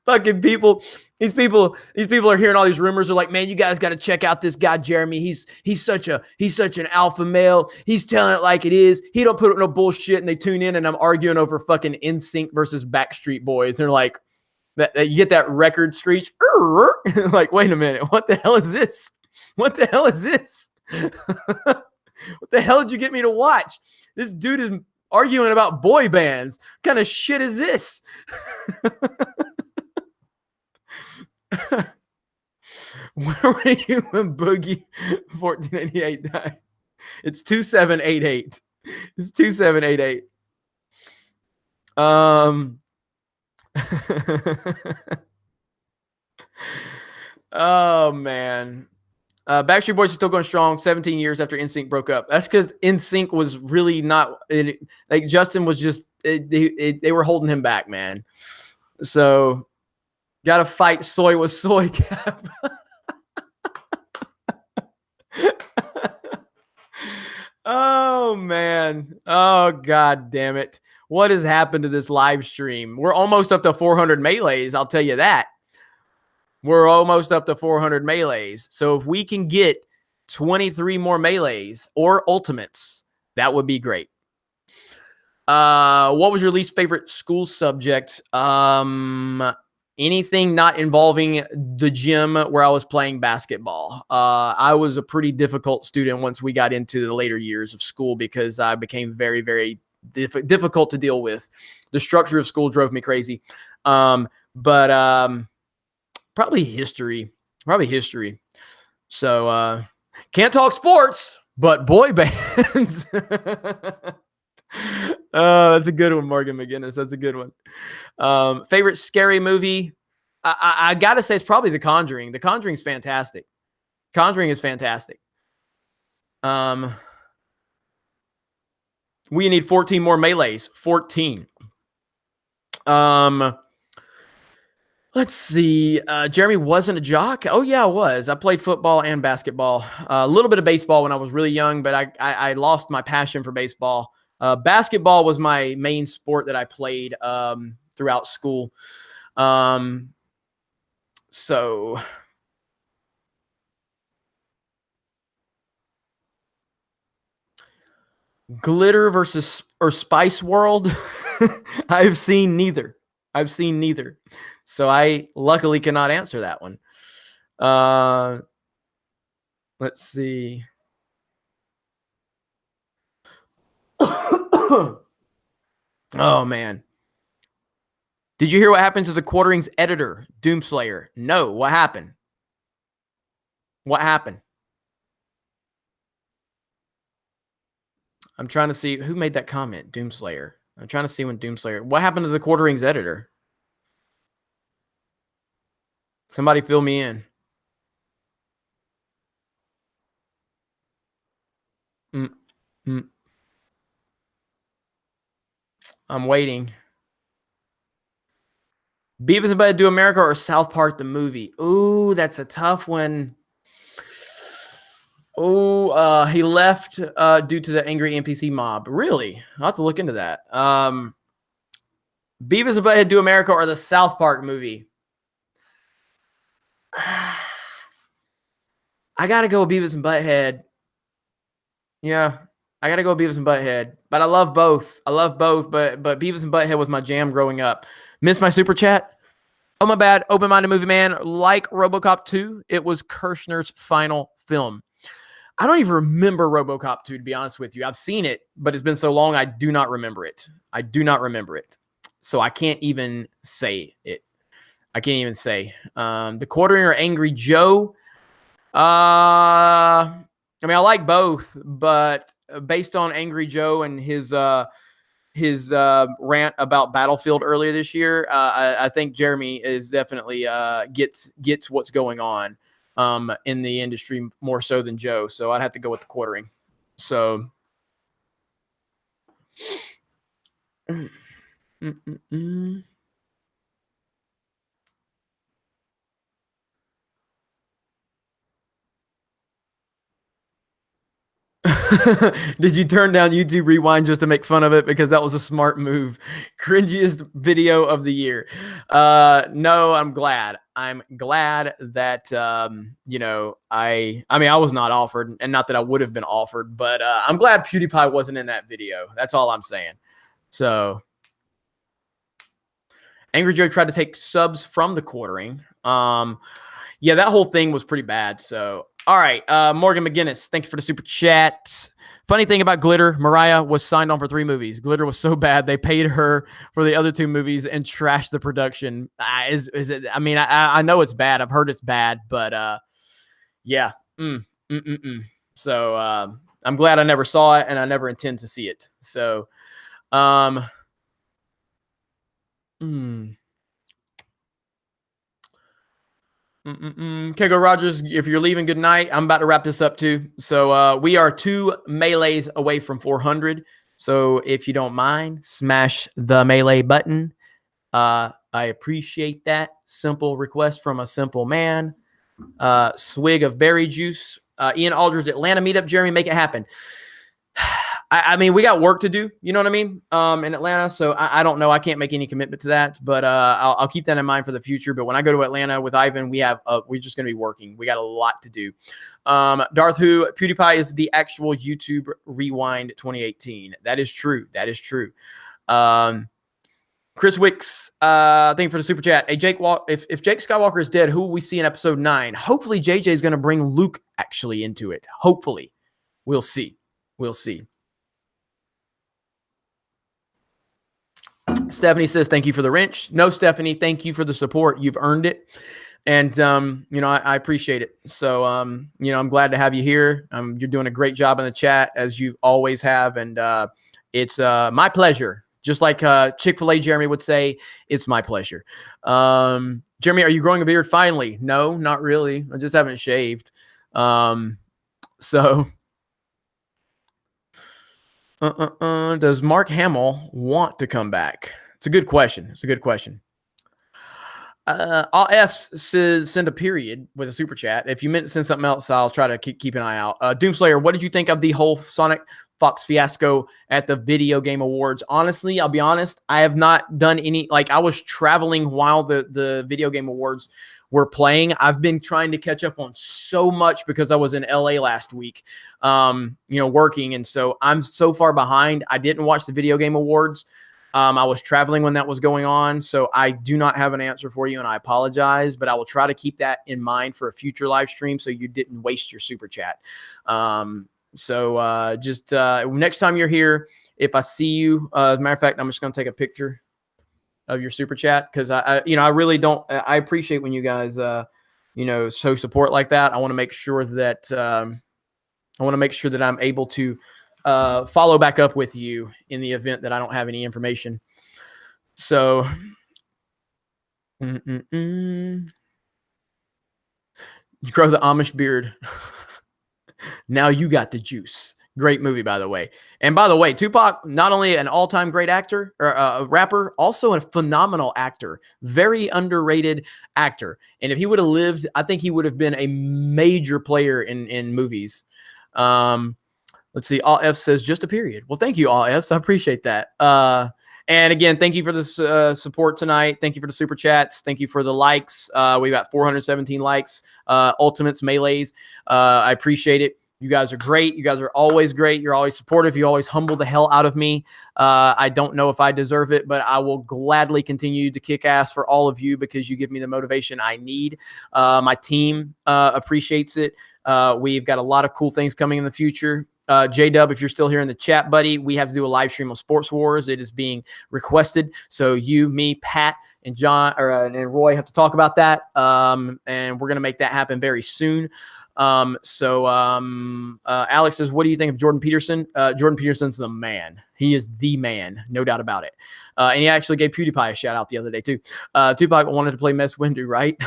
Fucking people, these people are hearing all these rumors. They're like, man, you guys got to check out this guy, Jeremy. He's such an alpha male. He's telling it like it is. He don't put up no bullshit. And they tune in, and I'm arguing over fucking NSYNC versus Backstreet Boys. They're like, that you get that record screech. Like, wait a minute, what the hell is this? What the hell is this? What the hell did you get me to watch? This dude is arguing about boy bands. What kind of shit is this? Where were you when Boogie 1488 died? It's 2788. It's 2788. Oh man. Backstreet Boys is still going strong 17 years after NSYNC broke up. That's because NSYNC was really not like Justin was just they were holding him back, man. So got to fight soy with soy cap. Oh man. Oh god damn it. What has happened to this live stream? We're almost up to 400 melees, I'll tell you that. We're almost up to 400 melees. So if we can get 23 more melees or ultimates, that would be great. What was your least favorite school subject? Anything not involving the gym where I was playing basketball. I was a pretty difficult student once we got into the later years of school because I became very, very difficult to deal with. The structure of school drove me crazy. Probably history. So can't talk sports, but boy bands. Oh, that's a good one, Morgan McGinnis. That's a good one. Favorite scary movie? I gotta say it's probably The Conjuring. The Conjuring is fantastic. Conjuring is fantastic. We need 14 more melees. 14. Let's see. Jeremy wasn't a jock. Oh yeah, I was. I played football and basketball. A little bit of baseball when I was really young, but I lost my passion for baseball. Basketball was my main sport that I played throughout school. So Glitter versus or Spice World. I've seen neither. So I luckily cannot answer that one. Let's see. Oh man. Did you hear what happened to the Quartering's editor, Doomslayer? No. What happened? I'm trying to see who made that comment, Doomslayer. I'm trying to see when Doomslayer. What happened to the Quartering's editor? Somebody fill me in. I'm waiting. Beavis and Butthead Do America or South Park the movie? Ooh, that's a tough one. Oh, he left due to the angry NPC mob. Really? I'll have to look into that. Beavis and Butthead Do America or the South Park movie? I gotta go with Beavis and Butthead. Yeah, I gotta go with Beavis and Butthead. But I love both. But Beavis and Butthead was my jam growing up. Missed my super chat? Oh, my bad. Open-minded movie man. Like RoboCop 2, it was Kirshner's final film. I don't even remember RoboCop 2, to be honest with you. I've seen it, but it's been so long, I do not remember it. So I can't even say it. The Quartering or Angry Joe? I mean, I like both, but based on Angry Joe and his rant about Battlefield earlier this year, I think Jeremy is definitely gets what's going on in the industry more so than Joe. So I'd have to go with the Quartering. So Did you turn down YouTube Rewind just to make fun of it? Because that was a smart move. Cringiest video of the year. No, I'm glad. That I mean, I was not offered, and not that I would have been offered, but I'm glad PewDiePie wasn't in that video. That's all I'm saying. So Angry Joe tried to take subs from the Quartering. Yeah, that whole thing was pretty bad. So All right. Morgan McGinnis, thank you for the super chat. Funny thing about Glitter, Mariah was signed on for 3 movies. Glitter was so bad they paid her for the other 2 movies and trashed the production. Is it? I mean, I know it's bad. I've heard it's bad, but yeah. So I'm glad I never saw it, and I never intend to see it. So, Kego Rogers, if you're leaving, good night. I'm about to wrap this up too. So we are 2 melees away from 400. So if you don't mind, smash the melee button. I appreciate that simple request from a simple man. Swig of berry juice. Ian Aldridge, Atlanta meetup. Jeremy, make it happen. I mean, we got work to do, you know what I mean, in Atlanta. So I don't know. I can't make any commitment to that, but I'll keep that in mind for the future. But when I go to Atlanta with Ivan, we're just going to be working. We got a lot to do. Darth Who, PewDiePie is the actual YouTube Rewind 2018. That is true. That is true. Chris Wicks, thank you for the super chat. Hey, Jake, if Jake Skywalker is dead, who will we see in episode 9? Hopefully JJ is going to bring Luke actually into it. Hopefully. We'll see. We'll see. Stephanie says, thank you for the wrench. No, Stephanie, thank you for the support. You've earned it. And, I appreciate it. So, I'm glad to have you here. You're doing a great job in the chat, as you always have. And it's my pleasure. Just like Chick-fil-A Jeremy would say, it's my pleasure. Jeremy, are you growing a beard finally? No, not really. I just haven't shaved. Does Mark Hamill want to come back? It's a good question. All F's send a period with a super chat. If you meant to send something else, I'll try to keep an eye out. Doomslayer, what did you think of the whole Sonic Fox fiasco at the Video Game Awards? Honestly, I'll be honest, I have not done any, I was traveling while the Video Game Awards were playing. I've been trying to catch up on so much because I was in LA last week, working. And so I'm so far behind. I didn't watch the Video Game Awards. I was traveling when that was going on. So I do not have an answer for you, and I apologize, but I will try to keep that in mind for a future live stream so you didn't waste your super chat. Just next time you're here, if I see you, as a matter of fact, I'm just going to take a picture of your super chat, because I really don't. I appreciate when you guys, show support like that. I want to make sure that I'm able to follow back up with you in the event that I don't have any information. So, you grow the Amish beard. Now you got the juice. Great movie, by the way. And by the way, Tupac, not only an all-time great actor or a rapper, also a phenomenal actor, very underrated actor. And if he would have lived, I think he would have been a major player in movies. Let's see. All F says just a period. Well, thank you, all Fs. I appreciate that. And again, thank you for the support tonight. Thank you for the super chats. Thank you for the likes. We got 417 likes. Ultimates, melees. I appreciate it. You guys are great. You guys are always great. You're always supportive. You always humble the hell out of me. I don't know if I deserve it, but I will gladly continue to kick ass for all of you because you give me the motivation I need. My team appreciates it. We've got a lot of cool things coming in the future. J-Dub, if you're still here in the chat, buddy, we have to do a live stream on Sports Wars. It is being requested. So you, me, Pat, and John and Roy have to talk about that. And we're going to make that happen very soon. Alex says, what do you think of Jordan Peterson? Jordan Peterson's the man. He is the man, no doubt about it. And he actually gave PewDiePie a shout out the other day too. Tupac wanted to play Mace Windu, right?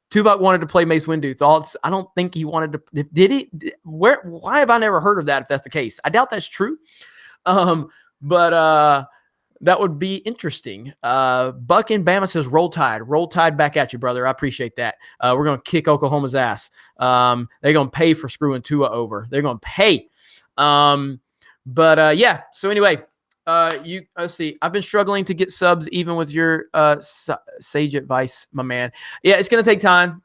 Tupac wanted to play Mace Windu. Thoughts? I don't think he wanted to. Did he? Why have I never heard of that? If that's the case, I doubt that's true. But that would be interesting. Buck in Bama says, roll tide back at you, brother. I appreciate that. We're going to kick Oklahoma's ass. They're going to pay for screwing Tua over. They're going to pay. Yeah. So anyway, let's see. I've been struggling to get subs even with your sage advice, my man. Yeah, it's going to take time.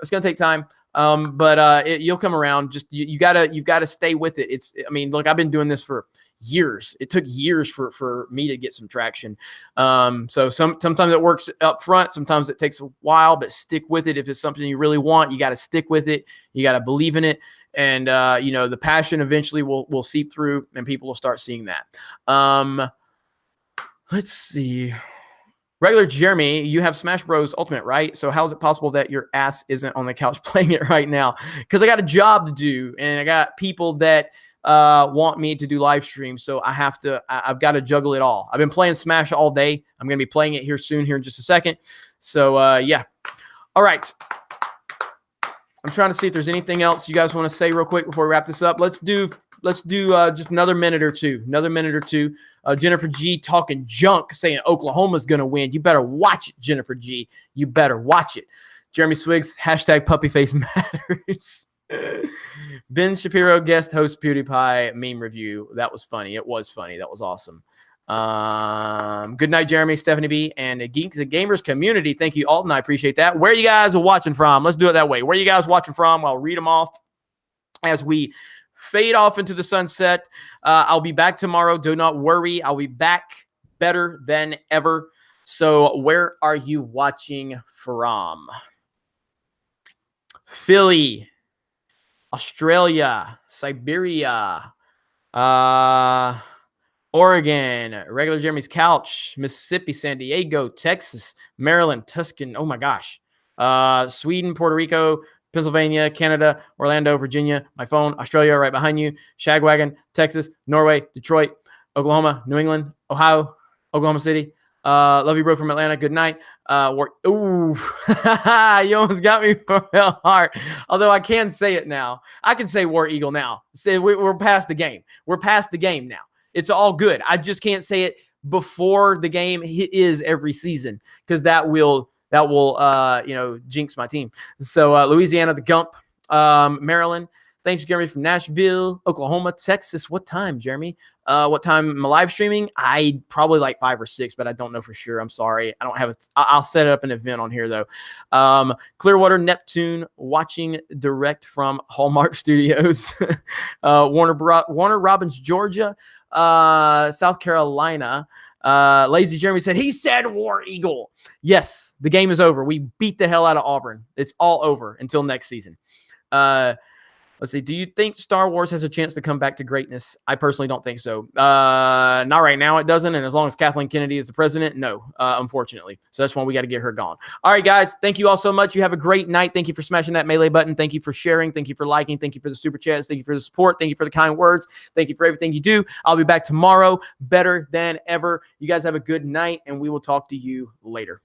You'll come around. Just you've got to stay with it. Look, I've been doing this for years. It took years for me to get some traction. So sometimes it works up front. Sometimes it takes a while, but stick with it. If it's something you really want, you got to stick with it. You got to believe in it. And, the passion eventually will seep through and people will start seeing that. Let's see. Regular Jeremy, you have Smash Bros. Ultimate, right? So how is it possible that your ass isn't on the couch playing it right now? Because I got a job to do, and I got people that want me to do live streams, so I've got to juggle it all. I've been playing Smash all day. I'm going to be playing it here soon, here in just a second. So, yeah. All right. I'm trying to see if there's anything else you guys want to say real quick before we wrap this up. Let's do just another minute or two. Jennifer G talking junk, saying Oklahoma's going to win. You better watch it, Jennifer G. You better watch it. Jeremy Swiggs, hashtag puppyface matters. Ben Shapiro, guest host PewDiePie meme review. That was funny. It was funny. That was awesome. Good night, Jeremy, Stephanie B, and the Geeks and Gamers community. Thank you, Alton. I appreciate that. Where you guys are watching from? Let's do it that way. Where you guys watching from? I'll read them off as we fade off into the sunset. I'll be back tomorrow. Do not worry. I'll be back better than ever. So where are you watching from? Philly, Australia, Siberia, Oregon, regular Jeremy's couch, Mississippi, San Diego, Texas, Maryland, Tuscan. Oh my gosh. Sweden, Puerto Rico, Pennsylvania, Canada, Orlando, Virginia, my phone, Australia, right behind you, Shagwagon, Texas, Norway, Detroit, Oklahoma, New England, Ohio, Oklahoma City. Love you, bro, from Atlanta. Good night. Ooh, you almost got me from real hard. Although I can say it now. I can say War Eagle now. Say we're past the game. We're past the game now. It's all good. I just can't say it before the game is every season because that will jinx my team. So Louisiana, the Gump, Maryland. Thanks, Jeremy, from Nashville, Oklahoma, Texas. What time, Jeremy? What time am I live streaming? I probably like 5 or 6, but I don't know for sure. I'm sorry. I don't have I'll set up an event on here, though. Clearwater, Neptune, watching direct from Hallmark Studios. Warner Robins, Georgia. South Carolina. Lazy Jeremy said, he said War Eagle. Yes, the game is over. We beat the hell out of Auburn. It's all over until next season. Let's see. Do you think Star Wars has a chance to come back to greatness? I personally don't think so. Not right now. It doesn't. And as long as Kathleen Kennedy is the president, no, unfortunately. So that's why we got to get her gone. All right, guys. Thank you all so much. You have a great night. Thank you for smashing that melee button. Thank you for sharing. Thank you for liking. Thank you for the super chats. Thank you for the support. Thank you for the kind words. Thank you for everything you do. I'll be back tomorrow better than ever. You guys have a good night, and we will talk to you later.